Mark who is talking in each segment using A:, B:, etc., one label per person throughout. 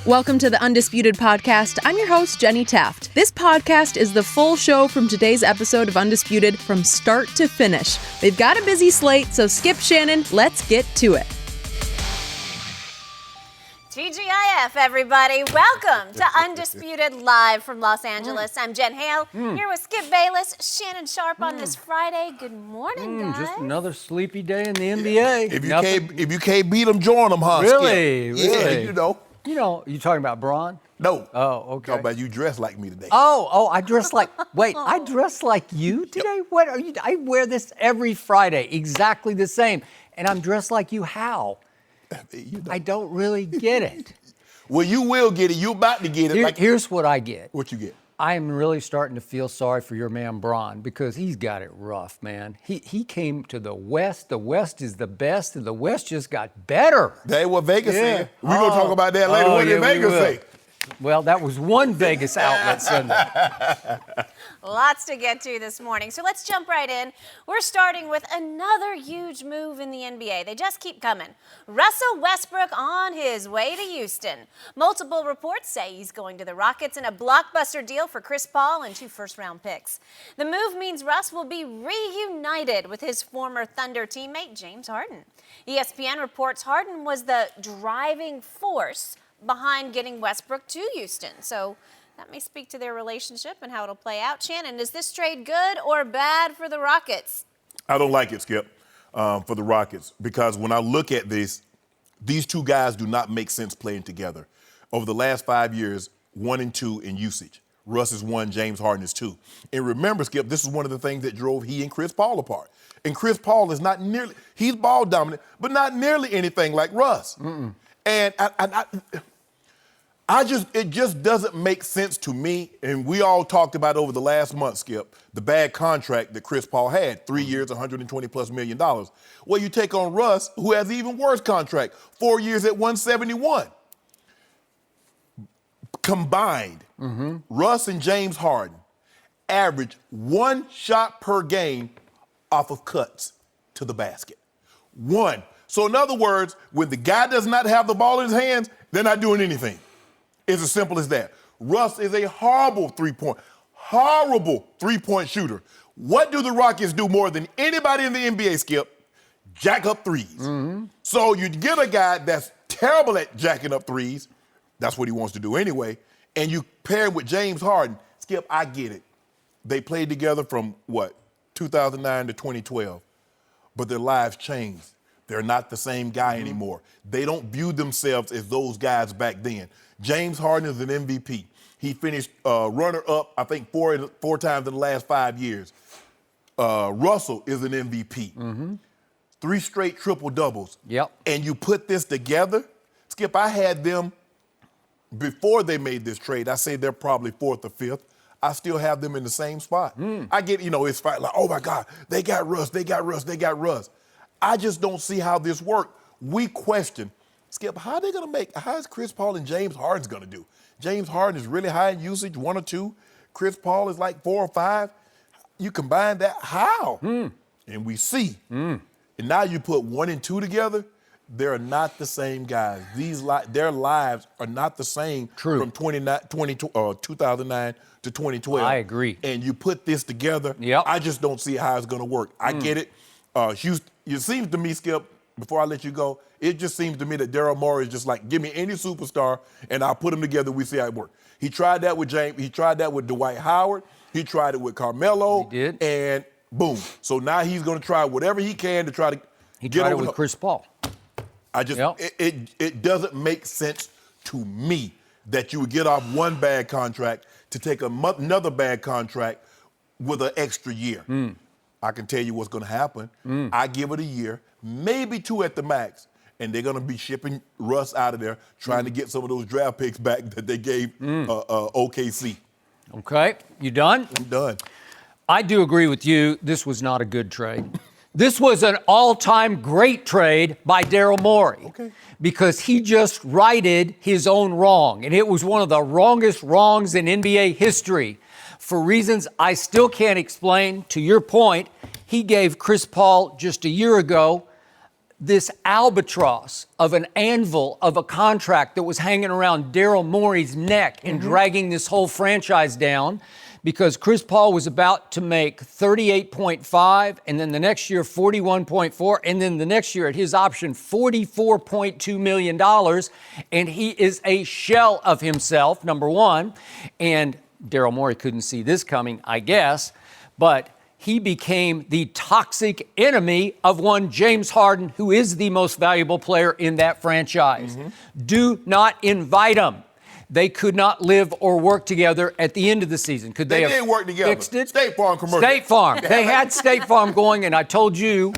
A: Welcome to the Undisputed podcast. I'm your host, Jenny Taft. This podcast is the full show from today's episode of Undisputed from start to finish. We've got a busy slate, so skip Shannon. Let's get to it.
B: TGIF, everybody. Welcome to Undisputed live from Los Angeles. I'm Jen Hale, here with Skip Bayless, Shannon Sharpe on this Friday. Good morning, guys.
C: Just another sleepy day in the NBA.
D: If you can't beat them, join them, huh?
C: Really?
D: Skip?
C: Really?
D: Yeah,
C: you know, you talking about Braun?
D: No.
C: Oh, okay.
D: Talking about you dressed like me today.
C: I dress like, I dress like you today? What are you, I wear this every Friday, exactly the same. And I'm dressed like you, how? I don't really get it.
D: Well, you will get it. You're about to get it.
C: Here's what I get.
D: What you get?
C: I'm really starting to feel sorry for your man Braun because he's got it rough, man. He came to the West. The West is the best, and the West just got better.
D: That's what Vegas said. We're going to talk about that later. What did Vegas say?
C: Well, that was one Vegas outlet Sunday.
B: Lots to get to this morning, so let's jump right in. We're starting with another huge move in the NBA. They just keep coming. Russell Westbrook on his way to Houston. Multiple reports say he's going to the Rockets in a blockbuster deal for Chris Paul and 2 first-round picks. The move means Russ will be reunited with his former Thunder teammate, James Harden. ESPN reports Harden was the driving force behind getting Westbrook to Houston. So that may speak to their relationship and how it'll play out. Shannon, is this trade good or bad for the Rockets?
D: I don't like it, Skip, for the Rockets, because when I look at this, these two guys do not make sense playing together. Over the last 5 years, 1 and 2 in usage. Russ is 1, James Harden is 2. And remember, Skip, this is one of the things that drove he and Chris Paul apart. And Chris Paul is not nearly, he's ball dominant, but not nearly anything like Russ. And it just doesn't make sense to me. And we all talked about over the last month, Skip, the bad contract that Chris Paul had, 3 years, $120+ million. Well, you take on Russ, who has an even worse contract, 4 years at 171. Combined, Russ and James Harden average 1 shot per game off of cuts to the basket. 1. So in other words, when the guy does not have the ball in his hands, they're not doing anything. It's as simple as that. Russ is a horrible three-point shooter. What do the Rockets do more than anybody in the NBA, Skip? Jack up threes. So you get a guy that's terrible at jacking up threes. That's what he wants to do anyway. And you pair him with James Harden. Skip, I get it. They played together from, 2009 to 2012. But their lives changed. They're not the same guy anymore. They don't view themselves as those guys back then. James Harden is an MVP. He finished runner-up, I think, four times in the last 5 years. Russell is an MVP. 3 straight triple-doubles.
C: Yep.
D: And you put this together, Skip, I had them before they made this trade. I say they're probably 4th or 5th. I still have them in the same spot. I get, it's like, oh, my God, they got Russ. I just don't see how this worked. We question, Skip, how is Chris Paul and James Harden's going to do? James Harden is really high in usage, 1 or 2. Chris Paul is like 4 or 5. You combine that, how? And we see. And now you put 1 and 2 together, they're not the same guys. Their lives are not the same from 2009 to 2012.
C: I agree.
D: And you put this together, I just don't see how it's going to work. I get it. Houston, it seems to me, Skip, before I let you go, it just seems to me that Daryl Morey is just like, give me any superstar, and I'll put them together, we see how it works. He tried that with James. He tried that with Dwight Howard. He tried it with Carmelo.
C: He did.
D: And boom. So now he's going to try whatever he can to try to
C: He
D: get
C: tried
D: over
C: it with Chris Paul.
D: It doesn't make sense to me that you would get off one bad contract to take another bad contract with an extra year. I can tell you what's going to happen. I give it a year, maybe 2 at the max, and they're going to be shipping Russ out of there, trying to get some of those draft picks back that they gave OKC.
C: Okay, you done?
D: I'm done.
C: I do agree with you. This was not a good trade. This was an all-time great trade by Daryl Morey because he just righted his own wrong, and it was one of the wrongest wrongs in NBA history. For reasons I still can't explain, to your point, he gave Chris Paul just a year ago this albatross of an anvil of a contract that was hanging around Daryl Morey's neck and dragging this whole franchise down, because Chris Paul was about to make 38.5, and then the next year 41.4, and then the next year at his option $44.2 million, and he is a shell of himself, number one, and Daryl Morey couldn't see this coming, I guess, but he became the toxic enemy of one James Harden, who is the most valuable player in that franchise. Do not invite him. They could not live or work together at the end of the season. Could they have
D: did work together.
C: fixed it?
D: State Farm commercial.
C: State Farm. They had State Farm going, and I told you,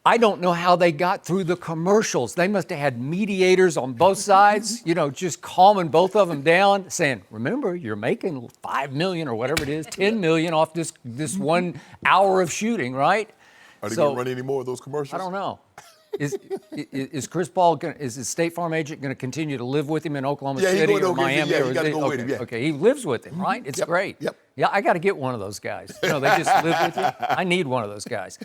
C: I don't know how they got through the commercials. They must have had mediators on both sides, just calming both of them down, saying, remember, you're making $5 million or whatever it is, $10 million off this 1 hour of shooting, right?
D: Are they going to run any more of those commercials?
C: I don't know. Is Chris Paul is his State Farm agent going to continue to live with him in Oklahoma City or Miami?
D: Yeah, you got to go with him. Yeah.
C: Okay, he lives with him, right? It's great.
D: Yep.
C: Yeah, I got to get one of those guys. They just live with you. I need one of those guys.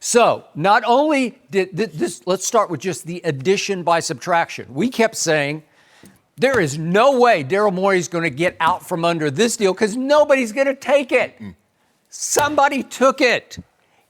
C: So not only did this, let's start with just the addition by subtraction. We kept saying there is no way Daryl Morey's going to get out from under this deal because nobody's going to take it. Somebody took it.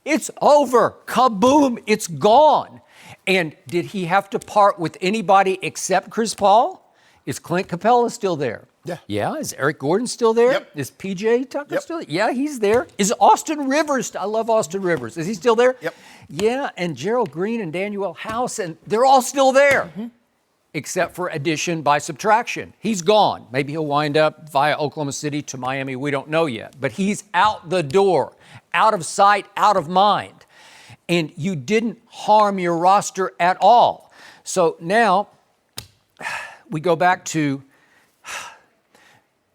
C: It's over. Kaboom. It's gone. And did he have to part with anybody except Chris Paul? Is Clint Capella still there?
D: Yeah.
C: Yeah. Is Eric Gordon still there?
D: Yep.
C: Is PJ Tucker still there? Yeah, he's there. Is Austin Rivers? I love Austin Rivers. Is he still there?
D: Yep.
C: Yeah, and Gerald Green and Daniel House, and they're all still there. Except for addition by subtraction. He's gone. Maybe he'll wind up via Oklahoma City to Miami. We don't know yet. But he's out the door, out of sight, out of mind. And you didn't harm your roster at all. So now we go back to,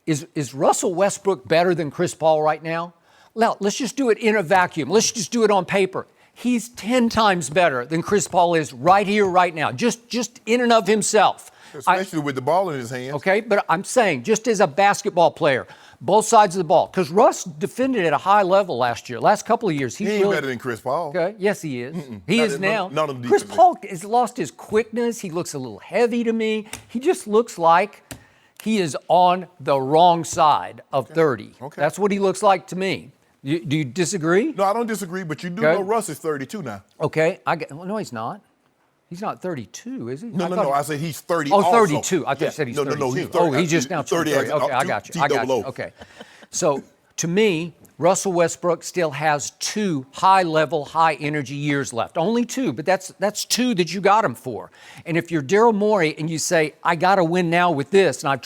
C: is Russell Westbrook better than Chris Paul right now? Well, let's just do it in a vacuum. Let's just do it on paper. He's 10 times better than Chris Paul is right here, right now, just in and of himself.
D: Especially with the ball in his hands.
C: Okay, but I'm saying just as a basketball player, both sides of the ball, because Russ defended at a high level last year. Last couple of years,
D: he ain't better than Chris Paul.
C: Okay, yes, he is. He is now.
D: None of the
C: Chris Paul has lost his quickness. He looks a little heavy to me. He just looks like he is on the wrong side of 30.
D: Okay.
C: That's what he looks like to me. Do you disagree?
D: No, I don't disagree, but you do know Russ is 32 now.
C: Okay, well, no, he's not. He's not 32, is he?
D: No. I said he's 30
C: Oh,
D: also.
C: 32. I thought you said he's 32.
D: No, he's 30.
C: He's just now 30. Okay, I got you. Okay. So, to me, Russell Westbrook still has 2 high-level, high-energy years left. Only 2, but that's 2 that you got him for. And if you're Daryl Morey and you say, I got to win now with this, and I've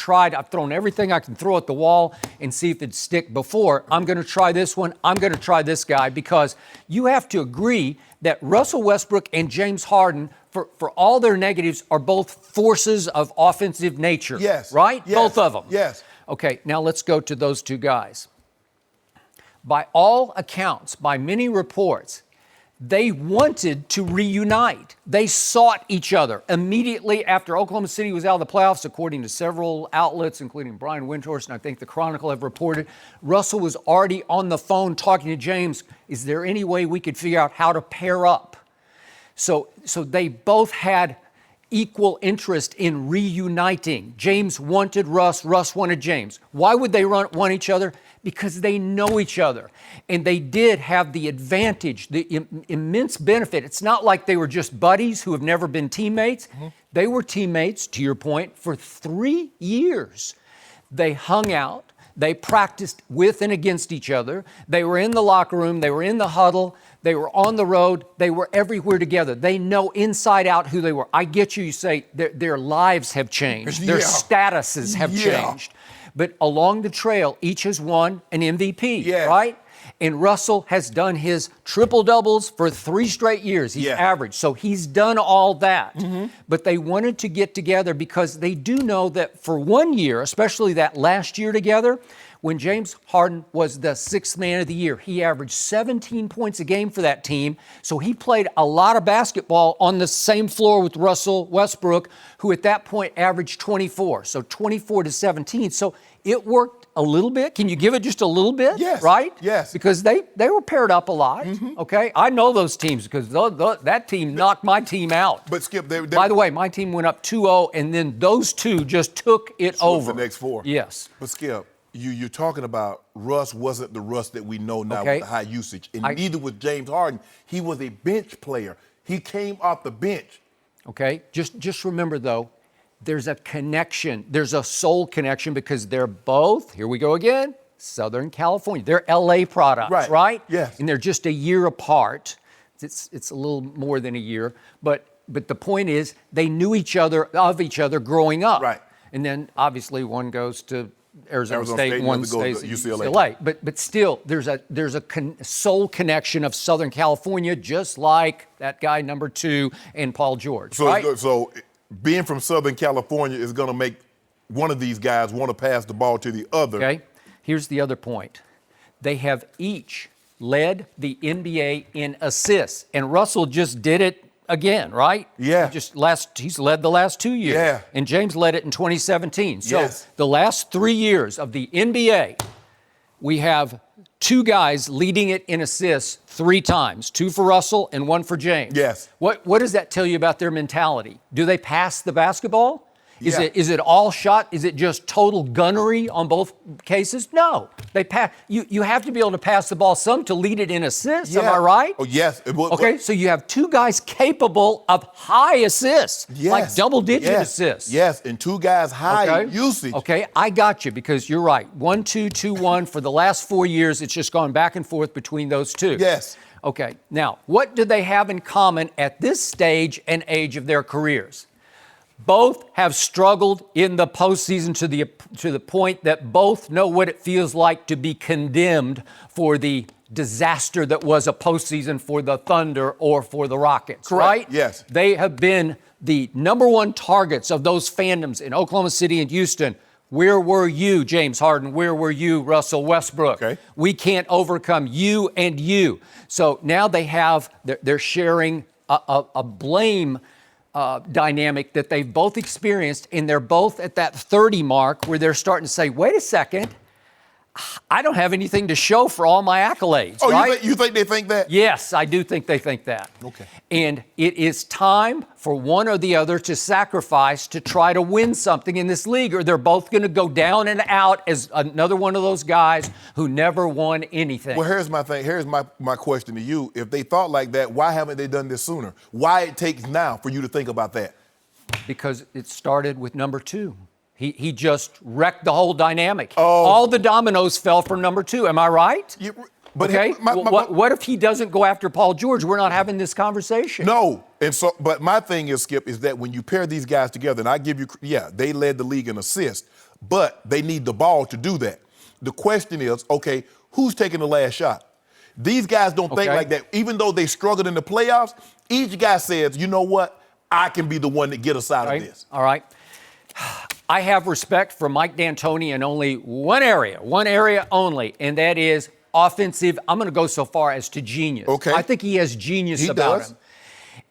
C: thrown everything I can throw at the wall and see if it'd stick before, I'm going to try this one, I'm going to try this guy, because you have to agree that Russell Westbrook and James Harden, for all their negatives, are both forces of offensive nature.
D: Yes.
C: Right?
D: Yes.
C: Both of them.
D: Yes.
C: Okay, now let's go to those 2 guys. By all accounts, by many reports, they wanted to reunite. They sought each other immediately after Oklahoma City was out of the playoffs, according to several outlets, including Brian Windhorst and I think the Chronicle have reported. Russell was already on the phone talking to James. Is there any way we could figure out how to pair up? So they both had equal interest in reuniting. James wanted Russ, Russ wanted James. Why would they want each other? Because they know each other. And they did have the advantage, the immense benefit. It's not like they were just buddies who have never been teammates. They were teammates, to your point, for 3 years. They hung out. They practiced with and against each other. They were in the locker room. They were in the huddle. They were on the road. They were everywhere together. They know inside out who they were. I get you say their lives have changed. Their statuses have changed. But along the trail, each has won an MVP, right? And Russell has done his triple-doubles for 3 straight years. He's averaged. So he's done all that. But they wanted to get together because they do know that for 1 year, especially that last year together, when James Harden was the 6th man of the year, he averaged 17 points a game for that team. So he played a lot of basketball on the same floor with Russell Westbrook, who at that point averaged 24. So 24 to 17. So it worked a little bit? Can you give it just a little bit?
D: Yes.
C: Right?
D: Yes.
C: Because they were paired up a lot. Okay, I know those teams because that team knocked my team out.
D: But Skip,
C: by the way, my team went up 2-0, and then those two just took it over.
D: The next 4.
C: Yes.
D: But Skip, you're talking about Russ wasn't the Russ that we know now with the high usage, and neither was James Harden. He was a bench player. He came off the bench.
C: Okay, just remember though, there's a connection. There's a soul connection because they're both, here we go again, Southern California. They're LA products, right?
D: Yes.
C: And they're just a year apart. It's a little more than a year, but the point is they knew each other growing up.
D: Right.
C: And then obviously one goes to Arizona State,
D: and
C: one
D: goes
C: stays
D: to
C: at
D: UCLA.
C: But still, there's a soul connection of Southern California, just like that guy number 2 and Paul George. Right?
D: So being from Southern California is going to make one of these guys want to pass the ball to the other.
C: Okay. Here's the other point. They have each led the NBA in assists, and Russell just did it again, right?
D: Yeah.
C: He's led the last 2 years.
D: Yeah.
C: And James led it in 2017. So
D: yes.
C: The last 3 years of the NBA, we have 2 guys leading it in assists 3 times, 2 for Russell and 1 for James.
D: Yes.
C: What does that tell you about their mentality? Do they pass the basketball? Is
D: Yeah.
C: it all shot? Is it just total gunnery on both cases? No. They pass. You have to be able to pass the ball some to lead it in assists. Am I right?
D: Oh, yes.
C: Okay, so you have 2 guys capable of high assists, like double-digit assists.
D: Yes, and 2 guys high usage.
C: Okay, I got you because you're right. 1-2, 2-1 for the last 4 years. It's just gone back and forth between those 2.
D: Yes.
C: Okay, now what do they have in common at this stage and age of their careers? Both have struggled in the postseason to the point that both know what it feels like to be condemned for the disaster that was a postseason for the Thunder or for the Rockets,
D: Correct.
C: right?
D: Yes.
C: They have been the number 1 targets of those fandoms in Oklahoma City and Houston. Where were you, James Harden? Where were you, Russell Westbrook?
D: Okay.
C: We can't overcome you and you. So now they're sharing a blame dynamic that they've both experienced, and they're both at that 30 mark where they're starting to say, wait a second, I don't have anything to show for all my accolades.
D: Oh,
C: right?
D: you think they think that?
C: Yes, I do think they think that.
D: Okay.
C: And it is time for one or the other to sacrifice to try to win something in this league, or they're both going to go down and out as another one of those guys who never won anything.
D: Well, here's my thing. Here's my question to you. If they thought like that, why haven't they done this sooner? Why it takes now for you to think about that?
C: Because it started with number 2. He just wrecked the whole dynamic.
D: Oh.
C: All the dominoes fell for number 2. Am I right?
D: But
C: okay.
D: What
C: What if he doesn't go after Paul George? We're not having this conversation.
D: No. And so, but my thing is, Skip, is that when you pair these guys together, and I give you, they led the league in assists, but they need the ball to do that. The question is, okay, who's taking the last shot? These guys don't think like that. Even though they struggled in the playoffs, each guy says, you know what? I can be the one to get us out of this.
C: All right. I have respect for Mike D'Antoni in only one area only, and that is offensive. I'm going to go so far as to genius.
D: Okay.
C: I think he has genius about him.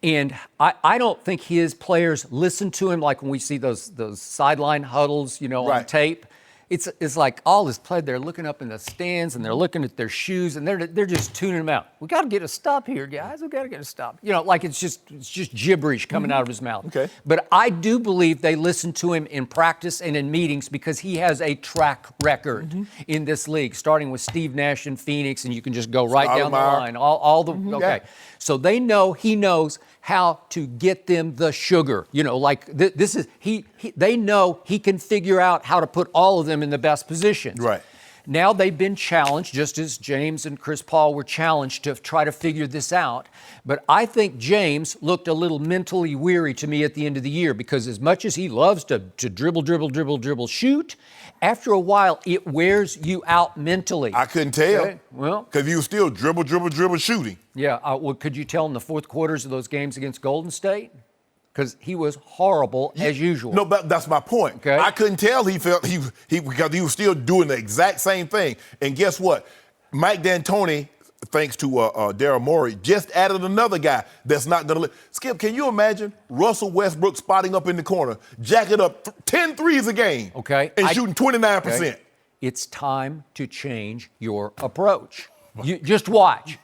C: And I don't think his players listen to him like when we see those sideline huddles, on tape. It's like all this play, they're looking up in the stands and they're looking at their shoes and they're just tuning them out. We got to get a stop here, guys. We got to get a stop. Like it's just gibberish coming out of his mouth.
D: Okay.
C: But I do believe they listen to him in practice and in meetings because he has a track record in this league, starting with Steve Nash in Phoenix, and you can just go right down the line. All the okay. Yeah. So he knows how to get them the sugar. They know he can figure out how to put all of them in the best positions.
D: Right.
C: Now they've been challenged, just as James and Chris Paul were challenged to try to figure this out. But I think James looked a little mentally weary to me at the end of the year because as much as he loves to dribble, shoot, after a while it wears you out mentally.
D: I couldn't tell.
C: Okay. Well,
D: because he was still dribble, shooting.
C: Yeah. Well, could you tell in the fourth quarters of those games against Golden State? Because he was horrible as usual.
D: No, but that's my point.
C: Okay.
D: I couldn't tell because he was still doing the exact same thing. And guess what? Mike D'Antoni, thanks to Daryl Morey, just added another guy that's not going to Skip, can you imagine Russell Westbrook spotting up in the corner, jacking up 10 threes a game,
C: okay,
D: and shooting 29%?
C: Okay. it's time to change your approach. You just watch.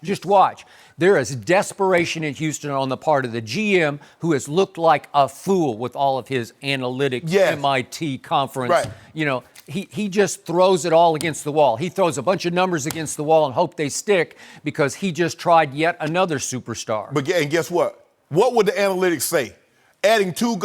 C: There is desperation in Houston on the part of the GM, who has looked like a fool with all of his analytics, MIT conference.
D: Right.
C: You know, he just throws it all against the wall. He throws a bunch of numbers against the wall and hope they stick because he just tried yet another superstar.
D: And guess what? What would the analytics say? Adding two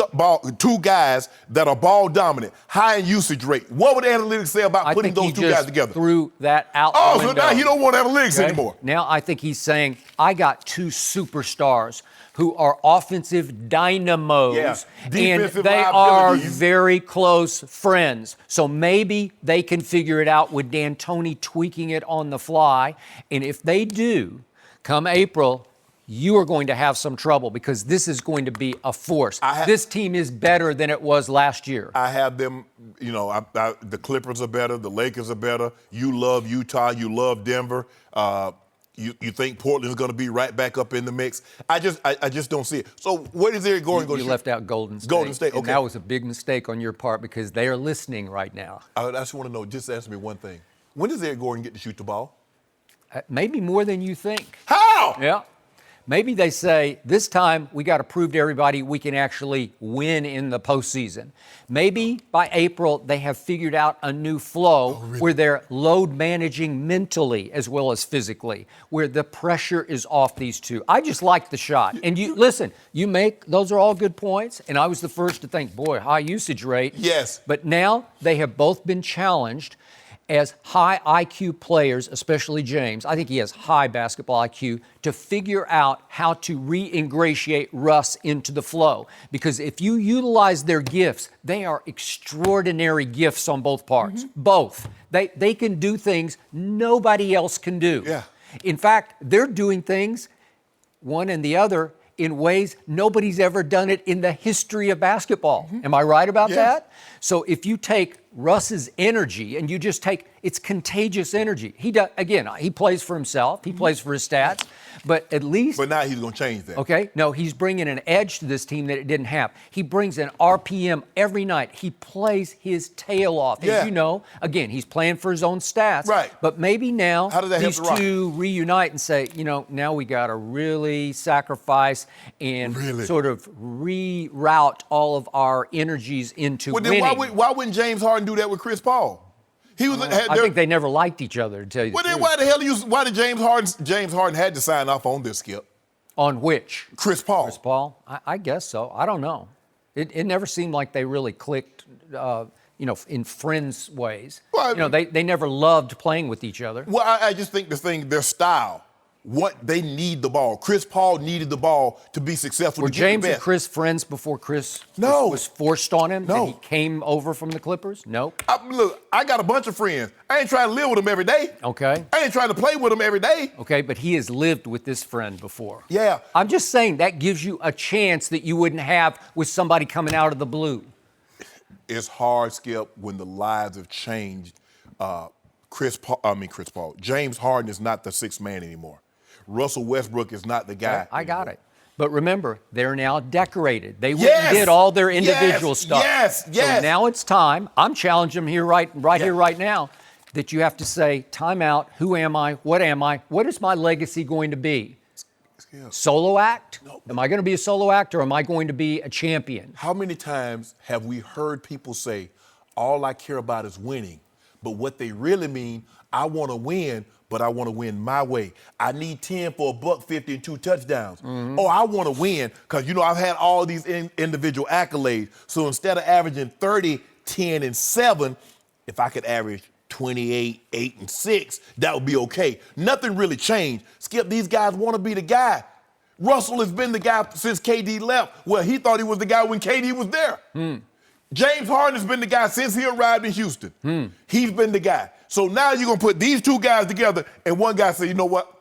D: guys that are ball dominant, high in usage rate. What would the analytics say about putting those two guys together?
C: Threw that out.
D: So now he don't want analytics anymore.
C: Now I think he's saying, I got two superstars who are offensive dynamos, and they are very close friends. So maybe they can figure it out with D'Antoni tweaking it on the fly. And if they do, come April, you are going to have some trouble because this is going to be a force. This team is better than it was last year.
D: I have them, the Clippers are better, the Lakers are better. You love Utah, you love Denver. You think Portland's going to be right back up in the mix. I just don't see it. So where is Eric Gordon going to shoot?
C: You left out Golden State.
D: Golden State, okay.
C: And that was a big mistake on your part because they are listening right now.
D: I just want to know, just answer me one thing. When does Eric Gordon get to shoot the ball?
C: Maybe more than you think.
D: How?
C: Yeah. Maybe they say, this time we got to prove to everybody we can actually win in the postseason. Maybe by April they have figured out a new flow where they're load managing mentally as well as physically, where the pressure is off these two. I just like the shot. And you listen, those are all good points. And I was the first to think, boy, high usage rate.
D: Yes.
C: But now they have both been challenged as high IQ players, especially James. I think he has high basketball IQ to figure out how to re-ingratiate Russ into the flow. Because if you utilize their gifts, they are extraordinary gifts on both parts. Both. They can do things nobody else can do.
D: Yeah.
C: In fact, they're doing things, one and the other, in ways nobody's ever done it in the history of basketball. Am I right about that? So if you take Russ's energy and you just take, it's contagious energy. He plays for himself. He plays for his stats, but at least.
D: But now he's going to change that.
C: Okay. No, he's bringing an edge to this team that it didn't have. He brings an RPM every night. He plays his tail off. As you know, again, he's playing for his own stats.
D: Right.
C: But maybe now these
D: help the
C: two reunite and say, now we got to really sacrifice and sort of reroute all of our energies into winning.
D: Why wouldn't James Harden do that with Chris Paul?
C: I think they never liked each other, to tell you the truth.
D: Then why did James Harden had to sign off on this, Skip?
C: On which?
D: Chris Paul.
C: Chris Paul? I guess so. I don't know. It never seemed like they really clicked, in friends ways. Well, they never loved playing with each other.
D: Well, I just think their style. They need the ball. Chris Paul needed the ball to be successful.
C: Were James and Chris friends before Chris was forced on him?
D: No.
C: And he came over from the Clippers? Nope.
D: Look, I got a bunch of friends. I ain't trying to live with them every day.
C: Okay.
D: I ain't trying to play with them every day.
C: Okay, but he has lived with this friend before.
D: Yeah.
C: I'm just saying that gives you a chance that you wouldn't have with somebody coming out of the blue.
D: It's hard, Skip, when the lives have changed. Chris Paul. James Harden is not the sixth man anymore. Russell Westbrook is not the guy.
C: I got it. But remember, they're now decorated. They did all their individual stuff.
D: Yes.
C: So now it's time. I'm challenging them here right here, right now, that you have to say, time out. Who am I? What am I? What is my legacy going to be? Solo act? No. Am I going to be a solo act or am I going to be a champion?
D: How many times have we heard people say, all I care about is winning? But what they really mean, I want to win, but I want to win my way. I need 10 for $150 and 2 touchdowns. Oh, I want to win because, I've had all these individual accolades. So instead of averaging 30, 10, and 7, if I could average 28, 8, and 6, that would be okay. Nothing really changed. Skip, these guys want to be the guy. Russell has been the guy since KD left. Well, he thought he was the guy when KD was there. James Harden has been the guy since he arrived in Houston. He's been the guy. So now you're going to put these two guys together and one guy say, you know what?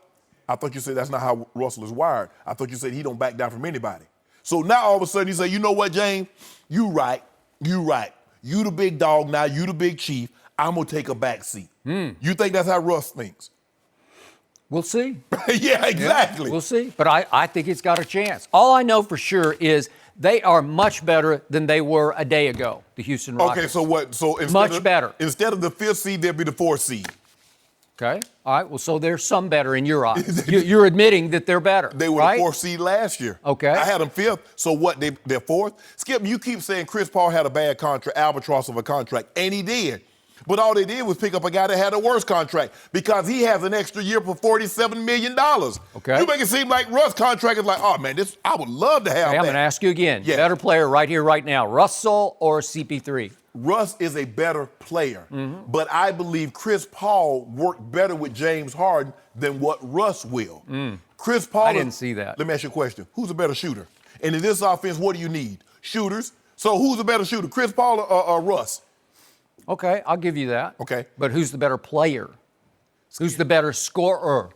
D: I thought you said that's not how Russell is wired. I thought you said he don't back down from anybody. So now all of a sudden you say, you know what, James? You right. You the big dog now. You the big chief. I'm going to take a back seat. You think that's how Russ thinks?
C: We'll see.
D: Yeah, exactly.
C: We'll see. But I think it's got a chance. All I know for sure is they are much better than they were a day ago, the Houston Rockets.
D: Okay, so what? So
C: better.
D: Instead of the 5th seed, they'll be the 4th seed.
C: Okay. All right. Well, so they're some better in your eyes. You're admitting that they're better.
D: They were
C: right?
D: the 4th seed last year.
C: Okay.
D: I had them 5th. So what? They're 4th? Skip, you keep saying Chris Paul had a bad contract, albatross of a contract, and he did. But all they did was pick up a guy that had a worse contract because he has an extra year for $47 million.
C: Okay.
D: You make it seem like Russ' contract is like, oh, man, I would love to have that.
C: I'm going to ask you again.
D: Yes.
C: Better player right here, right now, Russell or CP3?
D: Russ is a better player. But I believe Chris Paul worked better with James Harden than what Russ will. Chris Paul.
C: I didn't see that.
D: Let me ask you a question. Who's a better shooter? And in this offense, what do you need? Shooters. So who's a better shooter, Chris Paul or Russ?
C: Okay, I'll give you that.
D: Okay.
C: But who's the better player? Who's the better scorer?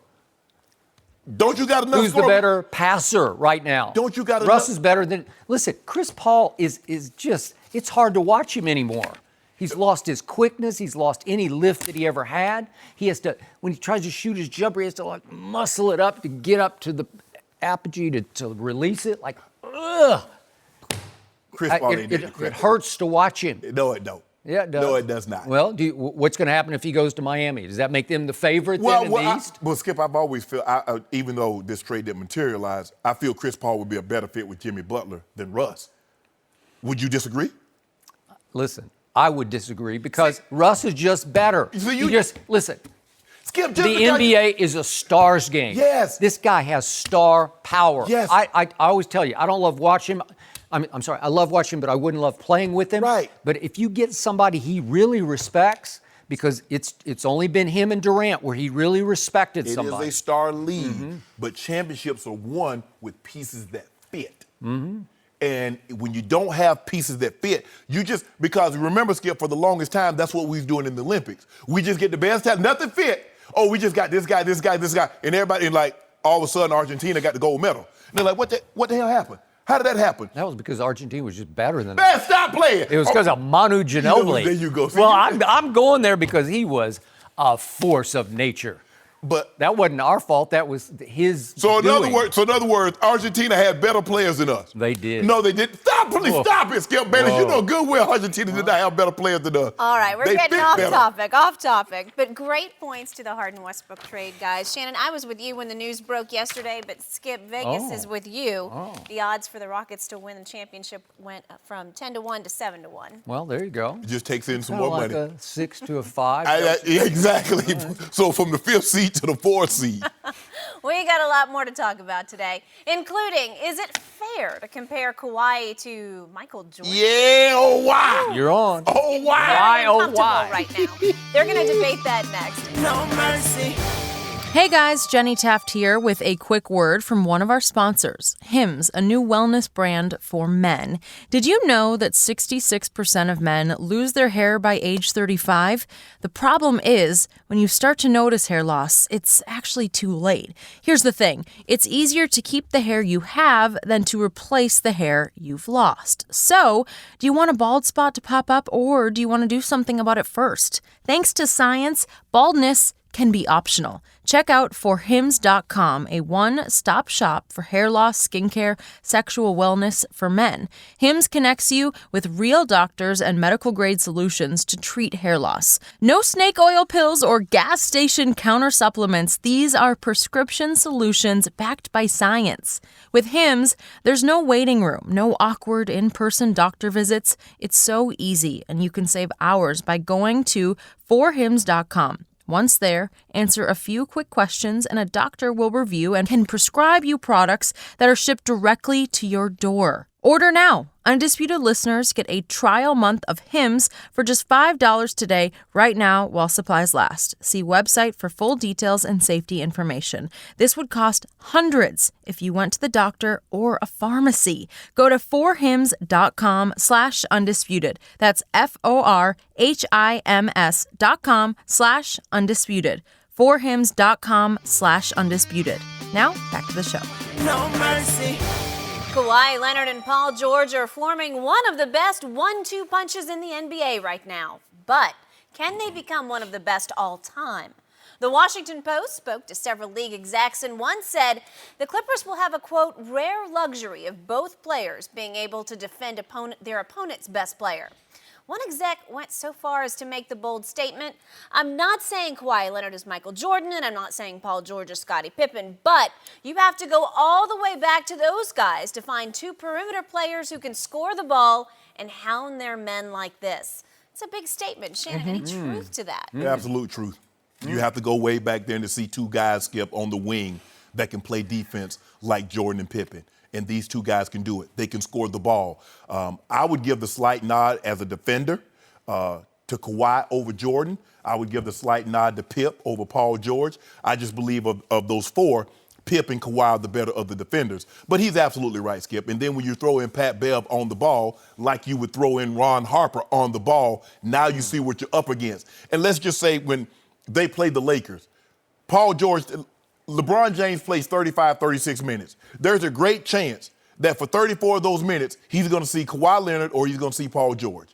D: Don't you got enough?
C: Who's the better passer right now?
D: Don't you got enough?
C: Russ is better than. Listen, Chris Paul is just. It's hard to watch him anymore. He's lost his quickness. He's lost any lift that he ever had. He has to, when he tries to shoot his jumper, he has to like muscle it up to get up to the apogee to release it. Like, ugh.
D: Chris Paul ain't did
C: It hurts to watch him.
D: No, it don't.
C: Yeah, it does.
D: No, it does not.
C: Well, what's going to happen if he goes to Miami? Does that make them the favorite then in the East?
D: Well, Skip, I've always felt, even though this trade didn't materialize, I feel Chris Paul would be a better fit with Jimmy Butler than Russ. Would you disagree?
C: Listen, I would disagree because Russ is just better.
D: So
C: Listen.
D: Skip,
C: The NBA is a stars game.
D: Yes.
C: This guy has star power.
D: Yes.
C: I always tell you, I don't love watching him. I'm sorry, I love watching him, but I wouldn't love playing with him.
D: Right.
C: But if you get somebody he really respects, because it's only been him and Durant where he really respected somebody.
D: It is a star league, but championships are won with pieces that fit. And when you don't have pieces that fit, because remember, Skip, for the longest time, that's what we was doing in the Olympics. We just get the best talent, nothing fit. Oh, we just got this guy, and everybody, and like, all of a sudden, Argentina got the gold medal. And they're like, what the hell happened? How did that happen?
C: That was because Argentina was just better than
D: Man, stop playing.
C: It was because of Manu Ginobili.
D: There you go. See,
C: well, I'm going there because he was a force of nature.
D: But
C: that wasn't our fault. That was his.
D: So in other words, Argentina had better players than us.
C: They did.
D: No, they didn't. Stop it, Skip Bayless. You know good well Argentina did not have better players than us.
B: All right, we're getting off topic. But great points to the Harden Westbrook trade, guys. Shannon, I was with you when the news broke yesterday, but Skip, Vegas is with you. The odds for the Rockets to win the championship went from 10-1 to 7-1.
C: Well, there you go.
D: It just takes in some more money.
C: A 6 to a 5.
D: Yeah, exactly. So from the 5th seed to the 4th seed.
B: We got a lot more to talk about today, including, is it fair to compare Kawhi to Michael Jordan?
D: Yeah, oh why?
C: You're on.
D: Oh why?
C: Why, oh why?
B: Right now. They're going to debate that next.
E: No mercy.
A: Hey guys, Jenny Taft here with a quick word from one of our sponsors, Hims, a new wellness brand for men. Did you know that 66% of men lose their hair by age 35? The problem is, when you start to notice hair loss, it's actually too late. Here's the thing, it's easier to keep the hair you have than to replace the hair you've lost. So, do you want a bald spot to pop up, or do you want to do something about it first? Thanks to science, baldness can be optional. Check out forhims.com, a one-stop shop for hair loss, skincare, sexual wellness for men. Hims connects you with real doctors and medical-grade solutions to treat hair loss. No snake oil pills or gas station counter supplements. These are prescription solutions backed by science. With Hims, there's no waiting room, no awkward in-person doctor visits. It's so easy, and you can save hours by going to forhims.com. Once there, answer a few quick questions and a doctor will review and can prescribe you products that are shipped directly to your door. Order now. Undisputed listeners get a trial month of Hims for just $5 today, right now, while supplies last. See website for full details and safety information. This would cost hundreds if you went to the doctor or a pharmacy. Go to forhims.com/undisputed. That's FORHIMS.com/undisputed. forhims.com/undisputed. Now, back to the show.
E: No mercy.
B: Kawhi Leonard and Paul George are forming one of the best 1-2 punches in the NBA right now. But can they become one of the best all time? The Washington Post spoke to several league execs and one said the Clippers will have a, quote, rare luxury of both players being able to defend their opponent's best player. One exec went so far as to make the bold statement, I'm not saying Kawhi Leonard is Michael Jordan, and I'm not saying Paul George is Scottie Pippen, but you have to go all the way back to those guys to find two perimeter players who can score the ball and hound their men like this. It's a big statement. Shannon, any truth to that?
D: Absolute truth. You have to go way back there to see two guys, Skip, on the wing that can play defense like Jordan and Pippen. And these two guys can do it. They can score the ball. I would give the slight nod as a defender to Kawhi over Jordan. I would give the slight nod to Pip over Paul George. I just believe of those four, Pip and Kawhi are the better of the defenders. But he's absolutely right, Skip. And then when you throw in Pat Bev on the ball, like you would throw in Ron Harper on the ball, now you see what you're up against. And let's just say when they played the Lakers, Paul George, LeBron James plays 35, 36 minutes. There's a great chance that for 34 of those minutes, he's going to see Kawhi Leonard or he's going to see Paul George.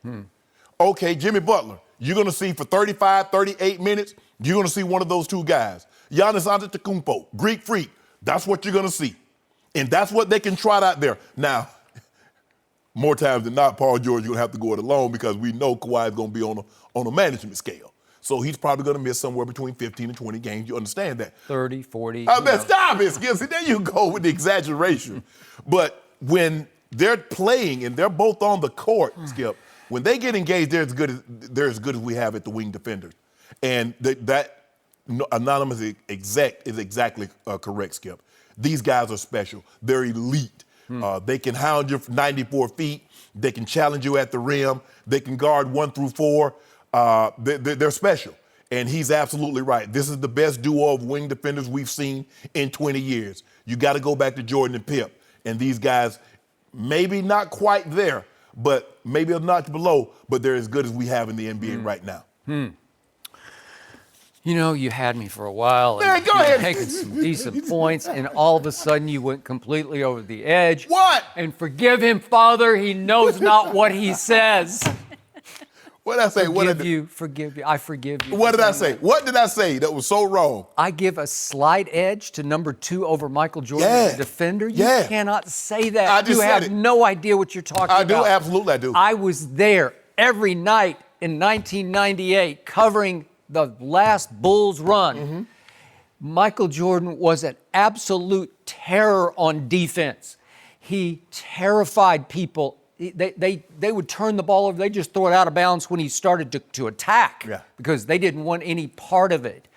D: Okay, Jimmy Butler, you're going to see for 35, 38 minutes, you're going to see one of those two guys. Giannis Antetokounmpo, Greek Freak, that's what you're going to see. And that's what they can trot out there. Now, more times than not, Paul George, you're going to have to go it alone because we know Kawhi is going to be on a management scale. So he's probably going to miss somewhere between 15 and 20 games. You understand that?
C: 30, 40.
D: I bet, stop it, Skip. See, there you go with the exaggeration. But when they're playing and they're both on the court, Skip, when they get engaged, they're as good as we have at the wing defenders. And that anonymous exec is exactly correct, Skip. These guys are special. They're elite. They can hound you from 94 feet. They can challenge you at the rim. They can guard 1 through 4. They're special. And he's absolutely right. This is the best duo of wing defenders we've seen in 20 years. You got to go back to Jordan and Pip. And these guys, maybe not quite there, but maybe a notch below, but they're as good as we have in the NBA right now.
C: You know, you had me for a while.
D: Man,
C: and
D: go
C: you were
D: ahead.
C: making some decent points, and all of a sudden you went completely over the edge.
D: What?
C: And forgive him, Father, he knows not what he says.
D: What did I say?
C: Forgive you. I forgive you.
D: What did I say? What did I say that was so wrong?
C: I give a slight edge to number 2 over Michael Jordan as a defender. You cannot say that.
D: I just
C: you
D: said
C: have no idea what you're talking about.
D: I do, absolutely I do.
C: I was there every night in 1998 covering the last Bulls run. Michael Jordan was an absolute terror on defense. He terrified people. They would turn the ball over. They just throw it out of bounds when he started to attack because they didn't want any part of it.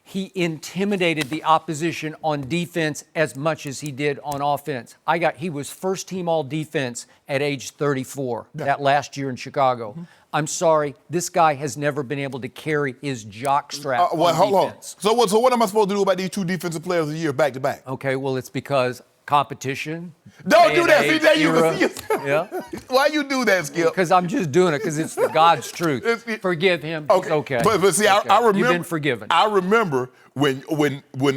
C: He intimidated the opposition on defense as much as he did on offense. He was first team all defense at age 34 that last year in Chicago. I'm sorry, this guy has never been able to carry his jock strap on defense.
D: So what am I supposed to do about these 2 defensive players of the year back to back?
C: Okay, well, it's because competition.
D: Don't do that. See, there you go.
C: Yeah.
D: Why you do that, Skip?
C: Because I'm just doing it because it's the God's truth. Forgive him.
D: Okay.
C: Okay.
D: But see,
C: okay.
D: I remember.
C: You've been forgiven.
D: I remember when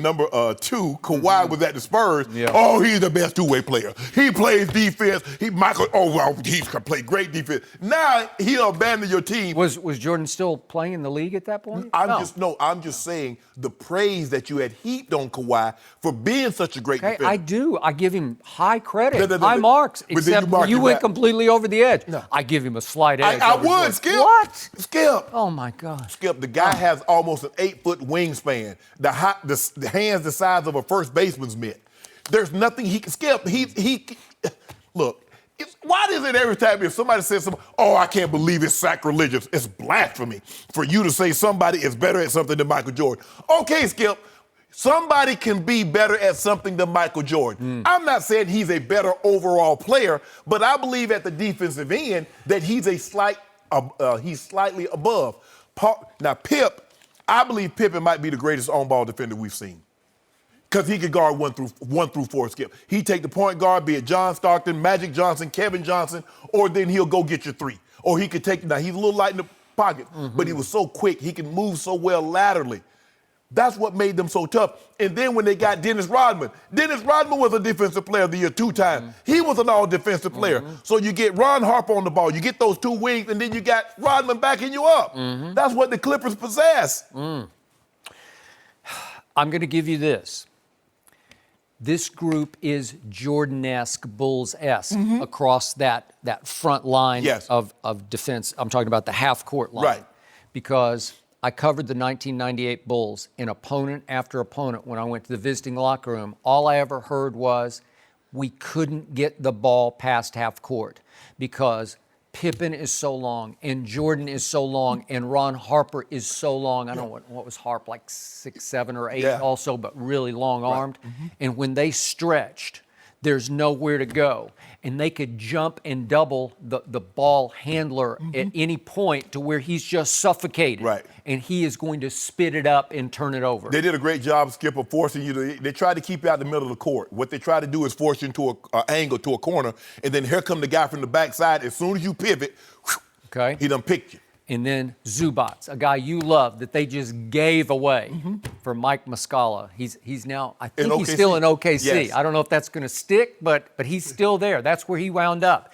D: number 2, Kawhi was at the Spurs. Oh, he's the best two-way player. He plays defense. He's played great defense. Now he'll abandon your team.
C: Was Jordan still playing in the league at that point?
D: I'm just saying the praise that you had heaped on Kawhi for being such a great defender.
C: I do. I give him high credit. High marks.
D: But
C: except you went completely over the edge. No. I give him a slight edge.
D: I would, Skip.
C: What?
D: Skip.
C: Oh, my God.
D: Skip, the guy has almost an 8-foot wingspan. The hands the size of a first baseman's mitt. There's nothing he can skip. Look, why is it every time if somebody says something, I can't believe it's sacrilegious, it's blasphemy for you to say somebody is better at something than Michael Jordan. Okay, Skip, somebody can be better at something than Michael Jordan. I'm not saying he's a better overall player, but I believe at the defensive end that he's slightly above. Now, Pip, I believe Pippen might be the greatest on-ball defender we've seen because he could guard 1 through 4, Skip. He'd take the point guard, be it John Stockton, Magic Johnson, Kevin Johnson, or then he'll go get your 3. Or he could take, now he's a little light in the pocket, but he was so quick. He can move so well laterally. That's what made them so tough. And then when they got Dennis Rodman was a defensive player of the year 2 times. He was an all-defensive player. So you get Ron Harper on the ball, you get those 2 wings, and then you got Rodman backing you up. That's what the Clippers possess.
C: I'm going to give you this. This group is Jordan-esque, Bulls-esque across that front line of defense. I'm talking about the half-court line.
D: Right.
C: Because I covered the 1998 Bulls, and opponent after opponent, when I went to the visiting locker room, all I ever heard was we couldn't get the ball past half court because Pippen is so long, and Jordan is so long, and Ron Harper is so long. I don't know what was Harp, like 6, 7, or 8 also, but really long-armed. Right. And when they stretched, there's nowhere to go. And they could jump and double the ball handler at any point to where he's just suffocated.
D: Right.
C: And he is going to spit it up and turn it over.
D: They did a great job, Skip, of forcing you to. They tried to keep you out the middle of the court. What they try to do is force you into an angle to a corner, and then here come the guy from the backside. As soon as you pivot,
C: okay,
D: he done picked you.
C: And then Zubats, a guy you love that they just gave away for Mike Muscala. He's now, I think he's still in OKC.
D: Yes.
C: I don't know if that's going to stick, but he's still there. That's where he wound up.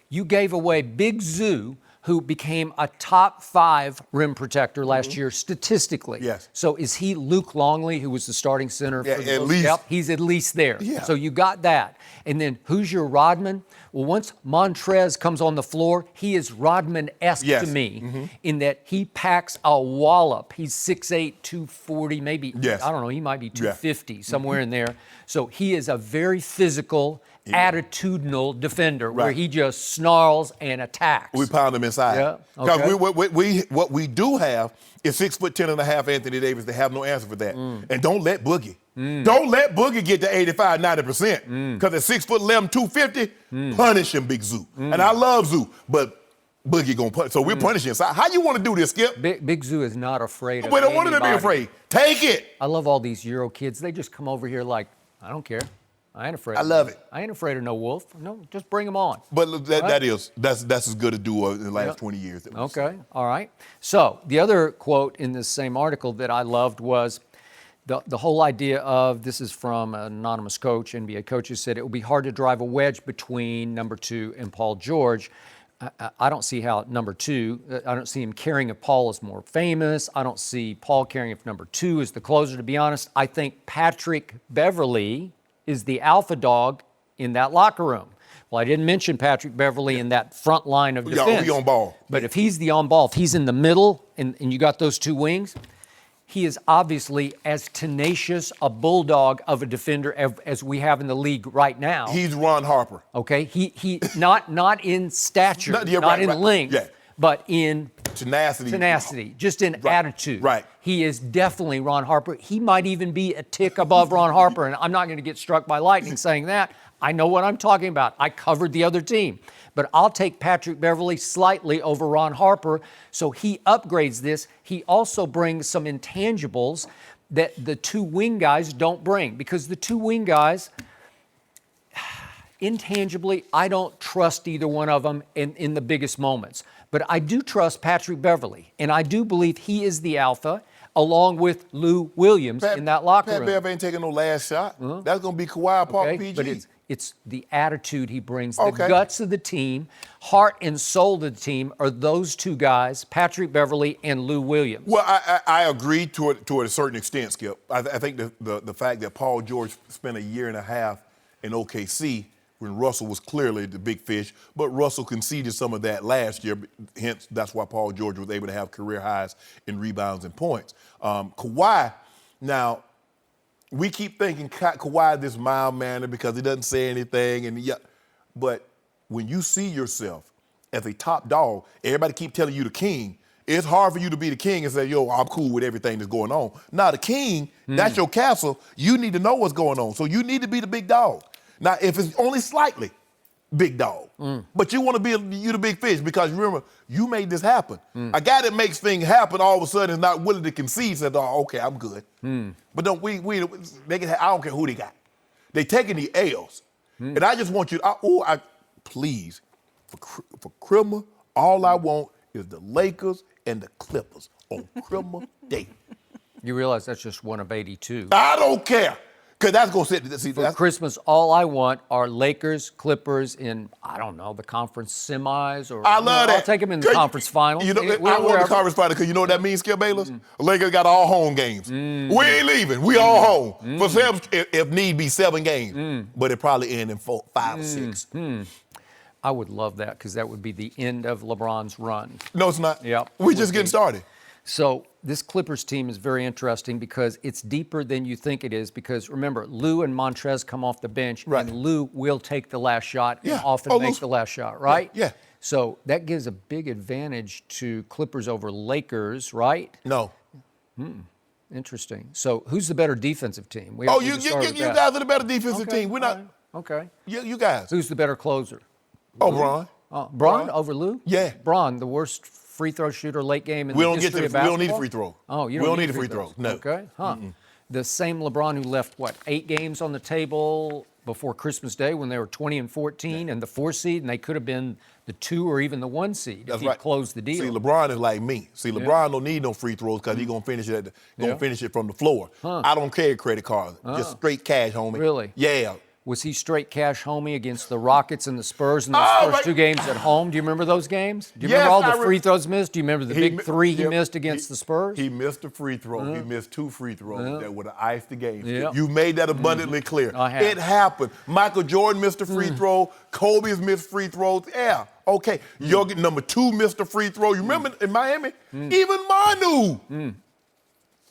C: You gave away Big Zoo, who became a top 5 rim protector last year statistically.
D: Yes.
C: So is he Luke Longley, who was the starting center for the
D: at
C: Bulls?
D: least.
C: Yep, he's at least there.
D: Yeah.
C: So you got that. And then who's your Rodman? Well, once Montrez comes on the floor, he is Rodman-esque to me in that he packs a wallop. He's 6'8", 240, maybe, I don't know, he might be 250, somewhere in there. So he is a very physical, attitudinal defender where he just snarls and attacks.
D: We pound him inside.
C: Yeah,
D: Because
C: okay.
D: what we do have is 6'10.5" Anthony Davis. They have no answer for that. And don't let Boogie. Don't let Boogie get to 85, 90%. Because at 6'11", 250, punish him, Big Zoo. And I love Zoo, but Boogie gonna punish. So we're punishing inside. How you want to do this, Skip?
C: Big Zoo is not afraid of
D: We don't want him to be
C: anybody.
D: afraid. Take it.
C: I love all these Euro kids. They just come over here like, I don't care. I ain't afraid.
D: I love it.
C: I ain't afraid of no wolf. No, just bring them on.
D: But that's as good a duo in the last 20 years. That we've
C: Okay,
D: seen.
C: all right. So the other quote in this same article that I loved was the whole idea of, this is from an anonymous coach, NBA coach, who said it would be hard to drive a wedge between number 2 and Paul George. I don't see how number 2, I don't see him caring if Paul is more famous. I don't see Paul caring if number 2 is the closer, to be honest. I think Patrick Beverley is the alpha dog in that locker room. Well, I didn't mention Patrick Beverley in that front line of defense.
D: He on ball.
C: But if he's the on ball, if he's in the middle and you got those 2 wings, he is obviously as tenacious a bulldog of a defender as we have in the league right now.
D: He's Ron Harper.
C: Okay, he not in stature, not in length, but in tenacity, just in attitude.
D: Right.
C: He is definitely Ron Harper. He might even be a tick above Ron Harper, and I'm not going to get struck by lightning saying that. I know what I'm talking about. I covered the other team. But I'll take Patrick Beverley slightly over Ron Harper, so he upgrades this. He also brings some intangibles that the 2 wing guys don't bring, because the 2 wing guys, intangibly, I don't trust either one of them in the biggest moments. But I do trust Patrick Beverley, and I do believe he is the alpha, along with Lou Williams in that locker room.
D: Pat Bev ain't taking no last shot. That's going to be Kawhi, Paul, PG.
C: But it's the attitude he brings, the guts of the team, heart and soul of the team are those 2 guys, Patrick Beverley and Lou Williams.
D: Well, I agree to a certain extent, Skip. I think the fact that Paul George spent a year and a half in OKC when Russell was clearly the big fish, but Russell conceded some of that last year, hence that's why Paul George was able to have career highs in rebounds and points. Kawhi, now, we keep thinking Kawhi this mild-mannered because he doesn't say anything, but when you see yourself as a top dog, everybody keep telling you the king. It's hard for you to be the king and say, yo, I'm cool with everything that's going on. Now, the king, that's your castle. You need to know what's going on, so you need to be the big dog. Now, if it's only slightly big dog, but you want to be the big fish because remember, you made this happen. A guy that makes things happen all of a sudden is not willing to concede, says, oh, okay, I'm good. But don't they can, I don't care who they got. They taking the L's. And I just want you, please, for Crimma, all I want is the Lakers and the Clippers on Crimma Day.
C: You realize that's just one of 82.
D: I don't care. Because that's going to set the
C: For Christmas, all I want are Lakers, Clippers in, I don't know, the conference semis. Or
D: I love that.
C: I'll take them in the conference finals.
D: You know, I want the conference final because you know what that means, Skip Bayless? Lakers got all home games. We ain't leaving. We all home. For some, if need be, 7 games. But it probably end in 5 or 6.
C: I would love that because that would be the end of LeBron's run.
D: No, it's not.
C: Yep.
D: We're just getting started.
C: So this Clippers team is very interesting because it's deeper than you think it is because, remember, Lou and Montrez come off the bench, and Lou will take the last shot and often make the last shot, right?
D: Yeah.
C: So that gives a big advantage to Clippers over Lakers, right?
D: No.
C: Interesting. So who's the better defensive team?
D: You guys are the better defensive team. We're not.
C: Okay.
D: You guys.
C: Who's the better closer?
D: Oh, Bron.
C: Bron over Lou?
D: Yeah.
C: Bron, the worst free throw shooter late game in
D: we
C: the
D: don't
C: history
D: get
C: of
D: to, we don't
C: basketball?
D: need a free throw.
C: Oh, you
D: don't
C: don't
D: need a
C: free
D: free throw. No.
C: Okay. The same LeBron who left, 8 games on the table before Christmas Day when they were 20-14 and the 4 seed, and they could have been the 2 or even the 1 seed if he closed the deal.
D: See, LeBron is like me. See, LeBron don't need no free throws because he's gonna finish it finish it from the floor. I don't carry credit cards. Just straight cash, homie.
C: Really?
D: Yeah.
C: Was he straight cash homie against the Rockets and the Spurs in those first 2 games at home? Do you remember those games? Do you remember all the free throws missed? Do you remember the big 3 he missed against the Spurs?
D: He missed a free throw. He missed 2 free throws that would have iced the game.
C: Yeah.
D: You made that abundantly clear.
C: I have.
D: It happened. Michael Jordan missed a free throw. Kobe's missed free throws. Yeah, okay. Jokic number 2 missed a free throw. You remember in Miami? Even Manu.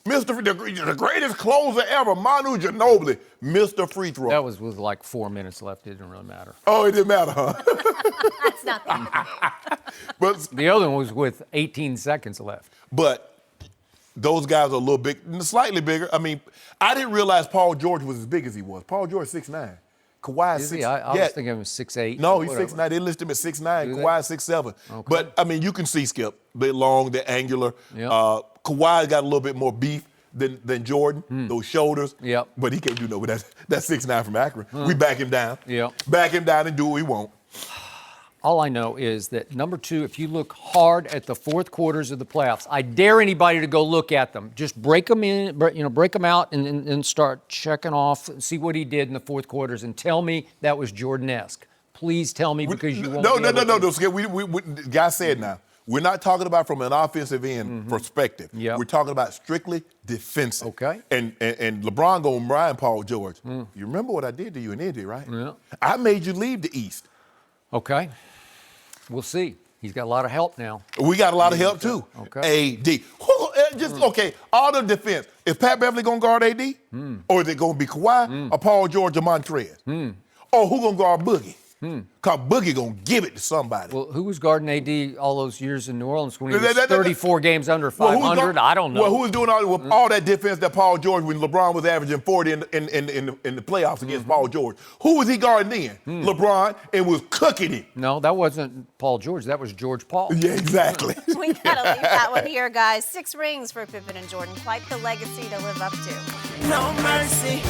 D: The greatest closer ever, Manu Ginobili, missed a free throw.
C: That was with like 4 minutes left. It didn't really matter.
D: Oh, it didn't matter, huh?
B: That's not that.
D: But
C: The other one was with 18 seconds left.
D: But those guys are a little big, slightly bigger. I mean, I didn't realize Paul George was as big as he was. Paul George 6'9". Kawhi
C: Is
D: 6'.
C: he? I was thinking he was 6'8".
D: No, he's 6'9". They listed him at 6'9". Kawhi 6'7".
C: Okay.
D: But, I mean, you can see Skip. They're long, they're angular.
C: Yep.
D: Kawhi got a little bit more beef than Jordan, those shoulders.
C: Yep.
D: But he can't do no with that 6'9" from Akron. We back him down.
C: Yep.
D: Back him down and do what we want.
C: All I know is that, number 2, if you look hard at the fourth quarters of the playoffs, I dare anybody to go look at them. Just break them in, break them out and start checking off, see what he did in the fourth quarters, and tell me that was Jordan-esque. Please tell me because you won't
D: No, Skip. Guy said now, we're not talking about from an offensive end perspective.
C: Yep.
D: We're talking about strictly defensive.
C: Okay.
D: And LeBron going to Brian Paul George. You remember what I did to you in Indy, right?
C: Yeah.
D: I made you leave the East.
C: Okay. We'll see. He's got a lot of help now.
D: We got a lot of help, too.
C: Okay.
D: AD. Okay, all the defense. Is Pat Beverly going to guard AD? Or is it going to be Kawhi or Paul George or Montrez? Or who going to guard Boogie? Because Boogie going to give it to somebody.
C: Well, who was guarding AD all those years in New Orleans when he was 34 games under 500? I don't know.
D: Well, who was doing all that defense that Paul George, when LeBron was averaging 40 in the playoffs against Paul George? Who was he guarding then? LeBron, and was cooking him.
C: No, that wasn't Paul George. That was George Paul.
D: Yeah, exactly.
B: We gotta leave that one here, guys. 6 rings for Pippen and Jordan. Quite the legacy to live up to.
E: No mercy.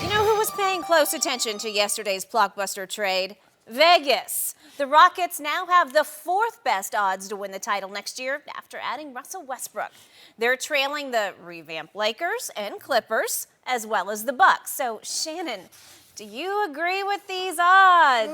B: You know who was paying close attention to yesterday's blockbuster trade? Vegas. The Rockets now have the 4th best odds to win the title next year after adding Russell Westbrook. They're trailing the revamped Lakers and Clippers, as well as the Bucks. So, Shannon, do you agree with these odds?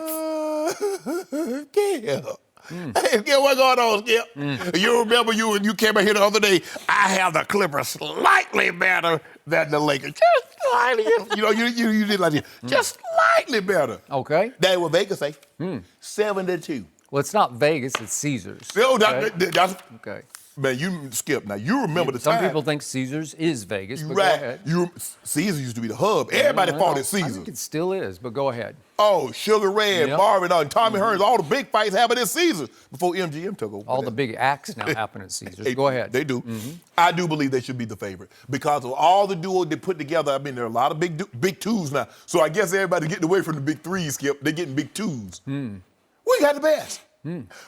D: Skip. Hey, Skip, what's going on, Skip? You remember you came out here the other day, I have the Clippers slightly better than the Lakers. Just slightly. You did like this. Just slightly better.
C: Okay.
D: That's what Vegas say. 7-2.
C: Well, it's not Vegas, it's Caesars.
D: No,
C: Okay.
D: that's,
C: Okay.
D: man, you Skip. Now, you remember the
C: Some
D: time.
C: people think Caesars is Vegas, but go
D: Right.
C: ahead.
D: Caesar used to be the hub. Everybody fought at
C: I
D: Caesar.
C: think it still is, but go ahead.
D: Oh, Sugar Ray,
C: Yep.
D: Marvin, and Tommy Hearns, all the big fights happened at Caesar before MGM took over.
C: All the big acts now happen at Caesars. Go ahead.
D: They do. I do believe they should be the favorite because of all the duo they put together. I mean, there are a lot of big twos now. So I guess everybody's getting away from the big threes, Skip. They're getting big twos. We got the best.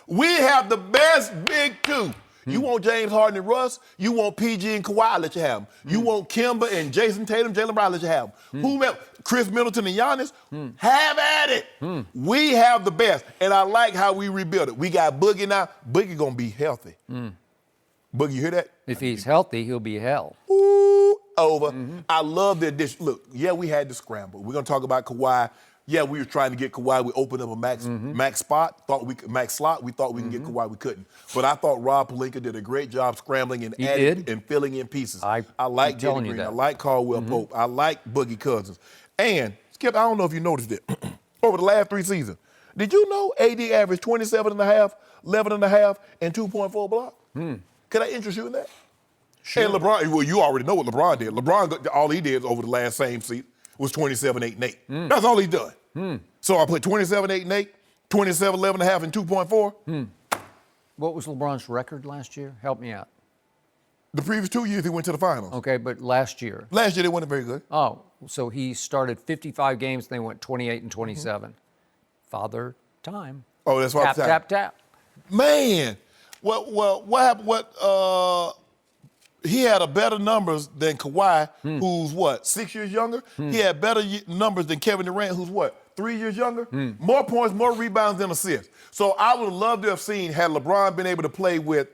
D: We have the best big two. You want James Harden and Russ. You want PG and Kawhi, let you have them. You want Kimber and Jason Tatum, Jalen Brown, let you have them. Whomever, Chris Middleton and Giannis, have at it. We have the best. And I like how we rebuilt it. We got Boogie now. Boogie going to be healthy. Boogie, you hear that?
C: If he's healthy, he'll be hell.
D: Ooh, over. I love the addition. Look, yeah, we had to scramble. We're going to talk about Kawhi. Yeah, we were trying to get Kawhi. We opened up a max spot, max slot. We thought we could get Kawhi. We couldn't. But I thought Rob Pelinka did a great job scrambling and adding and filling in pieces. I like Jalen Green. I like Caldwell Pope. I like Boogie Cousins. And, Skip, I don't know if you noticed it. Over the last 3 seasons, did you know AD averaged 27.5, 11.5, and 2.4 blocks? Could I interest you in that? Sure. And LeBron, well, you already know what LeBron did. LeBron, all he did over the last same season was 27, 8, and 8. That's all he's done. So I put 27, 8, and 8, 27, 11.5, and 2.4.
C: What was LeBron's record last year? Help me out.
D: The previous 2 years, he went to the finals.
C: Okay, but last year?
D: Last year, they weren't very good.
C: Oh, so he started 55 games, and they went 28 and 27. Father time.
D: Oh, that's why.
C: Tap.
D: Man, what happened? He had a better numbers than Kawhi, who's what, 6 years younger? He had better numbers than Kevin Durant, who's what, 3 years younger? More points, more rebounds than assists. So I would have loved to have seen, had LeBron been able to play with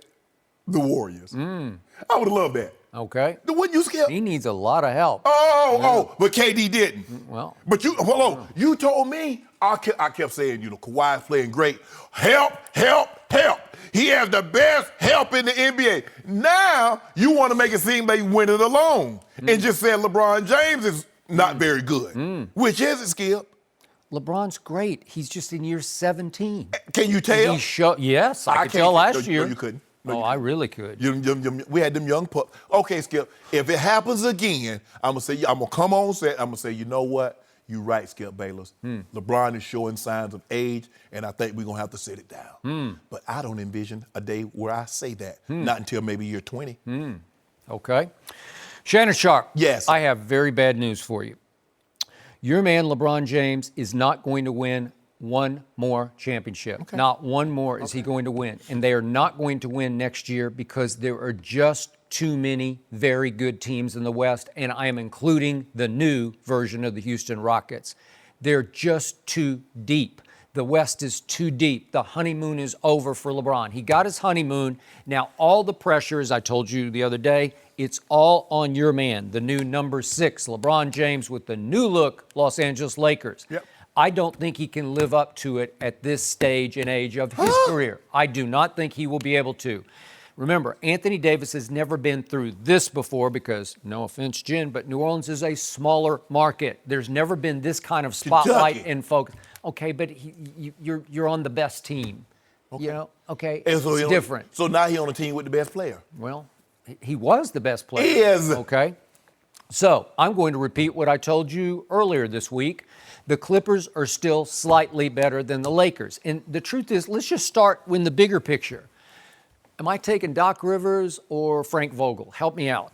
D: the Warriors. I would have loved that.
C: Okay.
D: Wouldn't you, Skip?
C: He needs a lot of help.
D: But KD didn't.
C: Well.
D: But you told me, I kept saying, Kawhi's playing great. Help. He has the best help in the NBA. Now, you want to make it seem like he win it alone and just said LeBron James is not very good. Which is it, Skip?
C: LeBron's great. He's just in year 17.
D: Can you tell?
C: Yes, I could tell last year.
D: No, you couldn't. No,
C: I really could.
D: We had them young pups. Okay, Skip, if it happens again, I'm going to come on set, I'm going to say, you know what? You're right, Skip Bayless. LeBron is showing signs of age, and I think we're going to have to sit it down. But I don't envision a day where I say that, not until maybe year 20.
C: Okay. Shannon Sharpe.
D: Yes.
C: I have very bad news for you. Your man, LeBron James, is not going to win one more championship. Okay. Not one more is he going to win. And they are not going to win next year because there are just too many very good teams in the West, and I am including the new version of the Houston Rockets. They're just too deep. The West is too deep. The honeymoon is over for LeBron. He got his honeymoon. Now all the pressure, as I told you the other day, it's all on your man, the new number 6, LeBron James, with the new look Los Angeles Lakers.
D: Yep.
C: I don't think he can live up to it at this stage and age of his career. I do not think he will be able to. Remember, Anthony Davis has never been through this before because, no offense, Jen, but New Orleans is a smaller market. There's never been this kind of spotlight and focus. Okay, but you're on the best team. Okay. Okay,
D: and so
C: it's different.
D: So now he's on a team with the best player.
C: Well, he was the best player.
D: He is.
C: Okay. So I'm going to repeat what I told you earlier this week. The Clippers are still slightly better than the Lakers. And the truth is, let's just start with the bigger picture. Am I taking Doc Rivers or Frank Vogel? Help me out.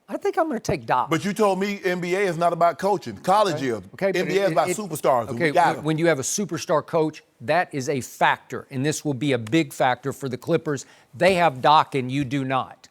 C: I think I'm going to take Doc.
D: But you told me NBA is not about coaching. College is.
C: Okay,
D: NBA is about superstars.
C: Okay, when you have a superstar coach, that is a factor. And this will be a big factor for the Clippers. They have Doc and you do not.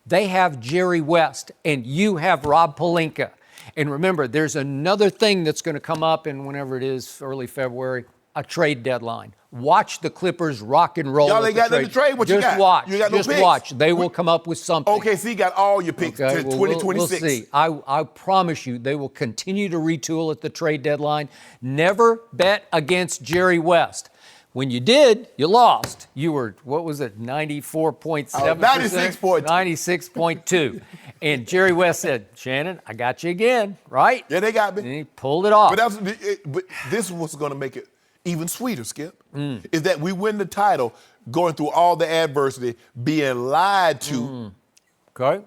C: They have Jerry West and you have Rob Pelinka. And remember, there's another thing that's going to come up in whenever it is, early February, a trade deadline. Watch the Clippers rock and roll.
D: Y'all ain't got nothing to trade. What you got?
C: Just watch.
D: You got no
C: Just
D: picks.
C: watch. They will come up with something.
D: Okay, so you got all your picks to 2026.
C: We'll see. I promise you, they will continue to retool at the trade deadline. Never bet against Jerry West. When you did, you lost. You were, 94.7%? 96.2. And Jerry West said, Shannon, I got you again, right?
D: Yeah, they got me.
C: And he pulled it off.
D: But this is what's going to make it even sweeter, Skip, is that we win the title going through all the adversity, being lied to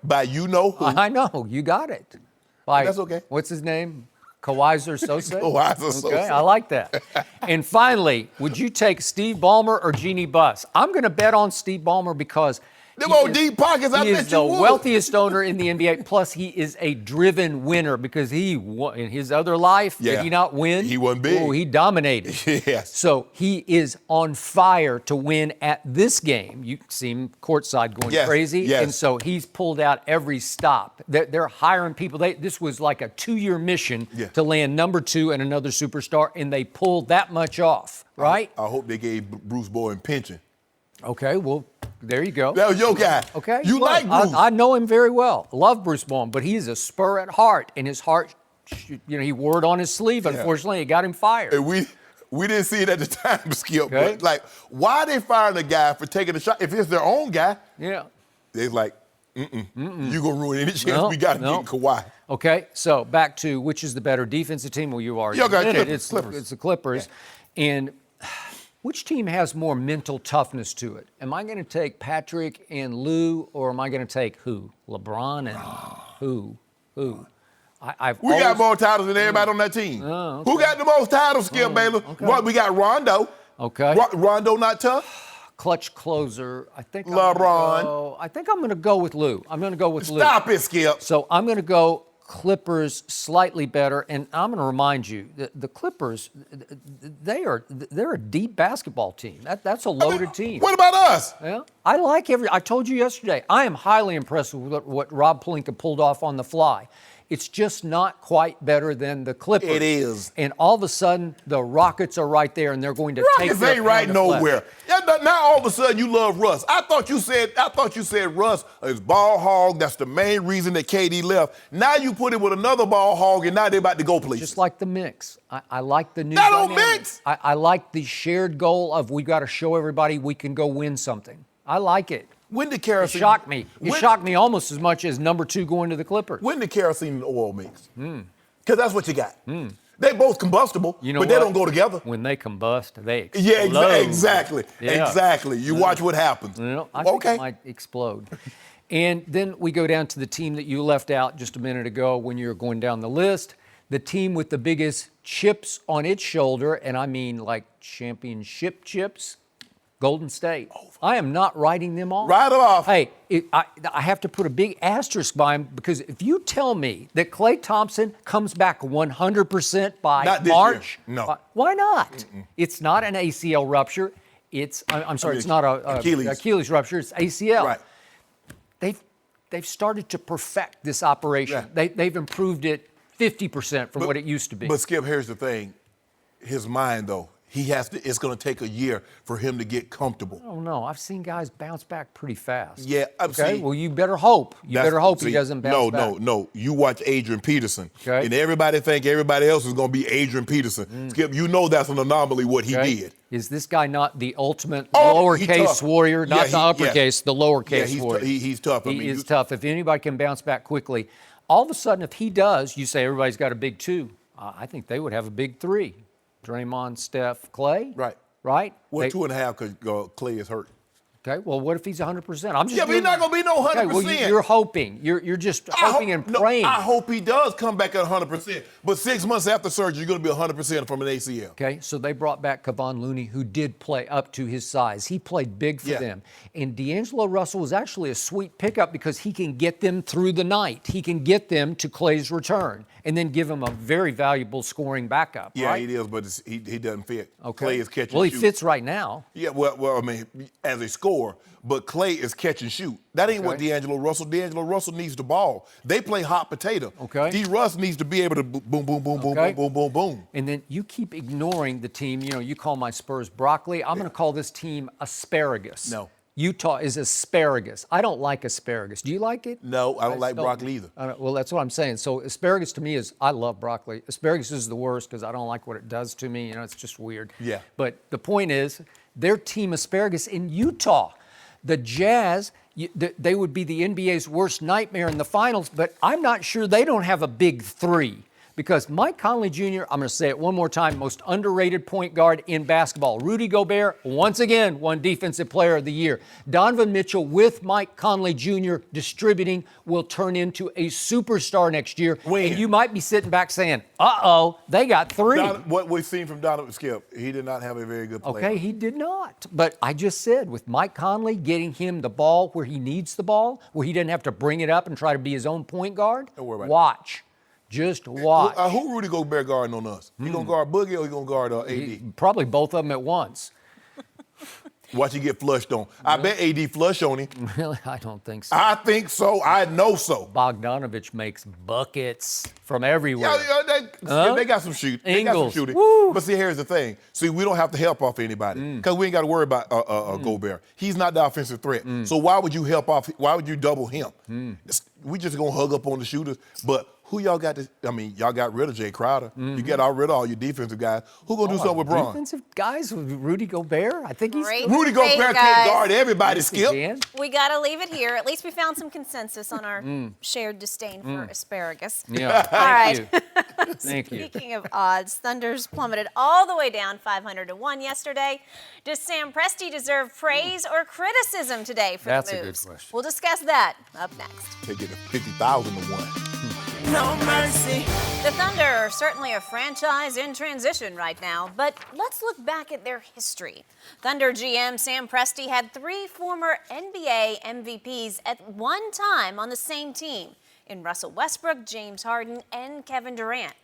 D: by you-know-who.
C: I know. You got it.
D: That's okay.
C: What's his name? Kawhi Sose?
D: Kawhi Sose.
C: Okay, I like that. And finally, would you take Steve Ballmer or Jeannie Buss? I'm going to bet on Steve Ballmer because
D: them old deep pockets, I bet you would.
C: He is the wealthiest owner in the NBA. Plus, he is a driven winner because he won in his other life. Did he not win?
D: He won big.
C: Oh, he dominated.
D: Yes.
C: So he is on fire to win at this game. You see him courtside going crazy.
D: Yes.
C: And so he's pulled out every stop. They're hiring people. This was like a 2-year mission to land number 2 and another superstar, and they pulled that much off, right?
D: I hope they gave Bruce Bowen pension.
C: Okay, well, There you go.
D: That was your guy.
C: Okay.
D: You
C: Look,
D: like Bruce.
C: I know him very well. I love Bruce Bowen, but he's a Spur at heart, and his heart, he wore it on his sleeve. Unfortunately, it got him fired.
D: And we didn't see it at the time, Skip.
C: Okay.
D: But like, why they firing a guy for taking a shot? If it's their own guy,
C: Yeah.
D: they're like, you gonna ruin any chance we got to get Kawhi.
C: Okay, so back to which is the better defensive team? Well, you already
D: got
C: admitted
D: Clippers.
C: it's the Clippers. Yeah. And which team has more mental toughness to it? Am I going to take Patrick and Lou, or am I going to take who? LeBron and who?
D: We got more titles than everybody on that team.
C: Oh, okay.
D: Who got the most titles, Skip Baylor?
C: Okay.
D: Well, we got Rondo.
C: Okay.
D: Rondo not tough?
C: Clutch closer. I think
D: LeBron.
C: I think I'm going to go with Lou. I'm going to go with Lou.
D: Stop it, Skip.
C: So I'm going to go Clippers slightly better, and I'm going to remind you the Clippers, they're a deep basketball team. That's a loaded team.
D: What about us?
C: Yeah, I told you yesterday, I am highly impressed with what Rob Pelinka pulled off on the fly. It's just not quite better than the Clippers.
D: It is.
C: And all of a sudden, the Rockets are right there, and they're going to take
D: Rockets
C: their
D: ain't right
C: pound of flesh.
D: nowhere. Now all of a sudden you love Russ. I thought you said Russ is ball hog. That's the main reason that KD left. Now you put it with another ball hog, and now they're about to go places.
C: Just like the mix. I like the new
D: That don't
C: dynamic.
D: mix.
C: I like the shared goal of we got to show everybody we can go win something. I like it.
D: When did
C: It
D: kerosene?
C: shocked me. It shocked me almost as much as number 2 going to the Clippers.
D: When did kerosene and oil mix? Because that's what you got. They both combustible,
C: You know
D: but they
C: what?
D: don't go together.
C: When they combust, they explode.
D: Yeah, exactly.
C: Yeah.
D: Exactly. You watch what happens.
C: I think it might explode. And then we go down to the team that you left out just a minute ago when you were going down the list. The team with the biggest chips on its shoulder, and I mean like championship chips, Golden State. I am not writing them off.
D: Write it off.
C: Hey, I have to put a big asterisk by him because if you tell me that Klay Thompson comes back 100% by
D: Not this
C: March,
D: year. No.
C: why not? It's not an ACL rupture. It's not a Achilles rupture. It's ACL.
D: Right.
C: They've started to perfect this operation.
D: Yeah.
C: They've improved it 50% from what it used to be.
D: But Skip, here's the thing. His mind, though, it's going to take a year for him to get comfortable.
C: I don't know. I've seen guys bounce back pretty fast.
D: Yeah,
C: Okay. Well, you better hope. He doesn't bounce back.
D: No. You watch Adrian Peterson,
C: Okay.
D: and everybody think everybody else is going to be Adrian Peterson. Skip, you know that's an anomaly what he
C: Okay.
D: did.
C: Is this guy not the ultimate
D: He
C: lowercase
D: tough.
C: warrior, not
D: Yeah,
C: the uppercase, the lowercase warrior?
D: He's tough.
C: He is tough. If anybody can bounce back quickly, all of a sudden, if he does, you say everybody's got a big 2. I think they would have a big 3. Draymond, Steph, Klay. Right?
D: Well, 2.5 because Klay is hurt.
C: Okay. Well, what if he's 100%? I'm just.
D: Yeah, but he's not going to be no 100%.
C: Okay, well, you're hoping. You're just hoping and praying.
D: I hope he does come back at 100%. But 6 months after surgery, you're going to be 100% from an ACL.
C: Okay, so they brought back Kevon Looney, who did play up to his size. He played big for them. And D'Angelo Russell was actually a sweet pickup because he can get them through the night. He can get them to Klay's return and then give him a very valuable scoring backup.
D: Yeah,
C: right?
D: he is, but he doesn't fit.
C: Okay.
D: Klay is catch and
C: Well, he
D: shoot.
C: fits right now.
D: Yeah, well, I mean, as a scorer, but Klay is catch and shoot. That ain't what D'Angelo Russell needs the ball. They play hot potato.
C: Okay.
D: D. Russ needs to be able to boom, boom, boom, boom,
C: Okay.
D: boom, boom, boom, boom.
C: And then you keep ignoring the team. You know, you call my Spurs broccoli. I'm going to call this team asparagus.
D: No.
C: Utah is asparagus. I don't like asparagus. Do you like it?
D: No, I don't like broccoli either.
C: Well, that's what I'm saying. So asparagus to me I love broccoli. Asparagus is the worst because I don't like what it does to me. You know, it's just weird.
D: Yeah.
C: But the point is, their team asparagus in Utah. The Jazz, they would be the NBA's worst nightmare in the finals, but I'm not sure they don't have a big 3. Because Mike Conley Jr., I'm going to say it one more time, most underrated point guard in basketball. Rudy Gobert, once again, won Defensive Player of the Year. Donovan Mitchell, with Mike Conley Jr. distributing, will turn into a superstar next year.
D: When?
C: And you might be sitting back saying, uh-oh, they got 3.
D: What we've seen from Donovan Skip, he did not have a very good play.
C: Okay, he did not. But I just said, with Mike Conley getting him the ball where he needs the ball, where he doesn't have to bring it up and try to be his own point guard,
D: Don't worry about it.
C: watch. Just watch.
D: Who Rudy Gobert guarding on us? He going to guard Boogie or he going to guard AD?
C: Probably both of them at once.
D: Watch he get flushed on. I bet AD flush on him.
C: Really? I don't think so.
D: I think so. I know so.
C: Bogdanovich makes buckets from everywhere.
D: They got some shooting. They got some
C: Ingles.
D: shooting.
C: Woo.
D: But see, here's the thing. See, we don't have to help off anybody because we ain't got to worry about Gobert. He's not the offensive threat. So why would you help off? Why would you double him? We just gonna hug up on the shooters. But who y'all got to? I mean, y'all got rid of Jay Crowder. You got rid of all your defensive guys. Who gonna do something with Bron?
C: Defensive guys with Rudy Gobert? I think he's
B: Great.
D: Rudy Gobert can't guard everybody,
C: Yes, he
D: Skip.
C: can.
B: We got to leave it here. At least we found some consensus on our shared disdain for asparagus.
C: Yeah. Thank
B: right.
C: you. Thank you.
B: Speaking of odds, Thunder's plummeted all the way down 500 to 1 yesterday. Does Sam Presti deserve praise or criticism today for
C: That's
B: the
C: a good
B: moves?
C: question.
B: We'll discuss that up next.
D: They get a 50,000 to 1.
E: No mercy.
B: The Thunder are certainly a franchise in transition right now, but let's look back at their history. Thunder GM Sam Presti had 3 former NBA MVPs at one time on the same team in Russell Westbrook, James Harden, and Kevin Durant.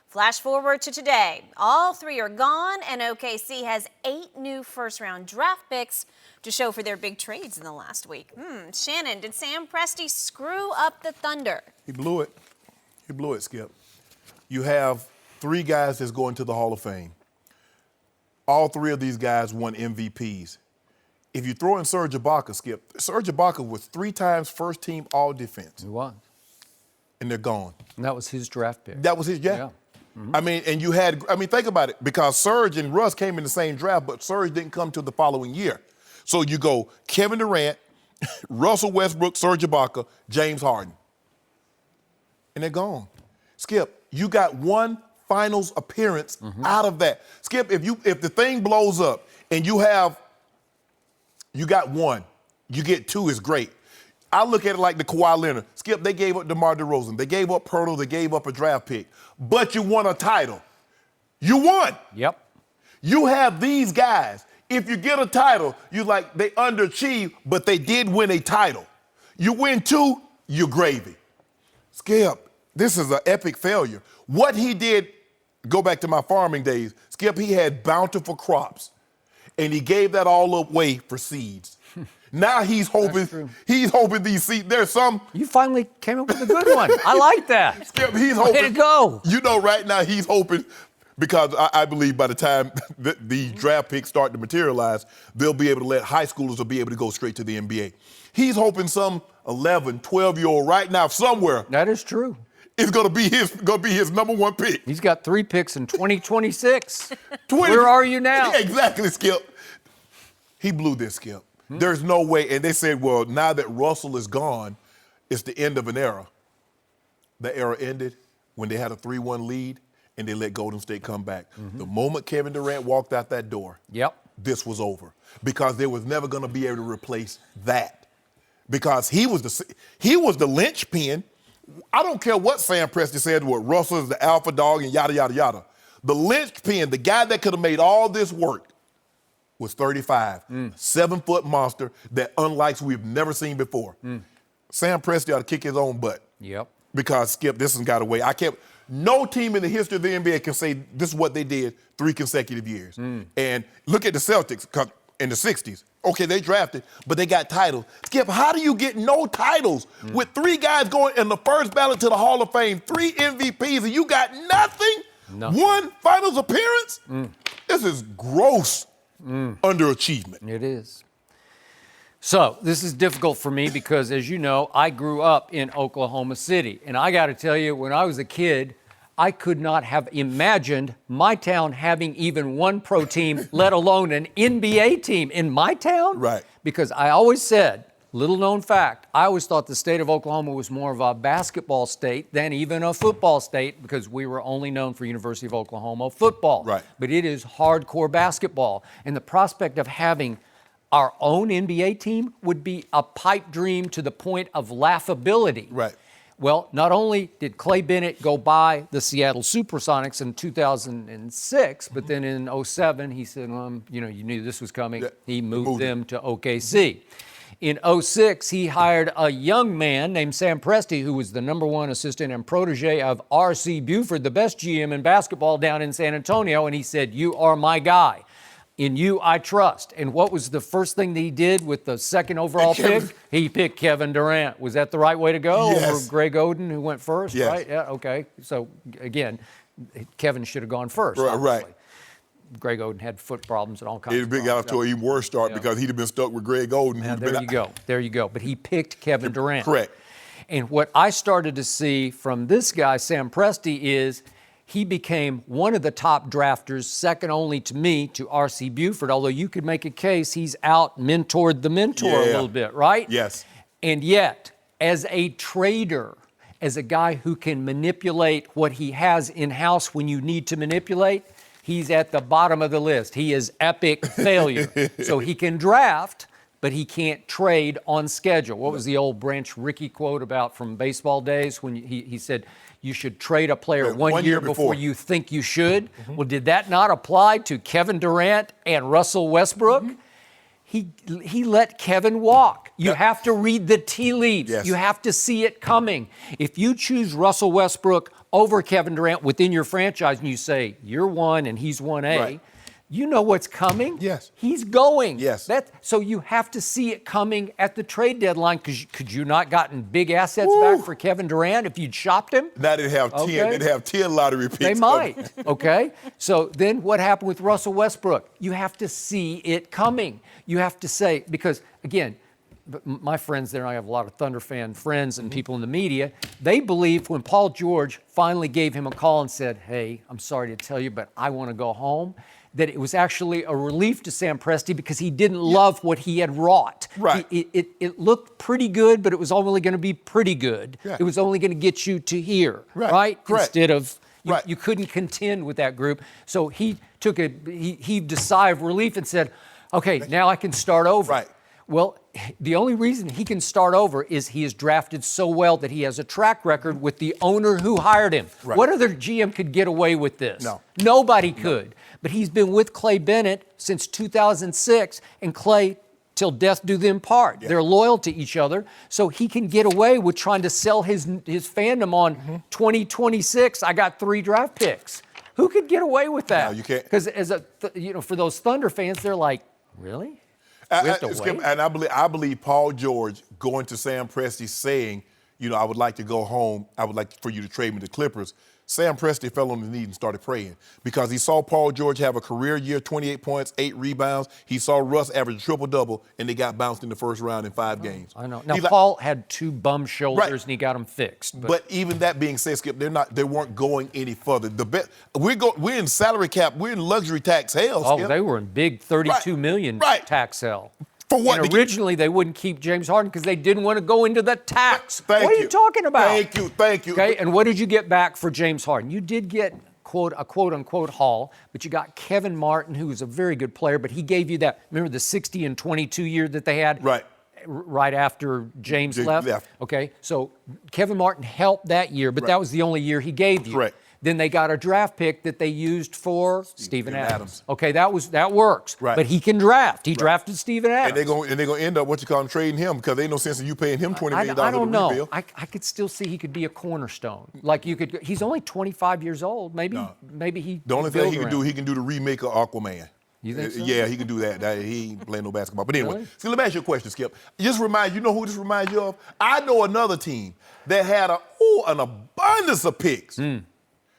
B: Flash forward to today. All 3 are gone, and OKC has 8 new first-round draft picks to show for their big trades in the last week. Shannon, did Sam Presti screw up the Thunder?
D: He blew it. He blew it, Skip. You have 3 guys that's going to the Hall of Fame. All 3 of these guys won MVPs. If you throw in Serge Ibaka, Skip, Serge Ibaka was 3 times first-team All-Defense.
C: He was.
D: And they're gone.
C: And that was his draft pick.
D: That was his draft. I mean, and you had, think about it, because Serge and Russ came in the same draft, but Serge didn't come till the following year. So you go Kevin Durant, Russell Westbrook, Serge Ibaka, James Harden. And they're gone. Skip, you got 1 finals appearance out of that. Skip, if the thing blows up and you got 1, you get 2 is great. I look at it like the Kawhi Leonard. Skip, they gave up DeMar DeRozan. They gave up Pirtle. They gave up a draft pick. But you won a title. You won.
C: Yep.
D: You have these guys. If you get a title, you like they underachieved, but they did win a title. You win 2, you're gravy. Skip, this is an epic failure. What he did, go back to my farming days, Skip, he had bountiful crops, and he gave that all away for seeds. Now he's hoping these seeds, there's some.
C: You finally came up with a good one. I like that.
D: Skip, he's hoping.
C: Way to go.
D: You know, right now he's hoping, because I believe by the time the draft picks start to materialize, they'll be able to let high schoolers will be able to go straight to the NBA. He's hoping some 11, 12-year-old right now somewhere
C: That is true.
D: is going to be his number 1 pick.
C: He's got 3 picks in 2026. Where are you now?
D: Exactly, Skip. He blew this, Skip. There's no way. And they said, well, now that Russell is gone, it's the end of an era. The era ended when they had a 3-1 lead and they let Golden State come back. The moment Kevin Durant walked out that door, this was over, because they was never going to be able to replace that, because he was the linchpin. I don't care what Sam Presti said, what Russell is the alpha dog and yada, yada, yada. The linchpin, the guy that could have made all this work, was 35, 7-foot monster that unlikes we've never seen before. Sam Presti ought to kick his own butt.
C: Yep.
D: Because, Skip, this has got away. No team in the history of the NBA can say this is what they did 3 consecutive years. And look at the Celtics in the 60s. Okay, they drafted, but they got titles. Skip, how do you get no titles with 3 guys going in the first ballot to the Hall of Fame, 3 MVPs, and you got nothing? 1 finals appearance? This is gross underachievement.
C: It is. So this is difficult for me because, as you know, I grew up in Oklahoma City. And I got to tell you, when I was a kid, I could not have imagined my town having even 1 pro team, let alone an NBA team in my town.
D: Right.
C: Because I always said, little known fact, I always thought the state of Oklahoma was more of a basketball state than even a football state, because we were only known for University of Oklahoma football.
D: Right.
C: But it is hardcore basketball. And the prospect of having our own NBA team would be a pipe dream to the point of laughability.
D: Right.
C: Well, not only did Clay Bennett go buy the Seattle Supersonics in 2006, but then in 2007, he said, you knew this was coming.
D: Yeah,
C: He moved them to OKC. In 2006, he hired a young man named Sam Presti, who was the #1 assistant and protege of R.C. Buford, the best GM in basketball down in San Antonio, and he said, "You are my guy." In you, I trust. And what was the first thing that he did with the second overall pick? He picked Kevin Durant. Was that the right way to go over Greg Oden, who went first?
D: Yes.
C: Right? Yeah. Okay. So again, Kevin should have gone first.
D: Right.
C: Greg Oden had foot problems and all kinds
D: It'd
C: of
D: have got off to an even worse start because he'd have been stuck with Greg Oden.
C: Now, there you go. But he picked Kevin Durant.
D: Correct.
C: And what I started to see from this guy, Sam Presti, is he became one of the top drafters, second only to me, to R.C. Buford, although you could make a case he's out-mentored the mentor a little bit, right?
D: Yes.
C: And yet, as a trader, as a guy who can manipulate what he has in-house when you need to manipulate, he's at the bottom of the list. He is epic failure. So he can draft, but he can't trade on schedule. What was the old Branch Rickey quote about from baseball days when he said, you should trade a player one year before you think you should? Mm-hmm. Well, did that not apply to Kevin Durant and Russell Westbrook? Mm-hmm. He let Kevin walk. You have to read the tea leaves.
D: Yes.
C: You have to see it coming. If you choose Russell Westbrook over Kevin Durant within your franchise and you say, you're 1 and he's 1A,
D: right.
C: You know what's coming.
D: Yes.
C: He's going.
D: Yes.
C: So you have to see it coming at the trade deadline, because could you not gotten big assets back for Kevin Durant if you'd shopped him?
D: Now they'd have 10. They'd have 10 lottery picks.
C: They might. Okay. So then what happened with Russell Westbrook? You have to see it coming. You have to say, because again, my friends there, I have a lot of Thunder fan friends and people in the media, they believe when Paul George finally gave him a call and said, hey, I'm sorry to tell you, but I want to go home, that it was actually a relief to Sam Presti because he didn't love what he had wrought.
D: Right.
C: It looked pretty good, but it was only going to be pretty good.
D: Yeah.
C: It was only going to get you to here,
D: right? Correct.
C: Instead of, you couldn't contend with that group. So he took he heaved a sigh of relief and said, okay, now I can start over.
D: Right.
C: Well, the only reason he can start over is he is drafted so well that he has a track record with the owner who hired him.
D: Right.
C: What other GM could get away with this?
D: No.
C: Nobody could. But he's been with Clay Bennett since 2006, and Clay, till death do them part. They're loyal to each other, so he can get away with trying to sell his fandom on 2026. I got 3 draft picks. Who could get away with that?
D: No, you can't.
C: Because for those Thunder fans, they're like, really? We have to wait?
D: And I believe Paul George going to Sam Presti saying, I would like to go home. I would like for you to trade me to Clippers. Sam Presti fell on his knees and started praying because he saw Paul George have a career year, 28 points, 8 rebounds. He saw Russ average triple-double, and they got bounced in the first round in 5 games.
C: I know. Now, Paul had 2 bum shoulders, and he got them fixed.
D: But even that being said, Skip, they weren't going any further. We're in salary cap. We're in luxury tax hell, Skip.
C: Oh, they were in big $32 million tax hell.
D: For what?
C: And originally, they wouldn't keep James Harden because they didn't want to go into the tax.
D: Thank
C: what are you talking about?
D: Thank you.
C: Okay, and what did you get back for James Harden? You did get a quote-unquote haul, but you got Kevin Martin, who was a very good player, but he gave you that, remember the 60 and 22 year that they had? Right after James left? Okay, so Kevin Martin helped that year, but that was the only year he gave you.
D: Right.
C: Then they got a draft pick that they used for Steven Adams. Okay, that works.
D: Right.
C: But he can draft. He drafted Steven Adams.
D: And they're gonna end up trading him because ain't no sense in you paying him $20 million.
C: I don't know. I could still see he could be a cornerstone. Like he's only 25 years old. Maybe he.
D: The only thing he can do the remake of Aquaman.
C: You think so?
D: Yeah, he can do that. He ain't playing no basketball. But anyway,
C: Really?
D: So let me ask you a question, Skip. You know who this reminds you of? I know another team that had an abundance of picks.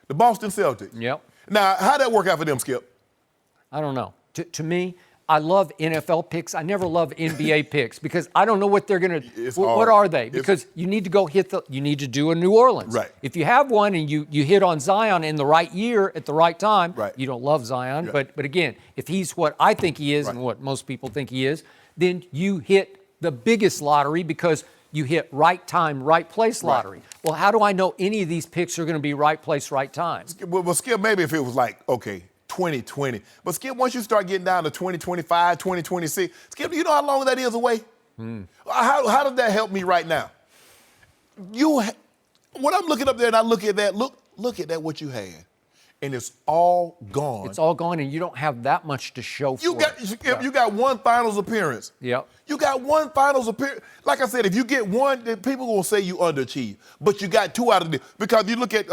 D: The Boston Celtics.
C: Yep.
D: Now, how'd that work out for them, Skip?
C: I don't know. To me, I love NFL picks. I never love NBA picks because I don't know what they're going to. What are they? Because you need to go you need to do a New Orleans.
D: Right.
C: If you have one and you hit on Zion in the right year at the right time, you don't love Zion.
D: Yeah.
C: But again, if he's what I think he is and what most people think he is, then you hit the biggest lottery because you hit right time, right place lottery.
D: Right.
C: Well, how do I know any of these picks are going to be right place, right time?
D: Well, Skip, maybe if it was 2020. But Skip, once you start getting down to 2025, 2026, Skip, you know how long that is away? How does that help me right now? When I'm looking up there and I look at that, look at that, what you had. and it's all gone.
C: It's all gone, and you don't have that much to show for it.
D: You got one finals appearance.
C: Yep.
D: You got one finals appearance. Like I said, if you get one, then people will say you underachieved. But you got 2 out of the, because you look at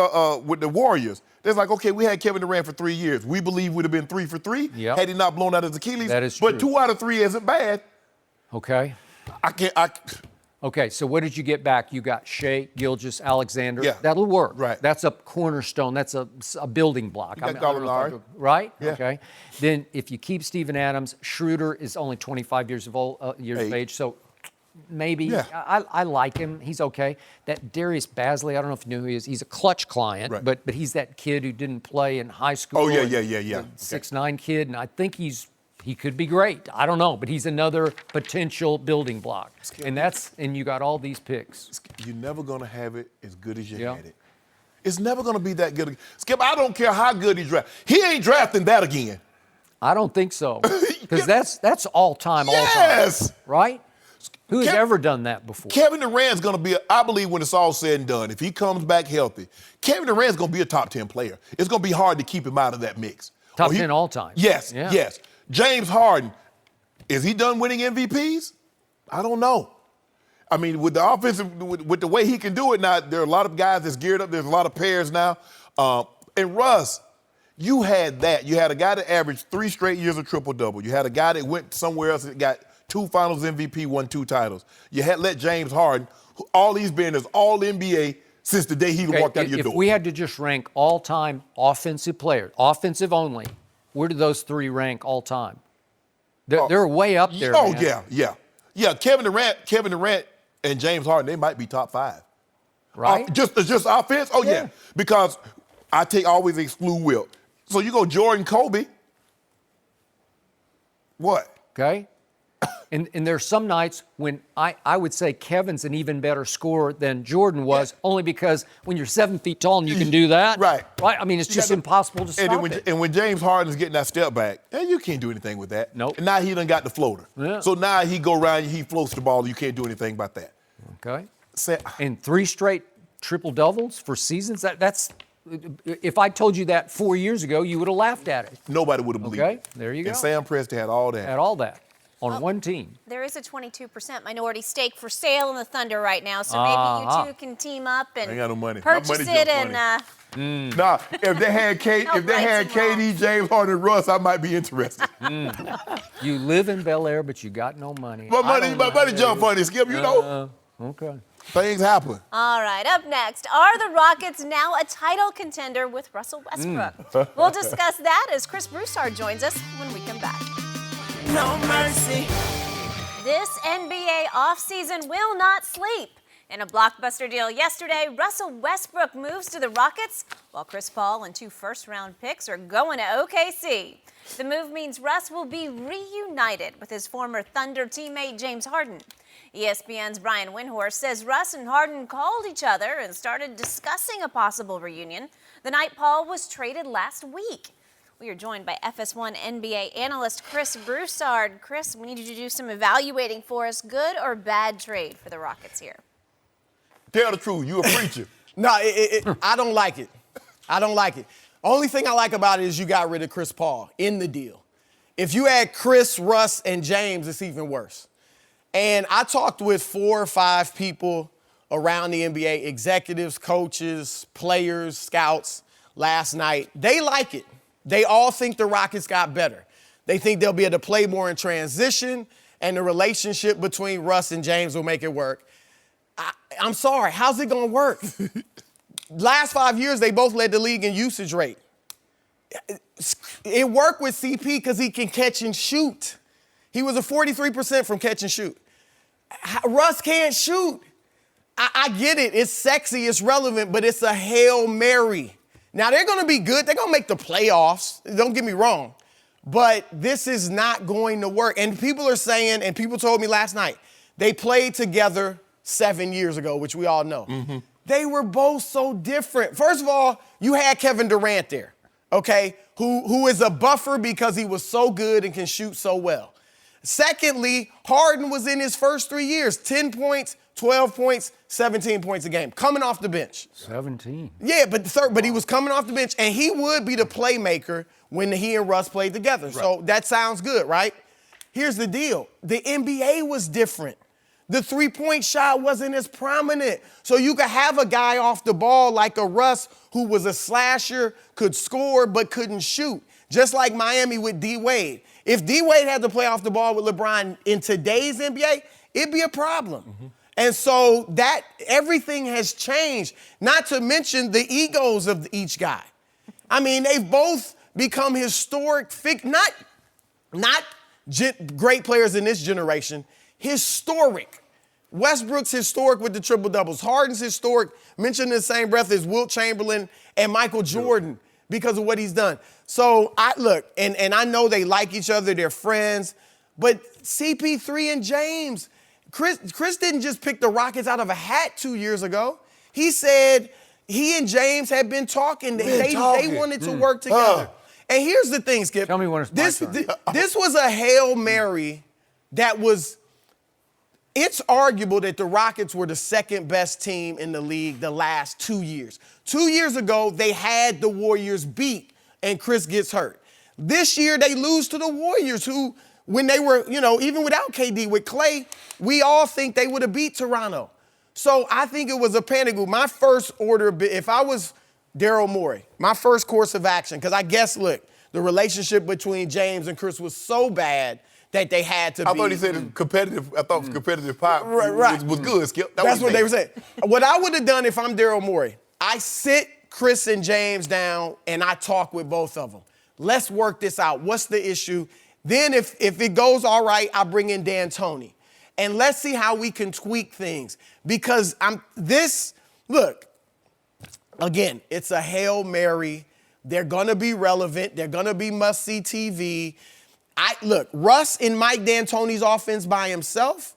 D: with the Warriors, there's like, okay, we had Kevin Durant for 3 years. We believe we'd have been 3 for 3 had he not blown out his Achilles.
C: That is true.
D: But 2 out of 3 isn't bad.
C: Okay. Okay, so what did you get back? You got Shea, Gilgeous, Alexander.
D: Yeah.
C: That'll work.
D: Right.
C: That's a cornerstone. That's a building block.
D: You got Gallinari.
C: Right?
D: Yeah.
C: Okay. Then if you keep Steven Adams, Schroeder is only 25 years of age, so maybe.
D: Yeah.
C: I like him. He's okay. That Darius Bazley, I don't know if you knew who he is. He's a clutch client,
D: Right.
C: but he's that kid who didn't play in high school.
D: Oh, yeah.
C: 6'9" kid, and I think he could be great. I don't know, but he's another potential building block. And you got all these picks.
D: You're never going to have it as good as you
C: Yeah.
D: had it. It's never going to be that good. Skip, I don't care how good he drafts. He ain't drafting that again.
C: I don't think so. Because that's all-time.
D: Yes.
C: Right? Who has ever done that before?
D: Kevin Durant's going to be, I believe when it's all said and done, if he comes back healthy, Kevin Durant's going to be a top 10 player. It's going to be hard to keep him out of that mix.
C: Top 10 all-time.
D: Yes,
C: Yeah.
D: yes. James Harden, is he done winning MVPs? I don't know. I mean, with the offensive, with the way he can do it now, there are a lot of guys that's geared up. There's a lot of pairs now. And Russ, you had that. You had a guy that averaged 3 straight years of triple-double. You had a guy that went somewhere else and got 2 finals MVP, won 2 titles. You had let James Harden, all he's been is all NBA since the day he walked out your door.
C: If we had to just rank all-time offensive players, offensive only, where do those 3 rank all time? They're way up there.
D: Oh,
C: man.
D: yeah. Kevin Durant, and James Harden, they might be top 5.
C: Right?
D: Just offense? Oh, yeah. Because I always exclude Wilt. So you go Jordan, Kobe. What?
C: Okay. And there's some nights when I would say Kevin's an even better scorer than Jordan was, only because when you're 7 feet tall and you can do that.
D: Right.
C: Right? I mean, it's just impossible to stop it.
D: And when James Harden's getting that step back, you can't do anything with that.
C: Nope.
D: And now he done got the floater.
C: Yeah.
D: So now he go around, he floats the ball, you can't do anything about that.
C: Okay. And 3 straight triple doubles for seasons. That's if I told you that 4 years ago, you would have laughed at it.
D: Nobody would have believed it.
C: Okay, there you go.
D: And Sam Presti had all that.
C: Had all that on one team.
B: There is a 22% minority stake for sale in the Thunder right now, so maybe you two can team up and
D: I ain't got no money.
B: purchase
D: My money's
B: it
D: just
B: and.
D: Nah, if they had KD, James Harden, and Russ, I might be interested.
C: You live in Bel Air, but you got no money.
D: My money jump funny, Skip, you know.
C: Okay.
D: Things happen.
B: All right, up next, are the Rockets now a title contender with Russell Westbrook? We'll discuss that as Chris Broussard joins us when we come back.
E: No mercy.
B: This NBA offseason will not sleep. In a blockbuster deal yesterday, Russell Westbrook moves to the Rockets, while Chris Paul and 2 first-round picks are going to OKC. The move means Russ will be reunited with his former Thunder teammate James Harden. ESPN's Brian Windhorst says Russ and Harden called each other and started discussing a possible reunion the night Paul was traded last week. We are joined by FS1 NBA analyst Chris Broussard. Chris, we need you to do some evaluating for us. Good or bad trade for the Rockets here?
D: Tell the truth, you a preacher.
F: No, I don't like it. I don't like it. Only thing I like about it is you got rid of Chris Paul in the deal. If you add Chris, Russ, and James, it's even worse. And I talked with 4 or 5 people around the NBA, executives, coaches, players, scouts, last night. They like it. They all think the Rockets got better. They think they'll be able to play more in transition, and the relationship between Russ and James will make it work. I'm sorry, how's it going to work? Last 5 years, they both led the league in usage rate. It worked with CP because he can catch and shoot. He was a 43% from catch and shoot. Russ can't shoot. I get it. It's sexy. It's relevant, but it's a Hail Mary. Now, they're going to be good. They're going to make the playoffs. Don't get me wrong. But this is not going to work. And people are saying, and people told me last night, they played together 7 years ago, which we all know. Mm-hmm. They were both so different. First of all, you had Kevin Durant there, okay, who is a buffer because he was so good and can shoot so well. Secondly, Harden was in his first 3 years, 10 points, 12 points, 17 points a game, coming off the bench.
C: 17.
F: Yeah, but he was coming off the bench, and he would be the playmaker when he and Russ played together. Right. So that sounds good, right? Here's the deal. The NBA was different. The three-point shot wasn't as prominent. So you could have a guy off the ball like a Russ who was a slasher, could score, but couldn't shoot. Just like Miami with D-Wade. If D-Wade had to play off the ball with LeBron in today's NBA, it'd be a problem. Mm-hmm. And so that everything has changed, not to mention the egos of each guy. I mean, they've both become historic, not great players in this generation, historic. Westbrook's historic with the triple-doubles. Harden's historic, mentioned in the same breath as Wilt Chamberlain and Michael Jordan because of what he's done. So, and I know they like each other, they're friends, but CP3 and James, Chris didn't just pick the Rockets out of a hat 2 years ago. He said he and James had been talking. They wanted to work together. And here's the thing, Skip.
C: Tell me when it's my turn.
F: This was a Hail Mary that was, it's arguable that the Rockets were the second best team in the league the last 2 years. 2 years ago, they had the Warriors beat, and Chris gets hurt. This year, they lose to the Warriors, who, when they were, even without KD, with Clay, we all think they would have beat Toronto. So I think it was a panic move. My first order, if I was Daryl Morey, my first course of action, because I guess, look, the relationship between James and Chris was so bad that they had to be.
D: I thought he said it was competitive. I thought it was competitive pop.
F: Right.
D: Was good, Skip.
F: That's what they were saying. What I would have done if I'm Daryl Morey, I sit Chris and James down and I talk with both of them. Let's work this out. What's the issue? Then if it goes all right, I bring in D'Antoni. And let's see how we can tweak things. Because look, again, it's a Hail Mary. They're going to be relevant. They're going to be must-see TV. Look, Russ in Mike D'Antoni's offense by himself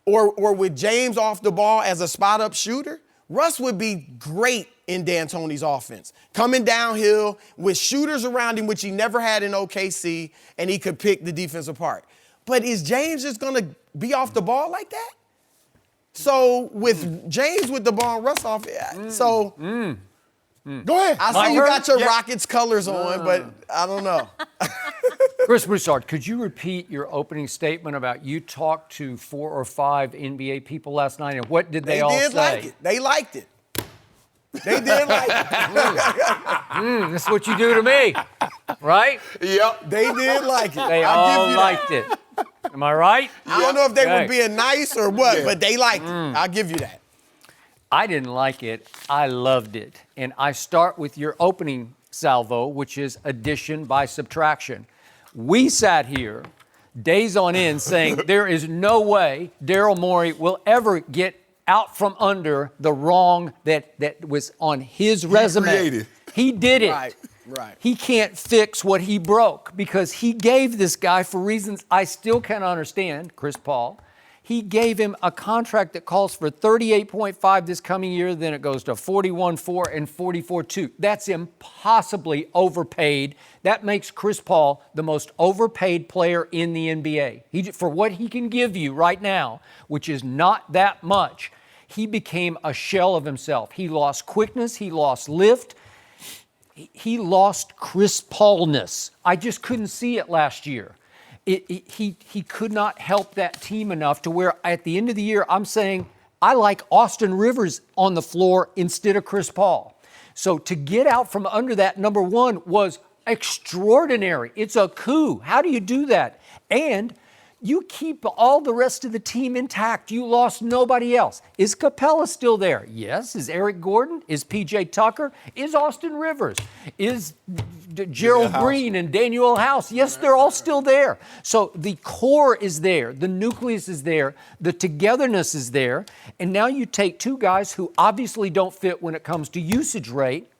F: or with James off the ball as a spot-up shooter, Russ would be great in D'Antoni's offense. Coming downhill with shooters around him, which he never had in OKC, and he could pick the defense apart. But is James just going to be off the ball like that? So with James with the ball and Russ off, Go ahead. I see you got your Rockets colors on, but I don't know.
C: Chris Broussard, could you repeat your opening statement about you talked to 4 or 5 NBA people last night, and what did they all say?
F: They did like it. They liked it. They did like it.
C: This is what you do to me, right?
D: Yep.
F: They did like it.
C: They all liked it. Am I right?
F: I don't know if they were being nice or what, but they liked it. I'll give you that.
C: I didn't like it. I loved it. And I start with your opening salvo, which is addition by subtraction. We sat here days on end saying there is no way Daryl Morey will ever get out from under the wrong that was on his resume. He did it.
F: Right.
C: He can't fix what he broke because he gave this guy, for reasons I still can't understand, Chris Paul, he gave him a contract that calls for $38.5 this coming year, then it goes to $41.4 and $44.2. That's impossibly overpaid. That makes Chris Paul the most overpaid player in the NBA. For what he can give you right now, which is not that much, he became a shell of himself. He lost quickness, he lost lift, he lost Chris Paulness. I just couldn't see it last year. He could not help that team enough to where at the end of the year, I'm saying I like Austin Rivers on the floor instead of Chris Paul. So to get out from under that, number one, was extraordinary. It's a coup. How do you do that? And you keep all the rest of the team intact. You lost nobody else. Is Capella still there? Yes. Is Eric Gordon? Is PJ Tucker? Is Austin Rivers? Is Gerald Green and Daniel House? Yes, they're all still there. So the core is there. The nucleus is there. The togetherness is there. And now you take two guys who obviously don't fit when it comes to usage rate.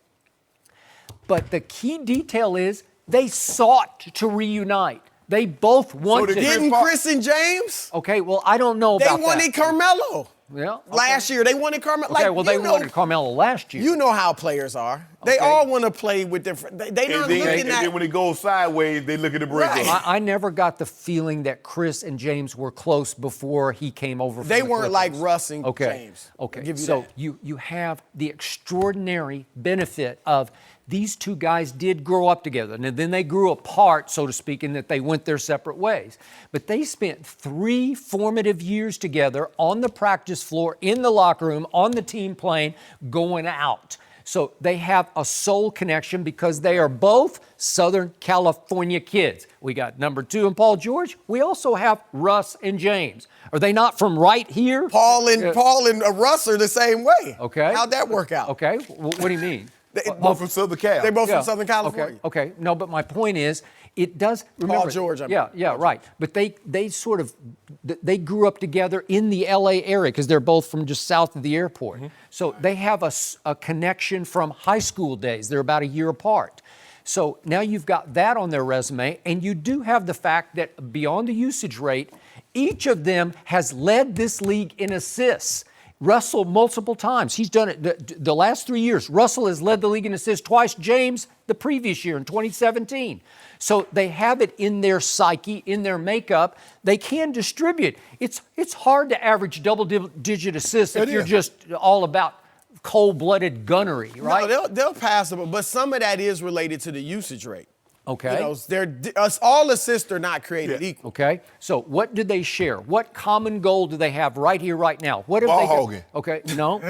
C: But the key detail is they sought to reunite. They both wanted.
F: Didn't Chris and James?
C: Okay, well, I don't know about that.
F: They wanted Carmelo.
C: Yeah. Okay.
F: Last year, they wanted Carmelo.
C: Okay, well, they wanted Carmelo last year.
F: You know how players are. They all want to play with their friends. They not looking at.
D: And then when it goes sideways, they look at the break.
F: Right.
C: I never got the feeling that Chris and James were close before he came over from
F: They
C: the
F: weren't
C: Clippers.
F: like Russ and James.
C: Okay. So you have the extraordinary benefit of these two guys did grow up together, and then they grew apart, so to speak, in that they went their separate ways. But they spent 3 formative years together on the practice floor, in the locker room, on the team plane, going out. So they have a soul connection because they are both Southern California kids. We got number 2 and Paul George. We also have Russ and James. Are they not from right here?
F: Paul and Russ are the same way.
C: Okay.
F: How'd that work out?
C: Okay. What do you mean?
D: Both from Southern Cal.
F: They're both from Southern California.
C: Okay. No, but my point is, it does. Remember,
F: Paul George.
C: Right. But they sort of they grew up together in the L.A. area because they're both from just south of the airport. Mm-hmm. So they have a connection from high school days. They're about a year apart. So now you've got that on their resume, and you do have the fact that beyond the usage rate, each of them has led this league in assists. Russell multiple times. He's done it the last 3 years. Russell has led the league in assists twice. James the previous year in 2017. So they have it in their psyche, in their makeup. They can distribute. It's hard to average double-digit assists if you're just all about cold-blooded gunnery, right?
F: No, they'll pass them, but some of that is related to the usage rate.
C: Okay.
F: All assists are not created equal.
C: Okay. So what do they share? What common goal do they have right here, right now? What have
D: ball
C: they
D: hogging.
C: Okay. No.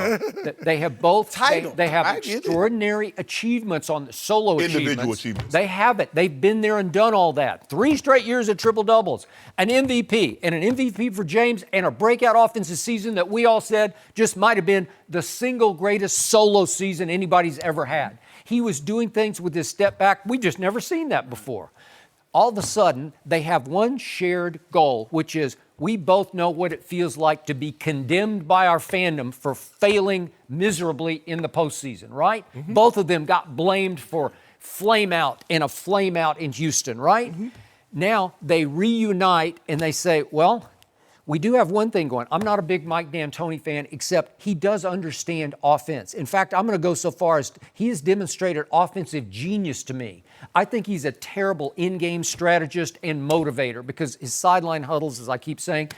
C: They have both. They have
D: get it.
C: extraordinary achievements on the solo
D: Individual achievements.
C: They have it. They've been there and done all that. 3 straight years of triple doubles, an MVP for James, and a breakout offensive season that we all said just might have been the single greatest solo season anybody's ever had. He was doing things with his step back. We just never seen that before. All of a sudden, they have one shared goal, which is we both know what it feels like to be condemned by our fandom for failing miserably in the postseason, right? Mm-hmm. Both of them got blamed for flame out in Houston, right? Mm-hmm. Now they reunite and they say, well, we do have one thing going. I'm not a big Mike D'Antoni fan, except he does understand offense. In fact, I'm going to go so far as he has demonstrated offensive genius to me. I think he's a terrible in-game strategist and motivator because his sideline huddles, as I keep saying,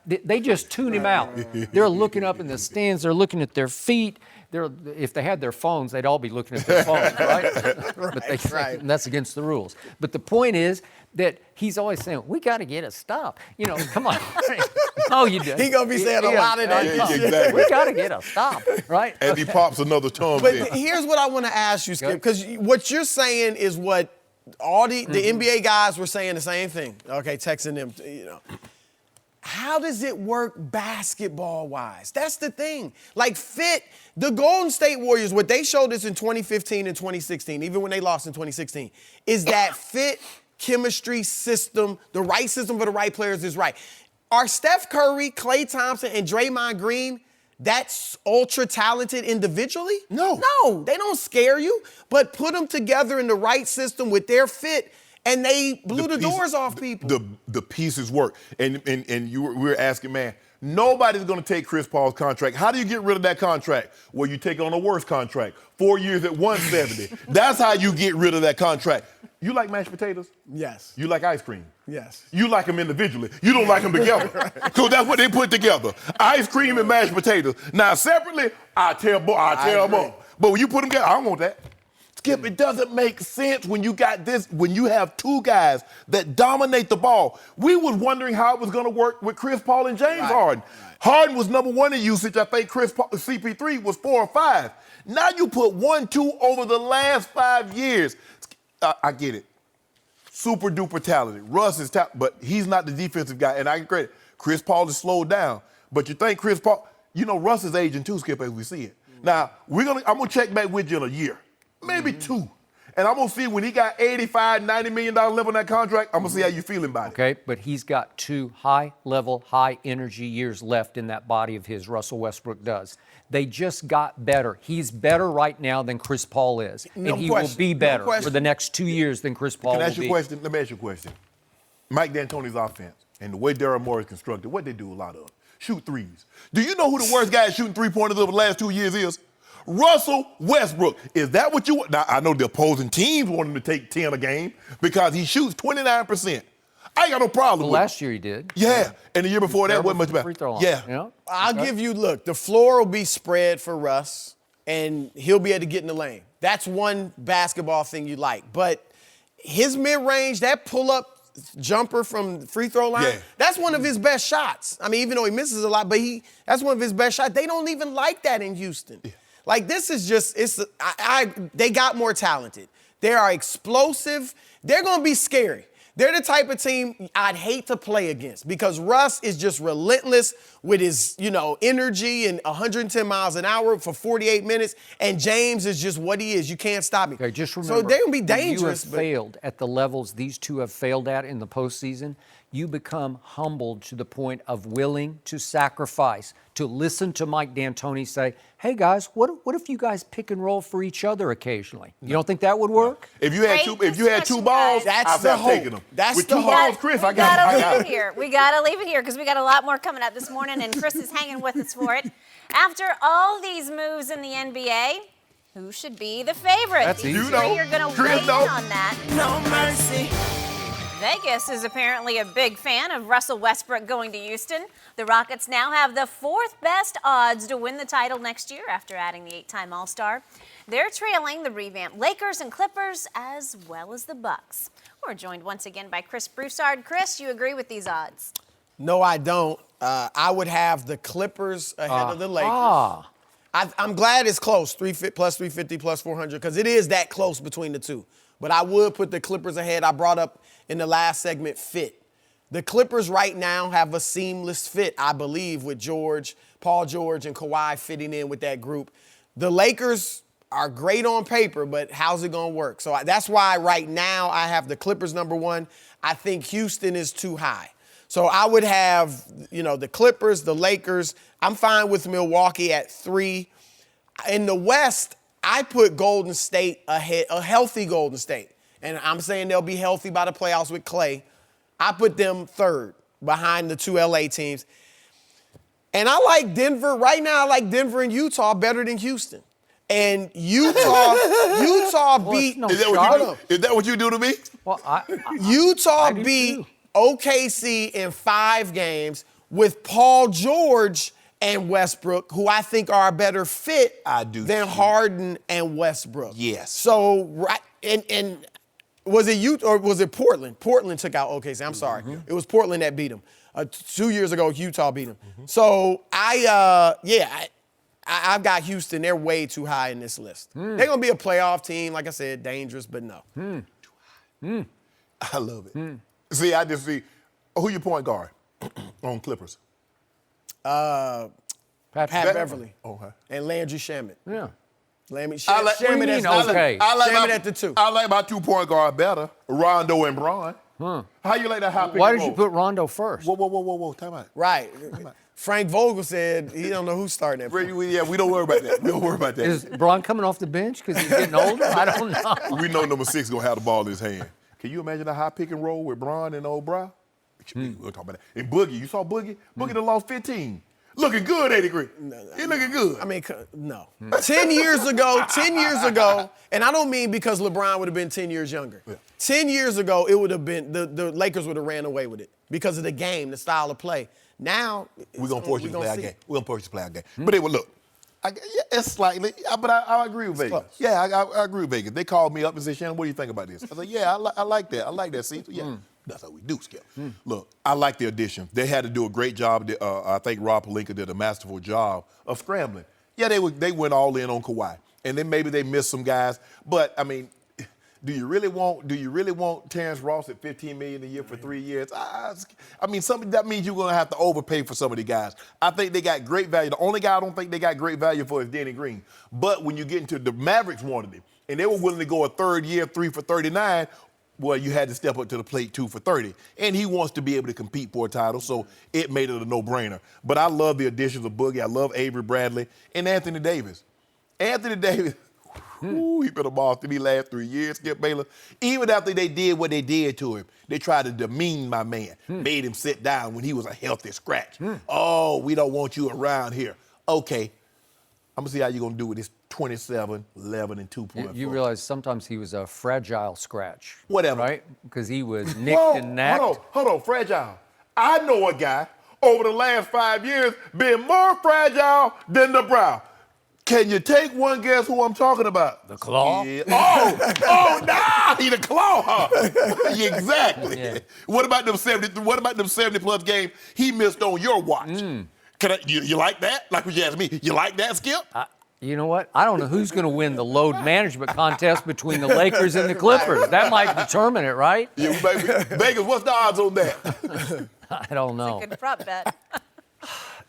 C: they just tune him out. They're looking up in the stands. They're looking at their feet. If they had their phones, they'd all be looking at their phones, right?
F: Right.
C: And that's against the rules. But the point is that he's always saying, we got to get a stop. Come on. Oh, you do.
F: He going to be saying a lot of that.
D: Exactly.
C: We got to get a stop, right?
D: And he pops another tongue.
F: But here's what I want to ask you, Skip, because what you're saying is what all the NBA guys were saying the same thing. Okay, texting them, How does it work basketball-wise? That's the thing. Like the Golden State Warriors, what they showed us in 2015 and 2016, even when they lost in 2016, is that fit, chemistry, system, the right system for the right players is right. Are Steph Curry, Klay Thompson, and Draymond Green that's ultra talented individually?
D: No.
F: No, they don't scare you, but put them together in the right system with their fit, and they blew the doors off people.
D: The pieces work. And we were asking, man, nobody's going to take Chris Paul's contract. How do you get rid of that contract? Well, you take on a worse contract. 4 years at 170. That's how you get rid of that contract. You like mashed potatoes?
F: Yes.
D: You like ice cream?
F: Yes.
D: You like them individually. You don't like them together. So that's what they put together. Ice cream and mashed potatoes. Now, separately, I tear them up. But when you put them together, I don't want that. Skip, it doesn't make sense when you have 2 guys that dominate the ball. We was wondering how it was going to work with Chris Paul and James Harden. Right. Harden was number 1 in usage. I think CP3 was 4 or 5. Now you put 1-2 over the last 5 years. I get it. Super duper talented. Russ is talented, but he's not the defensive guy. And I get credit. Chris Paul is slowed down. But you think Chris Paul, Russ is aging too, Skip, as we see it. Now, I'm going to check back with you in a year. Maybe 2. And I'm going to see when he got $85, $90 million left on that contract, I'm going to see how you feeling about it.
C: Okay, but he's got 2 high-level, high-energy years left in that body of his, Russell Westbrook does. They just got better. He's better right now than Chris Paul is. And he will be better for the next 2 years than Chris Paul will be.
D: Let me ask you a question. Mike D'Antoni's offense and the way Daryl Morey is constructed, what they do a lot of? Shoot threes. Do you know who the worst guy at shooting three-pointers over the last 2 years is? Russell Westbrook, is that what you want? Now, I know the opposing teams want him to take 10 a game because he shoots 29%. I ain't got no problem with it.
C: Last year he did.
D: Yeah, and the year before that wasn't much better.
C: Free throw line.
D: Yeah.
F: I'll give you, look, the floor will be spread for Russ, and he'll be able to get in the lane. That's one basketball thing you like. But his mid-range, that pull-up jumper from the free throw line, that's one of his best shots. I mean, even though he misses a lot, but that's one of his best shots. They don't even like that in Houston. Yeah. Like, this is just, they got more talented. They are explosive. They're going to be scary. They're the type of team I'd hate to play against because Russ is just relentless with his, energy and 110 miles an hour for 48 minutes, and James is just what he is. You can't stop him.
C: Okay, just remember,
F: so they're going to be dangerous.
C: You have failed at the levels these two have failed at in the postseason. You become humbled to the point of willing to sacrifice, to listen to Mike D'Antoni say, hey, guys, what if you guys pick and roll for each other occasionally? You don't think that would work?
D: If you had two balls, I'd have taken them.
F: That's
D: with
F: the
D: two balls, Chris,
B: we gotta leave it here. We gotta leave it here because we got a lot more coming up this morning, and Chris is hanging with us for it. After all these moves in the NBA, who should be the favorite?
C: That's
B: These
C: easy.
B: three are gonna weigh in on that.
E: No mercy.
B: Vegas is apparently a big fan of Russell Westbrook going to Houston. The Rockets now have the fourth best odds to win the title next year after adding the 8-time All-Star. They're trailing the revamped Lakers and Clippers as well as the Bucks. We're joined once again by Chris Broussard. Chris, you agree with these odds?
F: No, I don't. I would have the Clippers ahead of the Lakers. I'm glad it's close, plus 350, plus 400, because it is that close between the two. But I would put the Clippers ahead. I brought up in the last segment fit. The Clippers right now have a seamless fit, I believe, with Paul George, and Kawhi fitting in with that group. The Lakers are great on paper, but how's it going to work? So that's why right now I have the Clippers number one. I think Houston is too high. So I would have, the Clippers, the Lakers. I'm fine with Milwaukee at 3. In the West, I put Golden State ahead, a healthy Golden State. And I'm saying they'll be healthy by the playoffs with Clay. I put them third behind the two LA teams. And I like Denver. Right now, I like Denver and Utah better than Houston. And Utah beat.
D: Is that what you do to me?
C: Well,
F: Utah
C: do
F: beat
C: too.
F: OKC in 5 games with Paul George and Westbrook, who I think are a better fit than Harden and Westbrook.
D: Yes.
F: So, and was it Utah or was it Portland? Portland took out OKC. I'm sorry. It was Portland that beat them. 2 years ago, Utah beat them. So, I've got Houston. They're way too high in this list. They're going to be a playoff team, like I said, dangerous, but no.
D: I love it. See, I just see, who your point guard on Clippers?
F: Pat Beverly.
D: Okay.
F: And Landry Shamet.
C: Yeah.
F: Shamet at the 2.
D: I like my 2-point guard better, Rondo and Bron. How you like that high pick?
C: Why did you put Rondo first?
D: Whoa, time out.
F: Right. Frank Vogel said he don't know who's starting that.
D: We don't worry about that. We don't worry about that.
C: Is Bron coming off the bench because he's getting older? I don't know.
D: We know number 6 going to have the ball in his hand. Can you imagine a high pick and roll with Bron and old Bra? We'll talk about that. And Boogie, you saw Boogie? Boogie done lost 15. Looking good, 80 degree. He looking good.
F: I mean, no. 10 years ago, and I don't mean because LeBron would have been 10 years younger. Yeah. 10 years ago, it would have been, the Lakers would have ran away with it because of the game, the style of play. Now,
D: we're going to force you to play our game. We're going to force you to play our game. But anyway, look, it's slightly, but I agree with Vegas. Close. Yeah, I agree with Vegas. They called me up and said, Shannon, what do you think about this? I said, yeah, I like that. I like that. See, yeah. That's how we do, Skip. Look, I like the addition. They had to do a great job. I think Rob Pelinka did a masterful job of scrambling. Yeah, they went all in on Kawhi, and then maybe they missed some guys. But I mean, do you really want Terrence Ross at $15 million a year for 3 years? I mean, that means you're gonna have to overpay for some of the guys. I think they got great value. The only guy I don't think they got great value for is Danny Green. But when you get into the Mavericks wanted him, and they were willing to go a third year, 3 for $39. Well, you had to step up to the plate 2 for $30. And he wants to be able to compete for a title, so it made it a no-brainer. But I love the additions of Boogie. I love Avery Bradley and Anthony Davis. Anthony Davis, he been a boss to me last 3 years, Skip Bayless. Even after they did what they did to him, they tried to demean my man, made him sit down when he was a healthy scratch. Oh, we don't want you around here. Okay, I'm going to see how you're going to do with this 27, 11, and 2.4.
C: You realize sometimes he was a fragile scratch.
D: Whatever.
C: Right? Because he was nicked and knacked.
D: Hold on, fragile. I know a guy over the last 5 years been more fragile than the brow. Can you take one guess who I'm talking about?
C: The claw?
D: Yeah. Nah, he the claw, huh? Exactly.
C: Yeah.
D: What about them 70 plus games he missed on your watch? You like that? Like what you asked me, you like that, Skip?
C: You know what? I don't know who's going to win the load management contest between the Lakers and the Clippers. That might determine it, right?
D: Yeah, Vegas, what's the odds on that?
C: I don't know.
B: Good prop bet.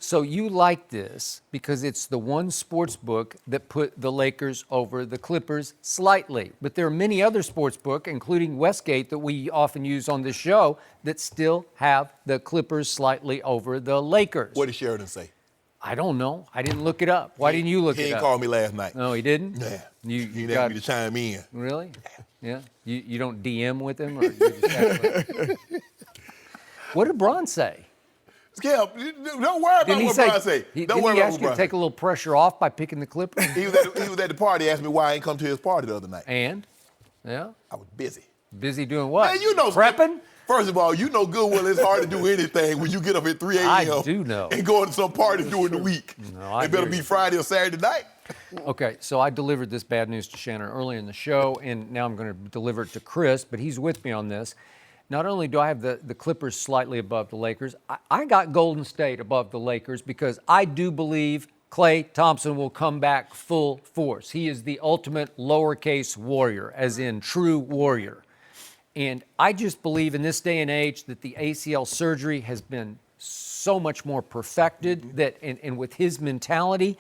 C: So you like this because it's the one sports book that put the Lakers over the Clippers slightly. But there are many other sports books, including Westgate, that we often use on this show, that still have the Clippers slightly over the Lakers.
D: What did Sheridan say?
C: I don't know. I didn't look it up. Why didn't you look it up?
D: He didn't call me last night.
C: No, he didn't?
D: Yeah.
C: You
D: He
C: got
D: asked me to chime in.
C: Really? Yeah. You don't DM with him? Or you just have to... What did Bron say?
D: Skip, don't worry about what Brian say. Don't worry
C: Did he
D: about
C: ask
D: what
C: you to
D: Brian
C: take a little pressure off by picking the Clippers?
D: He was at the party, asked me why I ain't come to his party the other night.
C: And? Yeah?
D: I was busy.
C: Busy doing what?
D: Man, you know,
C: prepping?
D: First of all, you know good well it's hard to do anything when you get up at 3 a.m.
C: I do know.
D: And go to some party during the week.
C: No, I
D: It better
C: hear
D: be
C: you.
D: Friday or Saturday night.
C: Okay, so I delivered this bad news to Shannon early in the show, and now I'm going to deliver it to Chris, but he's with me on this. Not only do I have the Clippers slightly above the Lakers, I got Golden State above the Lakers because I do believe Klay Thompson will come back full force. He is the ultimate lowercase warrior, as in true warrior. And I just believe in this day and age that the ACL surgery has been so much more perfected that, and with his mentality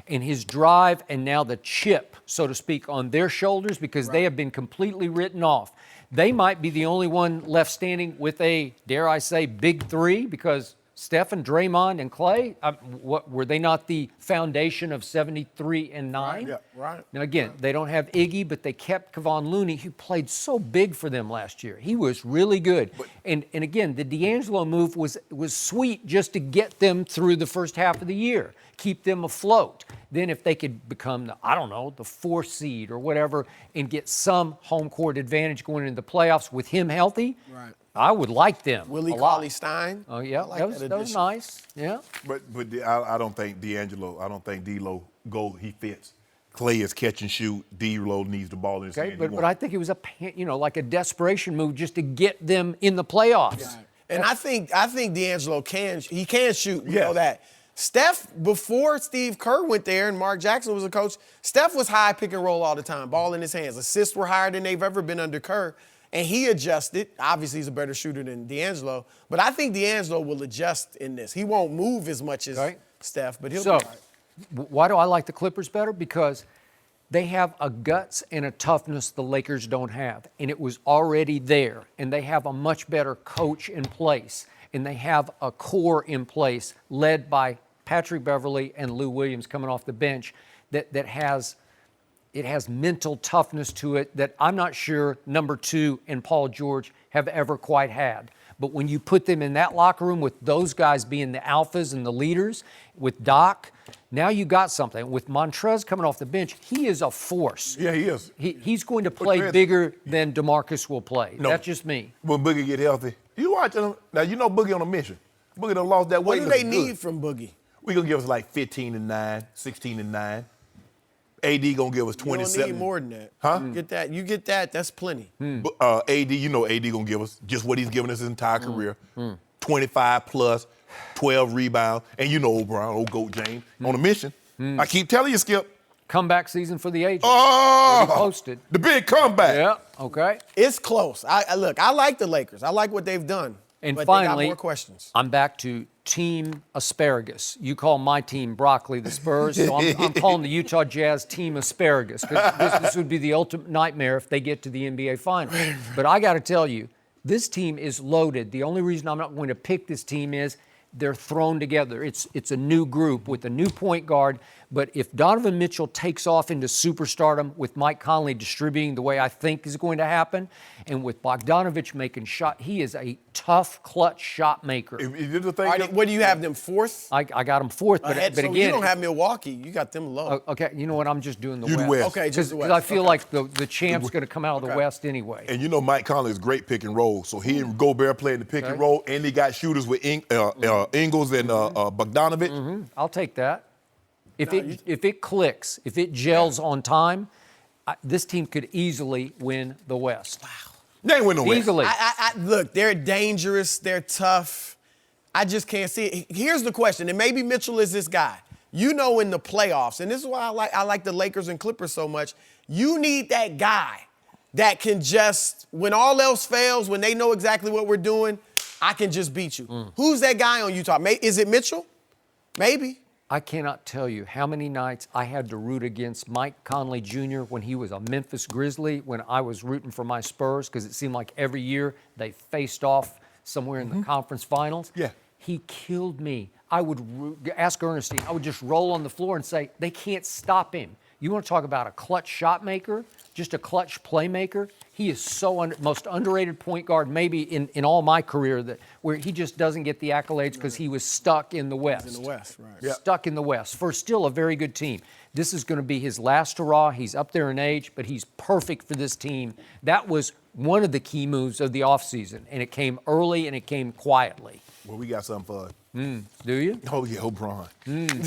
C: and his drive and now the chip, so to speak, on their shoulders because they have been completely written off. They might be the only one left standing with a, dare I say, big three because Steph and Draymond and Klay, what were they not the foundation of 73 and 9?
F: Yeah, right.
C: Now again, they don't have Iggy, but they kept Kevon Looney, who played so big for them last year. He was really good. And again, the D'Angelo move was sweet just to get them through the first half of the year, keep them afloat. Then if they could become the 4th seed or whatever and get some home court advantage going into the playoffs with him healthy,
F: Right.
C: I would like them
F: Willie
C: a lot.
F: Cauley-Stein.
C: Oh yeah,
F: I like
C: that was
F: addition.
C: nice. Yeah.
D: But I don't think D'Angelo, I don't think D'Lo he fits. Klay is catch and shoot. D'Lo needs the ball in his
C: Okay,
D: hand.
C: but I think it was like a desperation move just to get them in the playoffs.
F: And I think D'Angelo can shoot. We
D: Yeah.
F: know that. Steph, before Steve Kerr went there and Mark Jackson was a coach, Steph was high pick and roll all the time, ball in his hands. Assists were higher than they've ever been under Kerr. And he adjusted. Obviously, he's a better shooter than D'Angelo. But I think D'Angelo will adjust in this. He won't move as much as Steph, but he'll be all right.
C: Why do I like the Clippers better? Because they have a guts and a toughness the Lakers don't have. And it was already there. And they have a much better coach in place. And they have a core in place led by Patrick Beverley and Lou Williams coming off the bench that has mental toughness to it that I'm not sure number 2 and Paul George have ever quite had. But when you put them in that locker room with those guys being the alphas and the leaders, with Doc, now you got something. With Montrez coming off the bench, he is a force.
D: Yeah, he is.
C: He's going to play bigger than DeMarcus will play.
D: No.
C: That's just me.
D: When Boogie get healthy, you watch him. Now, you know Boogie on a mission. Boogie done lost that
F: What
D: weight.
F: do they need from Boogie?
D: We're going to give us like 15 and 9, 16 and 9. AD going to give us 27.
F: You don't need more than that.
D: Huh?
F: You get that, that's plenty.
D: AD, you know AD going to give us just what he's given us his entire career. 25 plus, 12 rebounds. And you know old Brown, old GOAT James, on a mission. I keep telling you, Skip.
C: Comeback season for the Agents.
D: Oh!
C: Already posted.
D: The big comeback.
C: Yeah, okay.
F: It's close. I like the Lakers. I like what they've done.
C: And
F: but
C: finally,
F: they got more questions.
C: I'm back to Team Asparagus. You call my team Broccoli, the Spurs, so I'm calling the Utah Jazz Team Asparagus because this would be the ultimate nightmare if they get to the NBA Finals. But I got to tell you, this team is loaded. The only reason I'm not going to pick this team is they're thrown together. It's a new group with a new point guard. But if Donovan Mitchell takes off into superstardom with Mike Conley distributing the way I think is going to happen, and with Bogdanovich making shot, he is a tough, clutch shot maker.
F: What do you have them fourth?
C: I got him fourth, but again,
F: you don't have Milwaukee. You got them low.
C: Okay, you know what? I'm just doing the
D: You
C: West.
D: the West.
F: Okay, just the
C: Because
F: West.
C: I feel like the champ's going to come out of the West anyway.
D: And you know Mike Conley is great pick and roll. So he and Gobert playing the pick and roll, and he got shooters with Ingles and Bogdanovich.
C: I'll take that. If it clicks, if it gels on time, this team could easily win the West. Wow.
D: They ain't win the West.
C: Easily.
F: Look, they're dangerous. They're tough. I just can't see it. Here's the question, and maybe Mitchell is this guy. You know, in the playoffs, and this is why I like the Lakers and Clippers so much, you need that guy that can just, when all else fails, when they know exactly what we're doing, I can just beat you. Who's that guy on Utah? Is it Mitchell? Maybe.
C: I cannot tell you how many nights I had to root against Mike Conley Jr. when he was a Memphis Grizzly, when I was rooting for my Spurs, because it seemed like every year they faced off somewhere in the conference finals.
D: Yeah.
C: He killed me. I would ask Ernestine, I would just roll on the floor and say, they can't stop him. You want to talk about a clutch shot maker, just a clutch playmaker? He is so most underrated point guard maybe in all my career, where he just doesn't get the accolades because he was stuck in the West.
F: In the West, right.
D: Yeah.
C: Stuck in the West for still a very good team. This is going to be his last hurrah. He's up there in age, but he's perfect for this team. That was one of the key moves of the offseason, and it came early and it came quietly.
D: Well, we got something for
C: Do you?
D: Oh, yeah, O'Brien.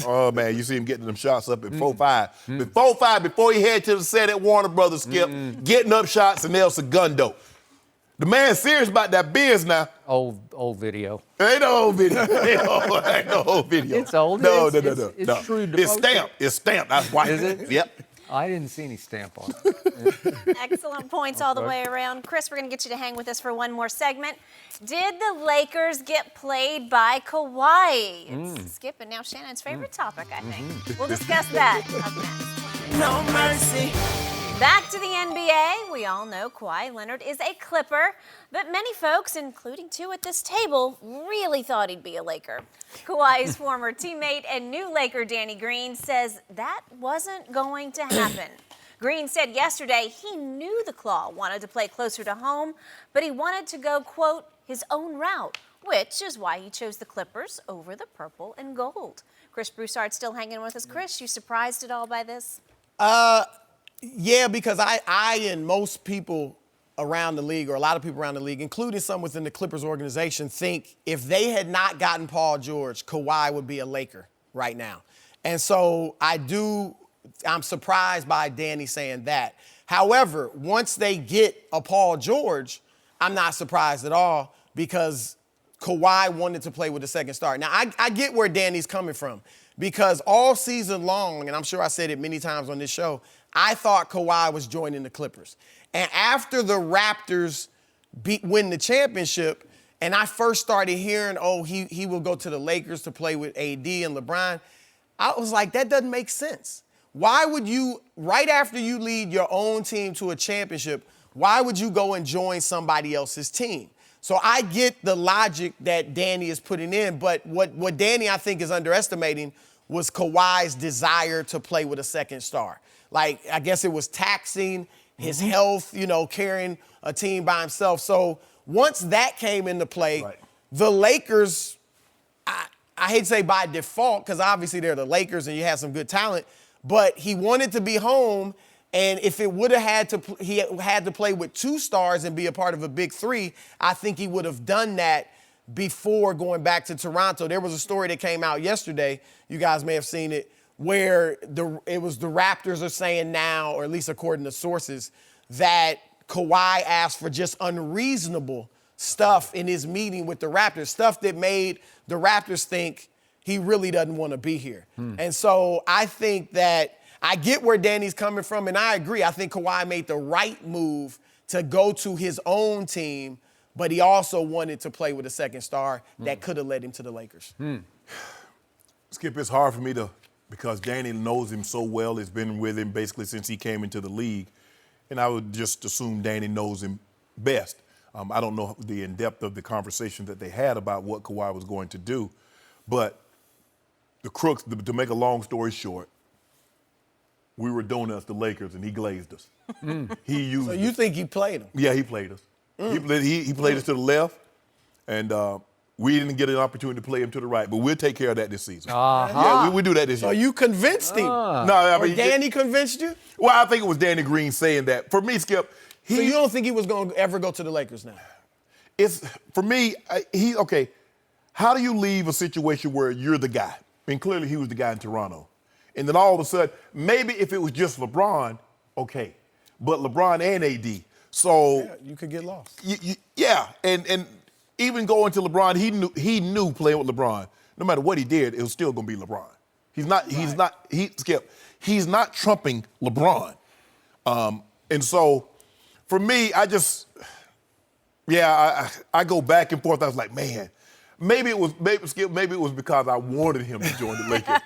D: Oh, man, you see him getting them shots up at 4-5. Before he head to the set at Warner Brothers, Skip, getting up shots and El Segundo. The man's serious about that biz now.
C: Old video.
D: Ain't no old video. Ain't no old video.
C: It's old.
D: No.
C: It's shrewd to
D: It's
C: post
D: stamped. It's stamped. That's why.
C: Is it?
D: Yep.
C: I didn't see any stamp on it.
B: Excellent points all the way around. Chris, we're going to get you to hang with us for one more segment. Did the Lakers get played by Kawhi? It's Skip and now Shannon's favorite topic, I think. We'll discuss that up next.
E: No mercy.
B: Back to the NBA. We all know Kawhi Leonard is a Clipper, but many folks, including two at this table, really thought he'd be a Laker. Kawhi's former teammate and new Laker Danny Green says that wasn't going to happen. Green said yesterday he knew the Claw wanted to play closer to home, but he wanted to go, quote, his own route, which is why he chose the Clippers over the purple and gold. Chris Broussard still hanging with us. Chris, you surprised at all by this?
F: Yeah, because I and most people around the league, or a lot of people around the league, including some within the Clippers organization, think if they had not gotten Paul George, Kawhi would be a Laker right now. And so I'm surprised by Danny saying that. However, once they get a Paul George, I'm not surprised at all because Kawhi wanted to play with the second star. Now, I get where Danny's coming from because all season long, and I'm sure I said it many times on this show, I thought Kawhi was joining the Clippers. And after the Raptors win the championship, and I first started hearing, he will go to the Lakers to play with AD and LeBron, I was like, that doesn't make sense. Why would you, right after you lead your own team to a championship, why would you go and join somebody else's team? So I get the logic that Danny is putting in, but what Danny, I think, is underestimating was Kawhi's desire to play with a second star. Like, I guess it was taxing his health, carrying a team by himself. So once that came into play, the Lakers, I hate to say by default, because obviously they're the Lakers and you have some good talent, but he wanted to be home, and if it would have he had to play with two stars and be a part of a big three, I think he would have done that before going back to Toronto. There was a story that came out yesterday, you guys may have seen it, where it was the Raptors are saying now, or at least according to sources, that Kawhi asked for just unreasonable stuff in his meeting with the Raptors, stuff that made the Raptors think he really doesn't want to be here. And so I think that I get where Danny's coming from, and I agree. I think Kawhi made the right move to go to his own team, but he also wanted to play with a second star that could have led him to the Lakers.
D: Skip, it's hard for me because Danny knows him so well. He's been with him basically since he came into the league. And I would just assume Danny knows him best. I don't know the in-depth of the conversation that they had about what Kawhi was going to do. But the crooks, to make a long story short, we were donuts, the Lakers, and he glazed us. He used
F: So you think he played him?
D: Yeah, he played us. He played us to the left, and we didn't get an opportunity to play him to the right. But we'll take care of that this season. Yeah, we do that this
F: So
D: year.
F: you convinced him?
D: No, I mean,
F: Danny convinced you?
D: Well, I think it was Danny Green saying that. For me, Skip,
F: So you don't think he was going to ever go to the Lakers now?
D: it's for me. Okay. How do you leave a situation where you're the guy? I mean, clearly he was the guy in Toronto, and then all of a sudden, maybe if it was just LeBron, okay, but LeBron and AD. So
F: Yeah, you could get lost.
D: yeah, and even going to LeBron, he knew playing with LeBron, no matter what he did, it was still going to be LeBron. He's not trumping LeBron, and so for me, I go back and forth. I was like, man, maybe it was because I wanted him to join the Lakers.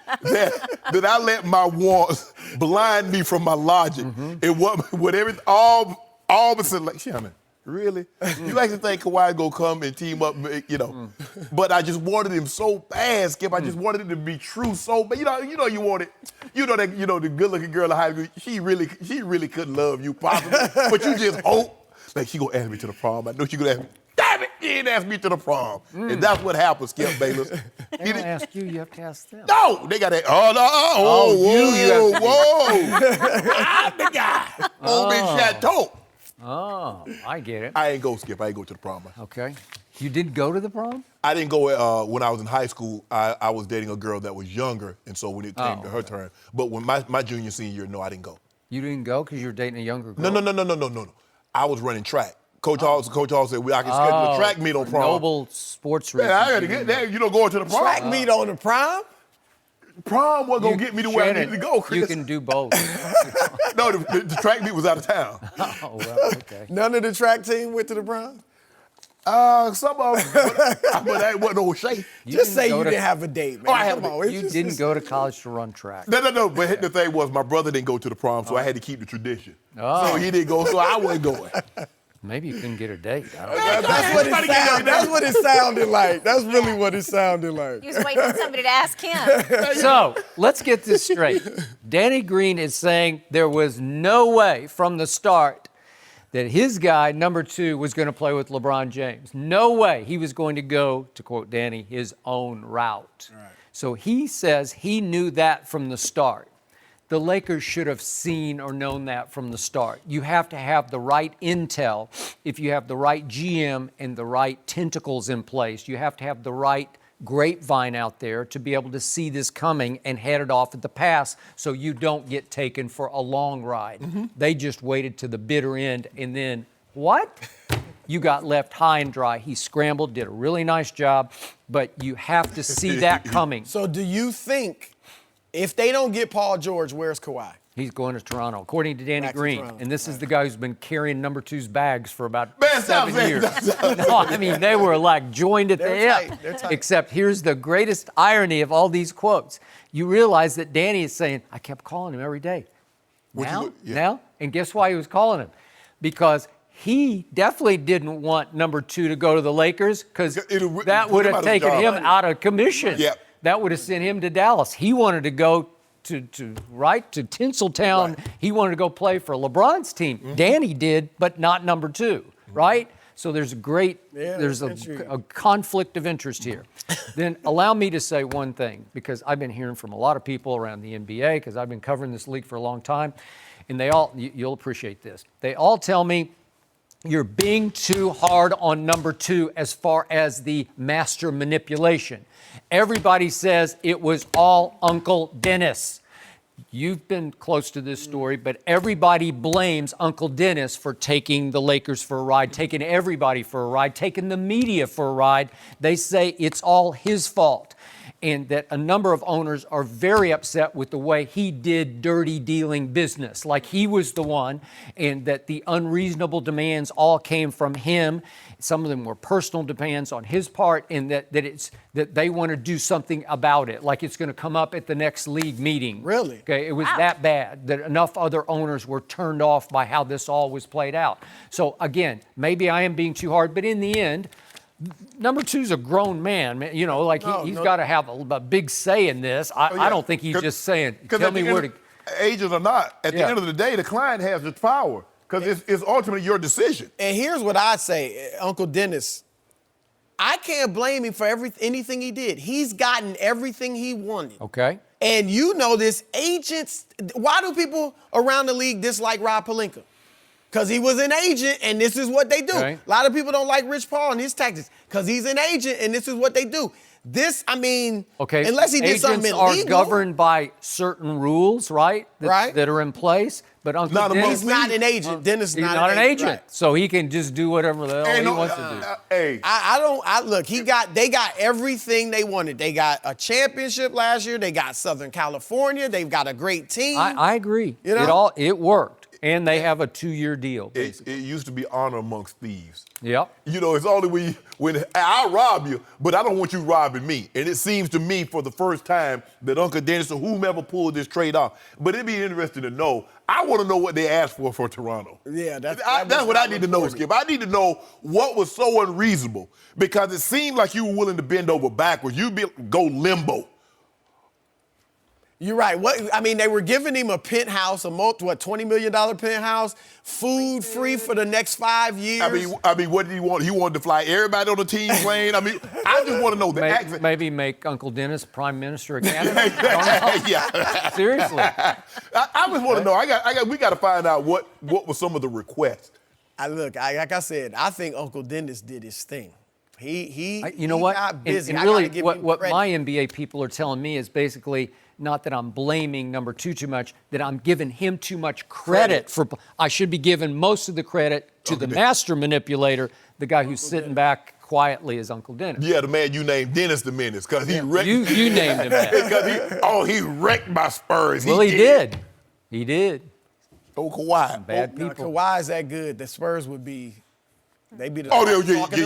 D: that I let my wants blind me from my logic. And whatever all of a sudden, like, Shannon, really? You actually think Kawhi gonna come and team up, But I just wanted him so bad, Skip. I just wanted it to be true so bad. You want it. The good-looking girl in high school, she really couldn't love you, possibly. But you just hope, like, she gonna ask me to the prom. I know she gonna ask me. Damn it, she didn't ask me to the prom. And that's what happened, Skip Bayless.
C: They don't ask you, you have to ask them.
D: No, they got that. I'm the guy. Old Big Chateau.
C: Oh, I get it.
D: I ain't go, Skip. I ain't go to the prom.
C: Okay. You did go to the prom?
D: I didn't go when I was in high school. I was dating a girl that was younger, and so when it came to her turn. But when my junior, senior year, no, I didn't go.
C: You didn't go because you were dating a younger girl?
D: No. I was running track. Coach Hall said, I can schedule a track meet on prom.
C: Noble sports reasons.
D: Yeah, I got to get there. Going to the prom.
F: Track meet on the prom?
D: Prom wasn't going to get me to where I needed to go, Chris.
C: You can do both.
D: No, the track meet was out of town.
C: Oh, well, okay.
F: None of the track team went to the prom?
D: Some of them, but that wasn't no shade.
F: Just say you didn't have a date, man.
D: Oh, I had
F: Come
D: a
F: on,
D: date.
C: You didn't go to college to run track.
D: No. But the thing was, my brother didn't go to the prom, so I had to keep the tradition. So he didn't go, so I wasn't going.
C: Maybe you couldn't get a date. I don't know.
F: That's what it sounded like. That's really what it sounded like.
B: He was waiting for somebody to ask him.
C: So let's get this straight. Danny Green is saying there was no way from the start that his guy, number 2, was going to play with LeBron James. No way he was going to go, to quote Danny, his own route. Right. So he says he knew that from the start. The Lakers should have seen or known that from the start. You have to have the right intel if you have the right GM and the right tentacles in place. You have to have the right grapevine out there to be able to see this coming and head it off at the pass so you don't get taken for a long ride. They just waited to the bitter end, and then what? You got left high and dry. He scrambled, did a really nice job, but you have to see that coming.
F: So do you think if they don't get Paul George, where's Kawhi?
C: He's going to Toronto, according to Danny
F: Back to
C: Green.
F: Toronto.
C: And this is the guy who's been carrying number 2's bags for about
D: Man,
C: 7 years. No, I mean, they were like joined at the hip.
F: They're tight.
C: Except here's the greatest irony of all these quotes. You realize that Danny is saying, I kept calling him every day. Now? And guess why he was calling him? Because he definitely didn't want number 2 to go to the Lakers because that would have taken him out of commission.
D: Yep.
C: That would have sent him to Dallas. He wanted to go to Tinseltown. Right. He wanted to go play for LeBron's team. Danny did, but not number 2, right? So there's a conflict of interest here. Then allow me to say one thing, because I've been hearing from a lot of people around the NBA, because I've been covering this league for a long time, and you'll appreciate this. They all tell me, you're being too hard on number 2 as far as the master manipulation. Everybody says it was all Uncle Dennis. You've been close to this story, but everybody blames Uncle Dennis for taking the Lakers for a ride, taking everybody for a ride, taking the media for a ride. They say it's all his fault. And that a number of owners are very upset with the way he did dirty dealing business, like he was the one, and that the unreasonable demands all came from him. Some of them were personal demands on his part, and that they want to do something about it, like it's going to come up at the next league meeting.
F: Really?
C: Okay, it was that bad that enough other owners were turned off by how this all was played out. So again, maybe I am being too hard, but in the end, Number two's a grown man. You know, like he's got to have a big say in this. I don't think he's just saying, tell me where to.
D: Agents or not, at the end of the day, the client has the power because it's ultimately your decision.
F: And here's what I'd say, Uncle Dennis. I can't blame him for anything he did. He's gotten everything he wanted.
C: Okay.
F: And you know this, agents, why do people around the league dislike Rob Pelinka? Because he was an agent, and this is what they do.
C: Okay.
F: A lot of people don't like Rich Paul and his tactics because he's an agent, and this is what they do. Unless he did something illegal.
C: Agents are governed by certain rules, right? That are in place. But Uncle Dennis,
F: he's not an agent. Dennis
C: he's not an agent.
F: Right.
C: So he can just do whatever the hell he wants to do.
F: Look, they got everything they wanted. They got a championship last year. They got Southern California. They've got a great team.
C: I agree.
F: You know?
C: It worked. And they have a 2-year deal.
D: It used to be honor amongst thieves.
C: Yep.
D: You know, it's only when I'll rob you, but I don't want you robbing me. And it seems to me for the first time that Uncle Dennis or whomever pulled this trade off. But it'd be interesting to know. I want to know what they asked for Toronto.
F: Yeah, that's
D: what I need to know, Skip. I need to know what was so unreasonable because it seemed like you were willing to bend over backwards. Go limbo.
F: You're right. They were giving him a penthouse, $20 million penthouse, food free for the next 5 years.
D: What did he want? He wanted to fly everybody on the team plane. I just want to know the accent.
C: Maybe make Uncle Dennis Prime Minister of Canada.
D: Yeah.
C: Seriously.
D: I just want to know. We got to find out what were some of the requests.
F: Like I said, I think Uncle Dennis did his thing. He got busy.
C: And really, what my NBA people are telling me is basically not that I'm blaming number two too much, that I'm giving him too much credit for. I should be giving most of the credit to the master manipulator, the guy who's sitting back quietly as Uncle Dennis.
D: Yeah, the man you named Dennis the Menace because he wrecked.
C: You named him that.
D: He wrecked my Spurs.
C: Well, he did. He did.
D: Oh, Kawhi.
C: Bad people.
F: Kawhi is that good. The Spurs would be. They'd be the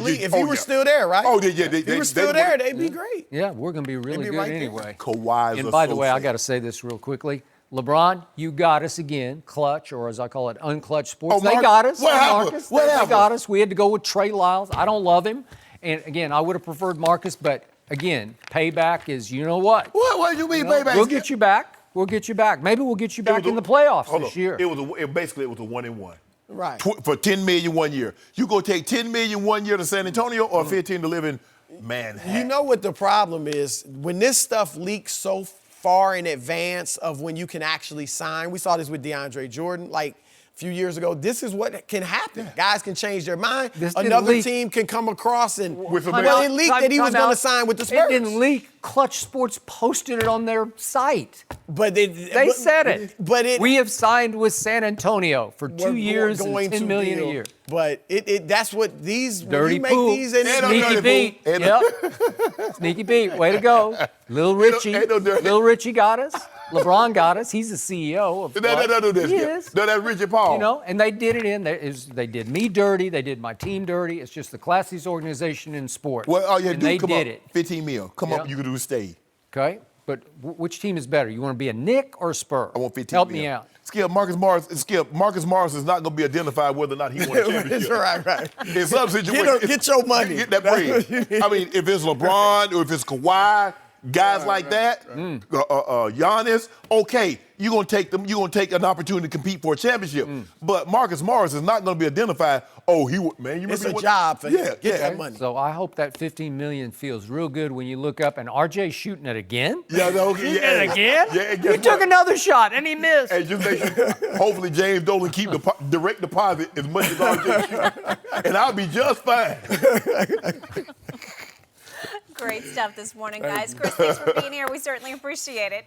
D: league.
F: If he were still there, right?
D: If
F: he were still there, they'd be great.
C: Yeah, we're going to be really good
F: right
C: anyway.
D: Kawhi's
C: and by the way, I got to say this real quickly. LeBron, you got us again, clutch, or as I call it, unclutch sports. They got us.
D: What happened?
C: Marcus, they got us. We had to go with Trey Lyles. I don't love him. And again, I would have preferred Marcus, but again, payback is, you know what?
D: What do you mean payback?
C: We'll get you back. We'll get you back. Maybe we'll get you back in the playoffs this year.
D: It was a 1-1.
F: Right.
D: For $10 million 1 year. You go take $10 million 1 year to San Antonio or 15 to live in Manhattan.
F: You know what the problem is? When this stuff leaks so far in advance of when you can actually sign, we saw this with DeAndre Jordan, like a few years ago. This is what can happen. Guys can change their mind. Another team can come across and it leaked that he was going to sign with the Spurs.
C: It didn't leak. Clutch Sports posted it on their site.
F: But
C: they said it.
F: But
C: we have signed with San Antonio for 2 years and $10 million a year.
F: But that's what these
C: dirty
F: when you make these and
C: sneaky beat. Yep. Sneaky beat. Way to go, Lil Richie. Lil Richie got us. LeBron got us. He's the CEO of.
D: He is. No, that's Richie Paul.
C: You know, and they did it they did me dirty. They did my team dirty. It's just the classiest organization in sports.
D: Well, all you had to do
C: they
D: come
C: did
D: up,
C: it.
D: 15 mil. Come up, you can do stay.
C: Okay, but which team is better? You want to be a Knick or a Spur?
D: I want 15
C: Help
D: mil.
C: me out.
D: Marcus Morris is not going to be identified whether or not he won a championship.
F: right.
D: In some situations,
F: get your money.
D: Get that bread. I mean, if it's LeBron or if it's Kawhi, guys like that, Giannis, okay, you're going to take them. You're going to take an opportunity to compete for a championship. But Marcus Morris is not going to be identified. Oh, you remember
F: it's a job for him. Get that money.
C: So I hope that $15 million feels real good when you look up and RJ's shooting it again.
D: Yeah,
C: again.
D: Yeah,
C: you took another shot and he missed.
D: Hey, just make sure. Hopefully James Dolan keep the direct deposit as much as RJ shoots, and I'll be just fine.
B: Great stuff this morning, guys. Chris, thanks for being here. We certainly appreciate it.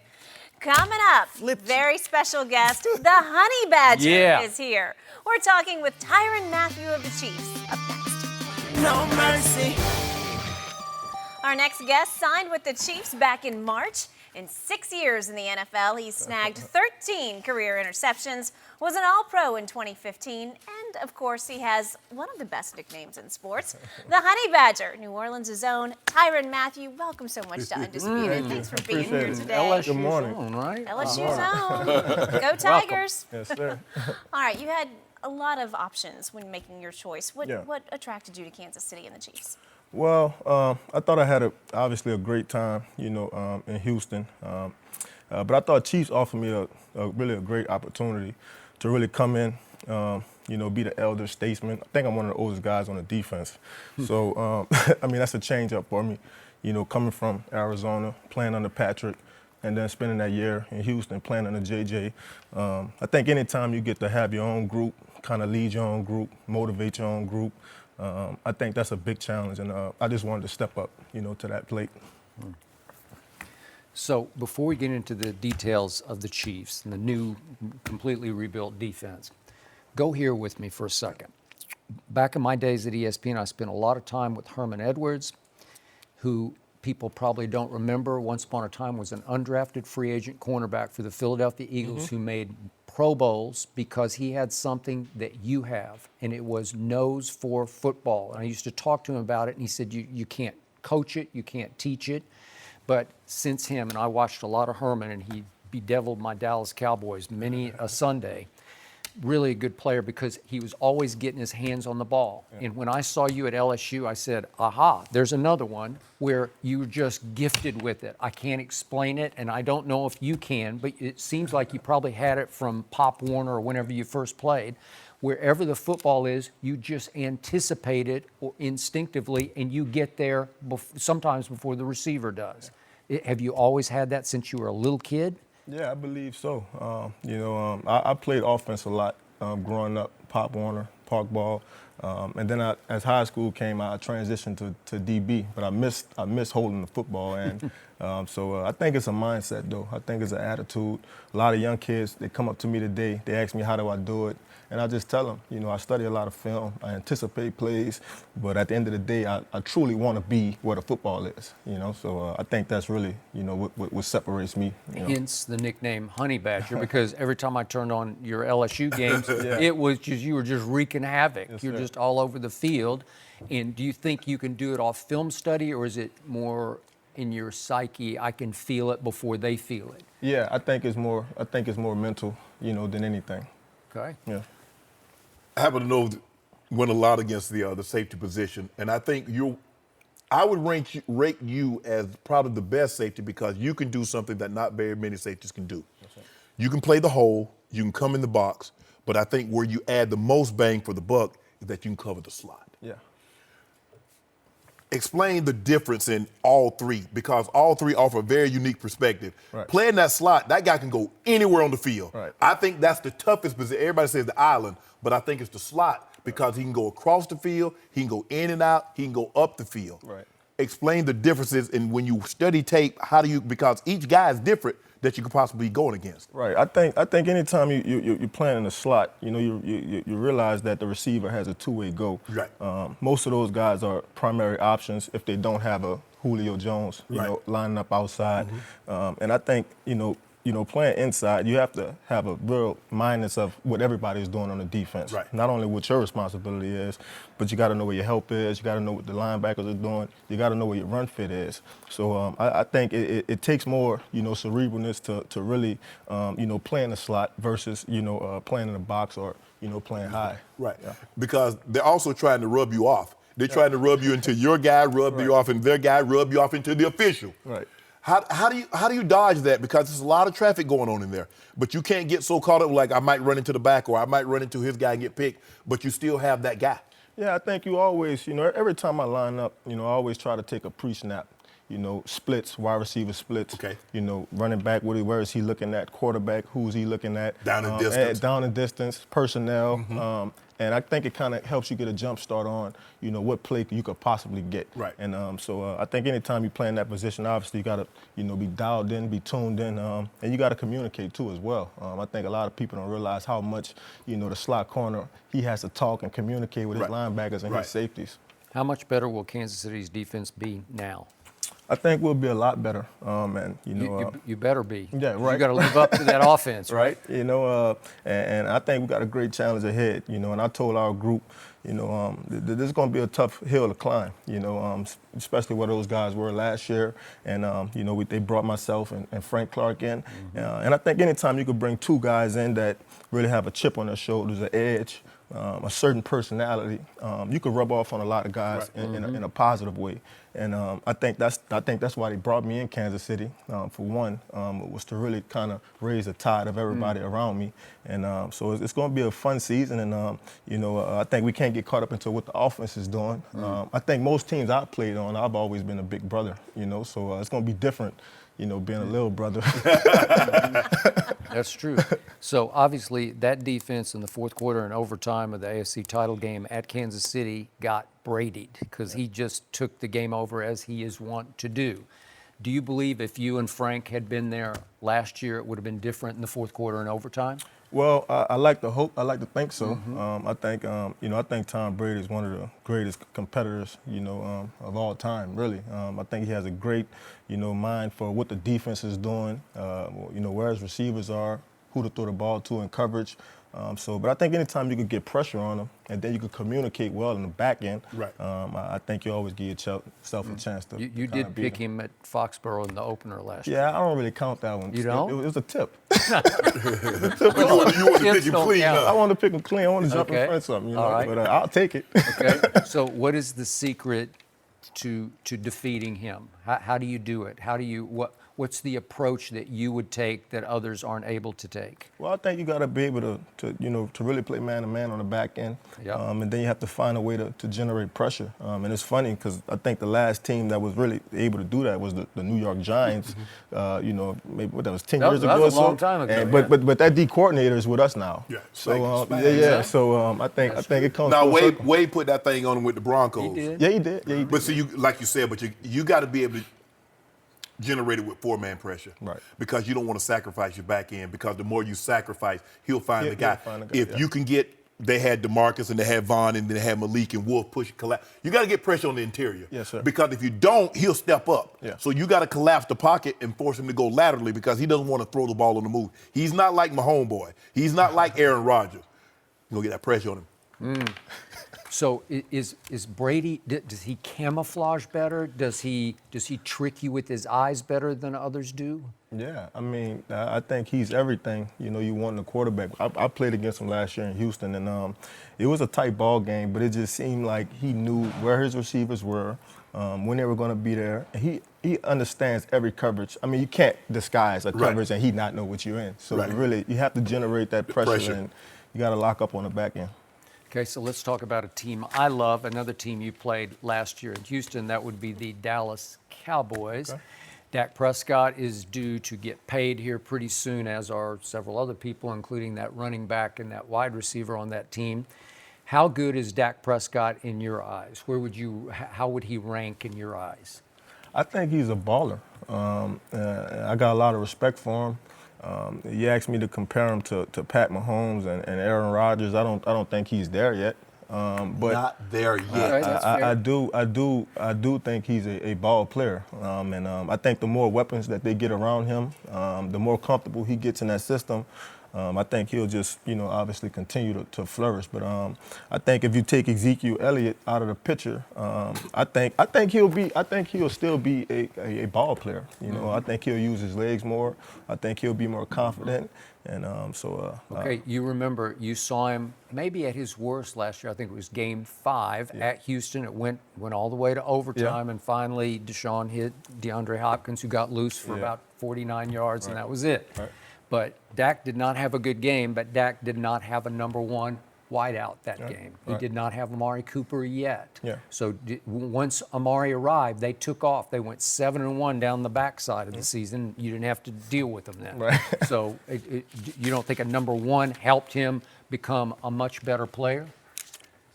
B: Coming up, very special guest, the Honey Badger is here. We're talking with Tyrann Mathieu of the Chiefs. Up next.
E: No mercy.
B: Our next guest signed with the Chiefs back in March. In 6 years in the NFL, he's snagged 13 career interceptions, was an All-Pro in 2015, and, of course, he has one of the best nicknames in sports, the Honey Badger, New Orleans' own Tyrann Mathieu. Welcome so much to Undisputed. Thanks for being here today.
C: LSU's
G: Good morning.
C: own, right?
B: LSU's own. Go Tigers.
G: Yes, sir.
B: All right, you had a lot of options when making your choice. What
G: Yeah.
B: attracted you to Kansas City and the Chiefs?
G: Well, I thought I had obviously a great time, in Houston. But I thought Chiefs offered me a really great opportunity to really come in, be the elder statesman. I think I'm one of the oldest guys on the defense. So, that's a change up for me, coming from Arizona, playing under Patrick, and then spending that year in Houston playing under JJ. I think anytime you get to have your own group, kind of lead your own group, motivate your own group, I think that's a big challenge, and I just wanted to step up, to that plate.
C: So before we get into the details of the Chiefs and the new, completely rebuilt defense, go here with me for a second. Back in my days at ESPN, I spent a lot of time with Herman Edwards, who people probably don't remember, once upon a time was an undrafted free agent cornerback for the Philadelphia Eagles who made Pro Bowls because he had something that you have, and it was nose for football. And I used to talk to him about it, and he said, you can't coach it, you can't teach it. But since him, and I watched a lot of Herman, and he bedeviled my Dallas Cowboys many a Sunday, really a good player because he was always getting his hands on the ball. Yeah. And when I saw you at LSU, I said, aha, there's another one where you were just gifted with it. I can't explain it, and I don't know if you can, but it seems like you probably had it from Pop Warner or whenever you first played. Wherever the football is, you just anticipate it instinctively, and you get there sometimes before the receiver does. Have you always had that since you were a little kid?
G: Yeah, I believe so. I played offense a lot growing up, Pop Warner, park ball. And then as high school came, I transitioned to DB, but I missed holding the football. And so I think it's a mindset, though. I think it's an attitude. A lot of young kids, they come up to me today, they ask me, how do I do it? And I just tell them, I study a lot of film, I anticipate plays, but at the end of the day, I truly want to be where the football is, So I think that's really, what separates me.
C: Hence the nickname Honey Badger, because every time I turned on your LSU games, it was just, you were just wreaking havoc.
G: Yes,
C: You're
G: sir.
C: just all over the field. And do you think you can do it off film study, or is it more in your psyche, I can feel it before they feel it?
G: Yeah, I think it's more mental, than anything.
C: Okay.
G: Yeah.
D: I happen to know went a lot against the safety position, and I think I would rate you as probably the best safety because you can do something that not very many safeties can do. Right. You can play the hole, you can come in the box, but I think where you add the most bang for the buck is that you can cover the slot.
G: Yeah.
D: Explain the difference in all three, because all three offer a very unique perspective.
G: Right.
D: Playing that slot, that guy can go anywhere on the field.
G: Right.
D: I think that's the toughest position. Everybody says the island, but I think it's the slot because he can go across the field, he can go in and out, he can go up the field.
G: Right.
D: Explain the differences, and when you study tape, because each guy is different that you could possibly be going against.
G: Right. I think anytime you're playing in the slot, you realize that the receiver has a two-way go.
D: Right.
G: Most of those guys are primary options if they don't have a Julio Jones, lining up outside. Mm-hmm. And I think, playing inside, you have to have a real mindness of what everybody's doing on the defense.
D: Right.
G: Not only what your responsibility is, but you got to know where your help is. You got to know what the linebackers are doing. You got to know where your run fit is. So I think it takes more, cerebralness to really, play in the slot versus, playing in the box or, playing high.
D: Right.
G: Yeah.
D: Because they're also trying to rub you off. They're trying to rub you into your guy, rub you off, and their guy rub you off into the official.
G: Right.
D: How do you dodge that? Because there's a lot of traffic going on in there. But you can't get so caught up like I might run into the back or I might run into his guy and get picked, but you still have that guy.
G: Yeah, I think you always, every time I line up, I always try to take a pre-snap. Splits, wide receiver splits.
D: Okay.
G: Running back, where is he looking at? Quarterback, who's he looking at?
D: Down in distance.
G: Down in distance, personnel. Mm-hmm. And I think it kind of helps you get a jump start on, what play you could possibly get.
D: Right.
G: And so I think anytime you play in that position, obviously you got to, be dialed in, be tuned in, and you got to communicate too as well. I think a lot of people don't realize how much, the slot corner, he has to talk and communicate with his linebackers and his safeties.
C: How much better will Kansas City's defense be now?
G: I think we'll be a lot better, and
C: you better be.
G: Yeah, right.
C: You got to live up to that offense, right?
G: And I think we got a great challenge ahead. And I told our group, this is going to be a tough hill to climb. Especially where those guys were last year, and they brought myself and Frank Clark in, and I think anytime you could bring two guys in that really have a chip on their shoulders, an edge. a certain personality, you could rub off on a lot of guys in a positive way. And I think that's why they brought me in Kansas City. For one, was to really kind of raise the tide of everybody around me. And so it's going to be a fun season. And I think we can't get caught up into what the offense is doing. I think most teams I've played on, I've always been a big brother. So it's going to be different. Being a little brother.
C: That's true. So obviously that defense in the fourth quarter and overtime of the AFC title game at Kansas City got Brady'd because he just took the game over as he is wont to do. Do you believe if you and Frank had been there last year, it would have been different in the fourth quarter and overtime?
G: Well, I like to hope. I like to think so. I think Tom Brady is one of the greatest competitors, of all time. Really, I think he has a great, mind for what the defense is doing. Where his receivers are, who to throw the ball to in coverage. But I think anytime you could get pressure on them and then you could communicate well in the back end, I think you always give yourself a chance to.
C: You did pick him at Foxborough in the opener last year.
G: Yeah, I don't really count that one.
C: You don't?
G: It was a tip.
D: You want to pick him clean,
G: I want to pick him clean. I want to jump in
C: Okay.
G: front of something,
C: All right.
G: But I'll take it.
C: Okay. So what is the secret to defeating him? How do you do it? What's the approach that you would take that others aren't able to take?
G: Well, I think you got to be able to really play man-to-man on the back end.
C: Yep.
G: And then you have to find a way to generate pressure. And it's funny because I think the last team that was really able to do that was the New York Giants, maybe that was 10 years ago or so.
C: That was a long time ago.
G: But that D coordinator is with us now.
D: Yeah.
G: So,
D: Spags.
G: So I think it comes
D: Now,
G: full circle.
D: Wade put that thing on him with the Broncos.
C: He did.
G: Yeah, he did. Yeah, he did.
D: But see, like you said, you got to be able to generate it with four-man pressure.
G: Right.
D: Because you don't want to sacrifice your back end, because the more you sacrifice, he'll find the guy.
G: He'll find the guy,
D: If you can get, they had DeMarcus and they had Vaughn and they had Malik and Wolf push collapse. You got to get pressure on the interior.
G: Yes, sir.
D: Because if you don't, he'll step up.
G: Yeah.
D: So you got to collapse the pocket and force him to go laterally because he doesn't want to throw the ball on the move. He's not like my homeboy. He's not like Aaron Rodgers. You're going to get that pressure on him.
C: So is Brady, does he camouflage better? Does he trick you with his eyes better than others do?
G: Yeah, I mean, I think he's everything, you want in a quarterback. I played against him last year in Houston, and it was a tight ball game, but it just seemed like he knew where his receivers were, when they were going to be there. And he understands every coverage. I mean, you can't disguise a coverage and he not know what you're in. So really, you have to generate that pressure. And you got to lock up on the back end.
C: Okay, so let's talk about a team I love, another team you played last year in Houston. That would be the Dallas Cowboys. Okay. Dak Prescott is due to get paid here pretty soon, as are several other people, including that running back and that wide receiver on that team. How good is Dak Prescott in your eyes? How would he rank in your eyes?
G: I think he's a baller. I got a lot of respect for him. You asked me to compare him to Pat Mahomes and Aaron Rodgers. I don't think he's there yet. But
D: not there yet.
G: I do think he's a ball player. And I think the more weapons that they get around him, the more comfortable he gets in that system. I think he'll just, obviously continue to flourish. But I think if you take Ezekiel Elliott out of the picture, I think he'll still be a ball player. I think he'll use his legs more. I think he'll be more confident. And
C: okay, you remember you saw him maybe at his worst last year. I think it was Game 5 at Houston. It went all the way to overtime, and finally Deshaun hit DeAndre Hopkins, who got loose for about 49 yards, and that was it.
G: Right.
C: But Dak did not have a good game, but Dak did not have a number one wideout that game. He did not have Amari Cooper yet.
G: Yeah.
C: So once Amari arrived, they took off. They went 7-1 down the backside of the season. You didn't have to deal with them then.
G: Right.
C: So you don't think a number one helped him become a much better player?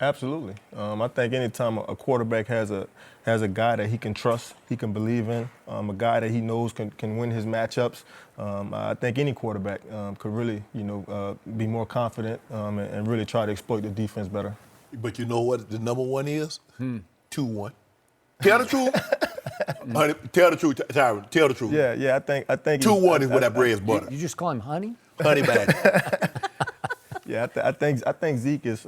G: Absolutely. I think anytime a quarterback has a guy that he can trust, he can believe in, a guy that he knows can win his matchups, I think any quarterback could really, be more confident and really try to exploit the defense better.
D: But you know what the number one is? 2-1. Tell the truth. Honey, tell the truth, Tyrann. Tell the truth.
G: Yeah. I think
D: 2-1 is where that bread's butter.
C: You just call him Honey?
D: Honey badger.
G: Yeah, I think Zeke is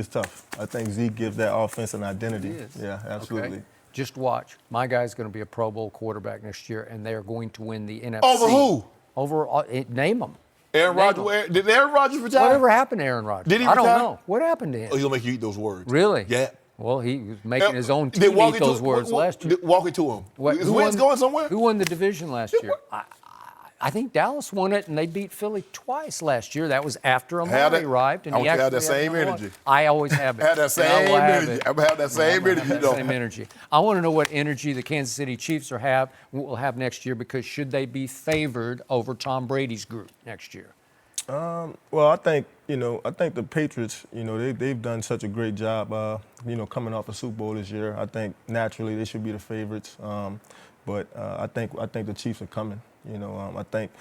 G: tough. I think Zeke gives that offense an identity.
C: He is.
G: Yeah, absolutely.
C: Okay. Just watch. My guy's going to be a Pro Bowl quarterback next year, and they are going to win the NFC.
D: Over who?
C: Name them.
D: Aaron Rodgers, did Aaron Rodgers retire?
C: Whatever happened to Aaron Rodgers?
D: Did he
C: I don't
D: retire?
C: know. What happened to him?
D: Oh, he'll make you eat those words.
C: Really?
D: Yeah.
C: Well, he was making his own
D: They
C: team
D: walk
C: eat
D: into-
C: those words last year.
D: Walk it to him. Is
C: Who
D: Wentz
C: won-
D: going somewhere?
C: Who won the division last year? I think Dallas won it, and they beat Philly twice last year. That was after Amari arrived, and
D: I
C: he
D: want you to have
C: actually
D: that same
C: had no
D: energy.
C: luck. I always have it.
D: Have that
C: And I
D: same
C: will have
D: energy.
C: it.
D: I'm gonna have that same
C: I'm gonna
D: energy.
C: have
D: you
C: that
D: know.
C: same energy. I want to know what energy the Kansas City Chiefs will have next year, because should they be favored over Tom Brady's group next year?
G: Well, I think the Patriots, they've done such a great job, coming off a Super Bowl this year. I think naturally they should be the favorites, but I think the Chiefs are coming. I think,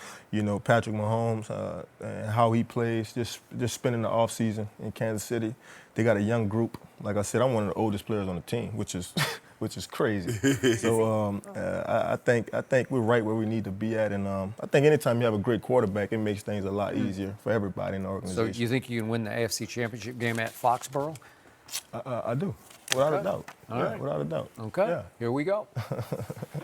G: Patrick Mahomes and how he plays, just spending the offseason in Kansas City. They got a young group. Like I said, I'm one of the oldest players on the team, which is crazy. So I think we're right where we need to be at, and I think anytime you have a great quarterback, it makes things a lot easier for everybody in the
C: So
G: organization.
C: you think you can win the AFC Championship game at Foxborough?
G: I do, without a doubt.
C: All right.
G: Without a doubt.
C: Okay,
G: Yeah.
C: here we go.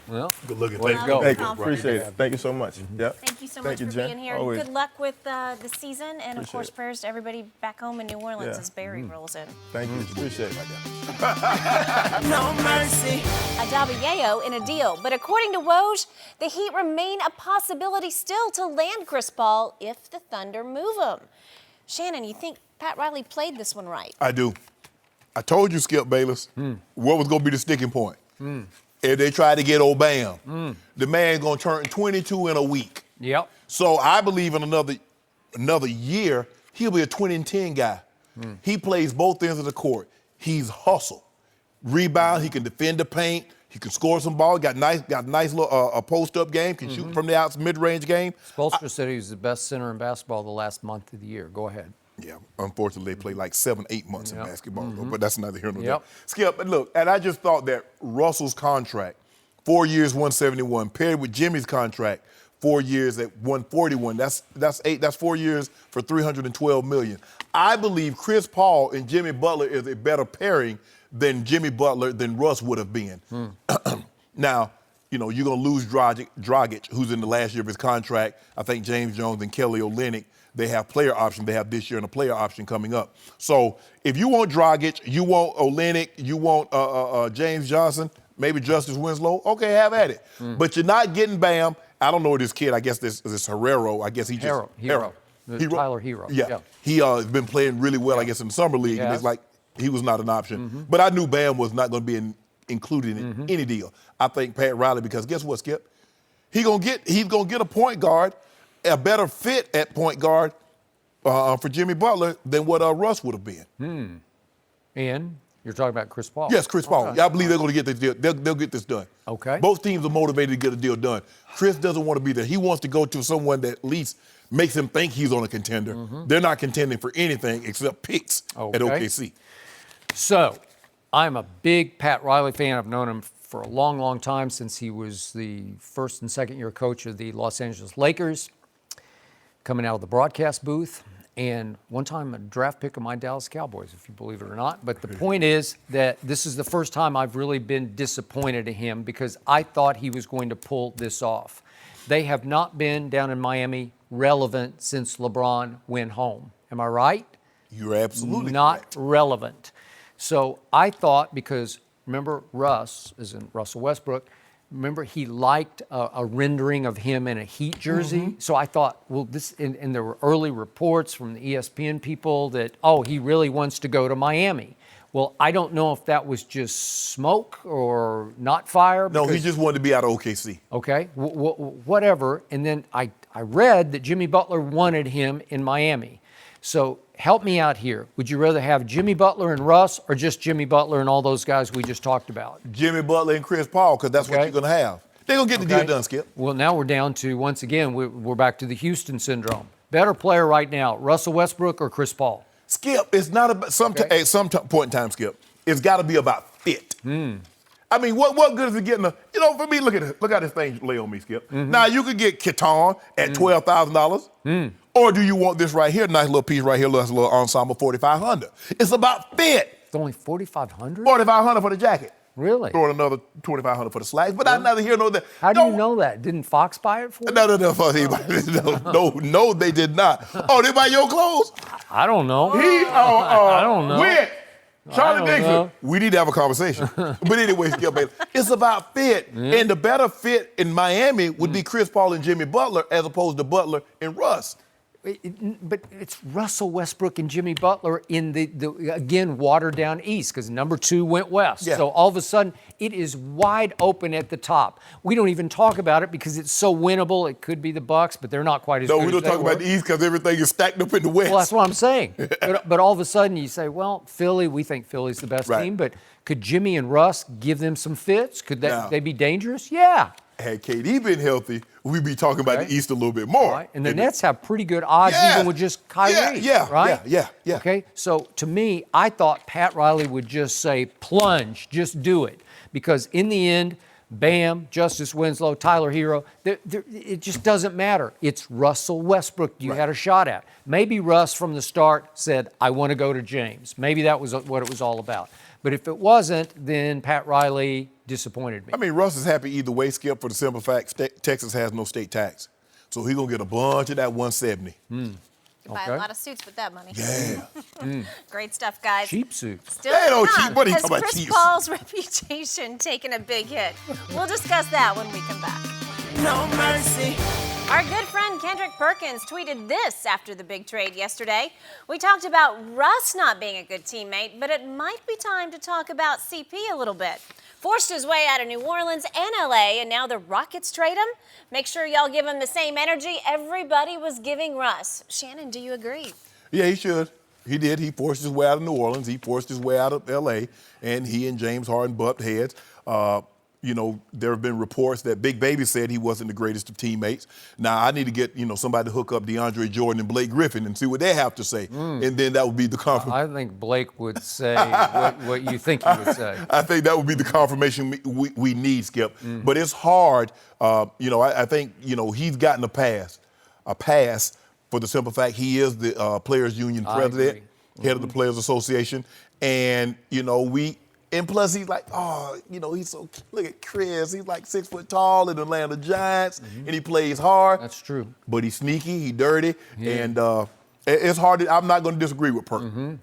C: Well,
D: Good looking.
C: way to go.
G: Thank you.
B: Confidence.
G: Appreciate it. Thank you so much. Yep.
B: Thank you so
G: Thank
B: much
G: you,
B: for
G: Jen.
B: being here.
G: Always.
B: Good luck with the season, and of
G: Appreciate
B: course,
G: it.
B: prayers to everybody back home in New Orleans
G: Yeah.
B: as Barry rolls in.
G: Thank you. Appreciate it.
E: No mercy.
B: Adabayo in a deal, but according to Woj, the Heat remain a possibility still to land Chris Paul if the Thunder move him. Shannon, you think Pat Riley played this one right?
D: I do. I told you, Skip Bayless, what was going to be the sticking point. If they tried to get Bam, the man's going to turn 22 in a week.
C: Yep.
D: So I believe in another year, he'll be a 20-10 guy. He plays both ends of the court. He's hustle. Rebound, he can defend the paint. He can score some ball. Got nice little a post-up game. Can shoot from the outside, mid-range game.
C: Spoelstra said he was the best center in basketball the last month of the year. Go ahead.
D: Yeah, unfortunately, they play like 7-8 months in basketball, though, but that's neither here nor there.
C: Yep.
D: Skip, but look, and I just thought that Russell's contract, 4 years, 171, paired with Jimmy's contract, 4 years at 141. That's 4 years for $312 million. I believe Chris Paul and Jimmy Butler is a better pairing than Russ would have been. Now, you're going to lose Dragic, who's in the last year of his contract. I think James Jones and Kelly Olynyk, they have player option. They have this year and a player option coming up. So if you want Dragic, you want Olynyk, you want James Johnson, maybe Justice Winslow, okay, have at it. But you're not getting Bam. I don't know this kid. I guess this Herrero. I guess he just
C: Hero. Tyler Hero.
D: Yeah. He has been playing really well, I guess, in the summer league. And it's like he was not an option. But I knew Bam was not going to be included in any deal. I think Pat Riley, because guess what, Skip? He's gonna get a point guard, a better fit at point guard for Jimmy Butler than what Russ would have been.
C: And you're talking about Chris Paul.
D: Yes, Chris Paul.
C: Okay.
D: I believe they're going to get this deal. They'll get this done.
C: Okay.
D: Both teams are motivated to get a deal done. Chris doesn't want to be there. He wants to go to someone that at least makes him think he's on a contender. They're not contending for anything except picks at OKC.
C: So, I'm a big Pat Riley fan. I've known him for a long, long time, since he was the first and second year coach of the Los Angeles Lakers, coming out of the broadcast booth. And one time a draft pick of my Dallas Cowboys, if you believe it or not. But the point is that this is the first time I've really been disappointed in him, because I thought he was going to pull this off. They have not been down in Miami relevant since LeBron went home. Am I right?
D: You're absolutely
C: not
D: correct.
C: relevant. So I thought, because remember Russ, as in Russell Westbrook, remember he liked a rendering of him in a Heat jersey. So I thought, well, this, and there were early reports from the ESPN people that, he really wants to go to Miami. Well, I don't know if that was just smoke or not fire.
D: No, he just wanted to be out of OKC.
C: Okay, whatever. And then I read that Jimmy Butler wanted him in Miami. So help me out here. Would you rather have Jimmy Butler and Russ, or just Jimmy Butler and all those guys we just talked about?
D: Jimmy Butler and Chris Paul, because that's what you're going to have. They're going to get the deal done, Skip.
C: Well, now we're down to, once again, we're back to the Houston syndrome. Better player right now, Russell Westbrook or Chris Paul?
D: Skip, it's not about at some point in time, Skip. It's got to be about fit. I mean, what good is it getting? For me, look how this thing lay on me, Skip. Now you could get Keton at $12,000, or do you want this right here, nice little piece right here, nice little ensemble, $4,500? It's about fit.
C: It's only $4,500?
D: $4,500 for the jacket.
C: Really?
D: Throwing another $2,500 for the slacks. But I neither here nor there.
C: How do you know that? Didn't Fox buy it for you?
D: No, they did not. Oh, they buy your clothes?
C: I don't know.
D: I
C: don't know.
D: When? Charlie
C: don't
D: Dixon.
C: know.
D: We need to have a conversation. But anyway, Skip Bayless, it's about fit. And the better fit in Miami would be Chris Paul and Jimmy Butler as opposed to Butler and Russ.
C: But it's Russell Westbrook and Jimmy Butler in the again, watered down East because number 2 went West.
D: Yeah.
C: So all of a sudden, it is wide open at the top. We don't even talk about it because it's so winnable. It could be the Bucks, but they're not quite as good.
D: No, we don't talk about the East because everything is stacked up in the West.
C: Well, that's what I'm saying. but all of a sudden, you say, well, Philly, we think Philly's the best team, but could Jimmy and Russ give them some fits? Could they be dangerous? Yeah.
D: Had KD been healthy, we'd be talking about the East a little bit more.
C: Right. And the Nets have pretty good odds even with just Kyrie. Right?
D: Yeah.
C: Okay, so to me, I thought Pat Riley would just say, plunge, just do it. Because in the end, Bam, Justice Winslow, Tyler Hero, it just doesn't matter. It's Russell Westbrook you had a shot at. Maybe Russ from the start said, I want to go to James. Maybe that was what it was all about. But if it wasn't, then Pat Riley disappointed me.
D: I mean, Russ is happy either way, Skip, for the simple fact Texas has no state tax. So he's going to get a bunch of that 170.
B: Buy a lot of suits with that money.
D: Yeah.
B: Great stuff, guys.
C: Cheap suits.
B: Still
D: They don't
B: to come.
D: cheap. What are you
B: Has
D: talking about,
B: Chris
D: cheap?
B: Paul's reputation taken a big hit? We'll discuss that when we come back.
E: No mercy.
B: Our good friend Kendrick Perkins tweeted this after the big trade yesterday. We talked about Russ not being a good teammate, but it might be time to talk about CP a little bit. Forced his way out of New Orleans and LA, and now the Rockets trade him? Make sure y'all give him the same energy everybody was giving Russ. Shannon, do you agree?
D: Yeah, he should. He did. He forced his way out of New Orleans. He forced his way out of L.A., and he and James Harden bumped heads. There have been reports that Big Baby said he wasn't the greatest of teammates. Now, I need to get, somebody to hook up DeAndre Jordan and Blake Griffin and see what they have to say. And then that would be the confirmation.
C: I think Blake would say what you think he would say.
D: I think that would be the confirmation we need, Skip. But it's hard. I think, he's gotten a pass for the simple fact he is the Players Union president, head of the Players Association. And, and plus, he's like, he's so, look at Chris. He's like 6 foot tall in the Atlanta Giants, and he plays hard.
C: That's true.
D: But he's sneaky, he's dirty, and it's hard. I'm not going to disagree with Perk.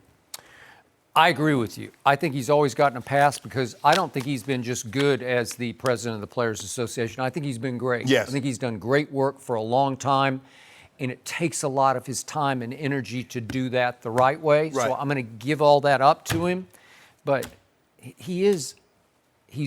C: I agree with you. I think he's always gotten a pass because I don't think he's been just good as the president of the Players Association. I think he's been great.
D: Yes.
C: I think he's done great work for a long time, and it takes a lot of his time and energy to do that the right way.
D: Right.
C: So I'm going to give all that up to him. But he's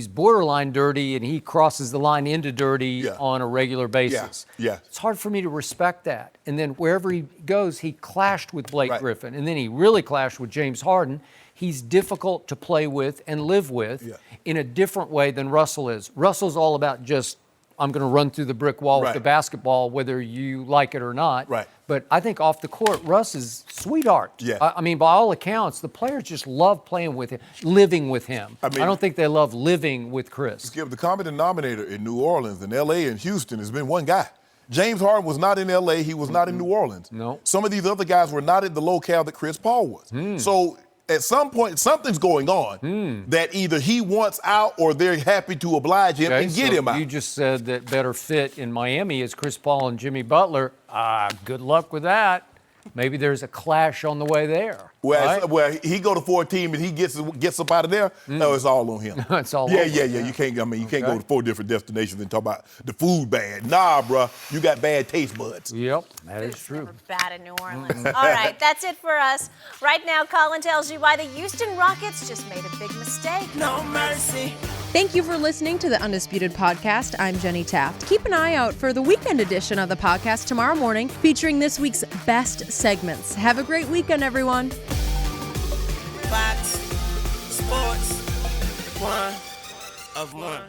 C: borderline dirty, and he crosses the line into dirty on a regular basis.
D: Yeah.
C: It's hard for me to respect that. And then wherever he goes, he clashed with Blake Griffin, and then he really clashed with James Harden. He's difficult to play with and live with in a different way than Russell is. Russell's all about just, I'm going to run through the brick wall with the basketball, whether you like it or not.
D: Right.
C: But I think off the court, Russ is sweetheart.
D: Yeah.
C: I mean, by all accounts, the players just love playing with him, living with him. I don't think they love living with Chris.
D: Skip, the common denominator in New Orleans and L.A. and Houston has been one guy. James Harden was not in L.A. He was not in New Orleans.
C: No.
D: Some of these other guys were not at the locale that Chris Paul was. So at some point, something's going on that either he wants out or they're happy to oblige him and get him out.
C: You just said that better fit in Miami is Chris Paul and Jimmy Butler. Good luck with that. Maybe there's a clash on the way there.
D: Well, he go to 4 team and he gets up out of there. No, it's all on him.
C: It's all
D: yeah.
C: over.
D: You can't go to 4 different destinations and talk about the food bad. Nah, bruh, you got bad taste buds.
C: Yep, that is true.
B: Never bad in New Orleans. All right, that's it for us. Right now, Colin tells you why the Houston Rockets just made a big mistake.
E: No mercy.
A: Thank you for listening to the Undisputed Podcast. I'm Jenny Taft. Keep an eye out for the weekend edition of the podcast tomorrow morning, featuring this week's best segments. Have a great weekend, everyone.
E: Fox Sports 1 of 1.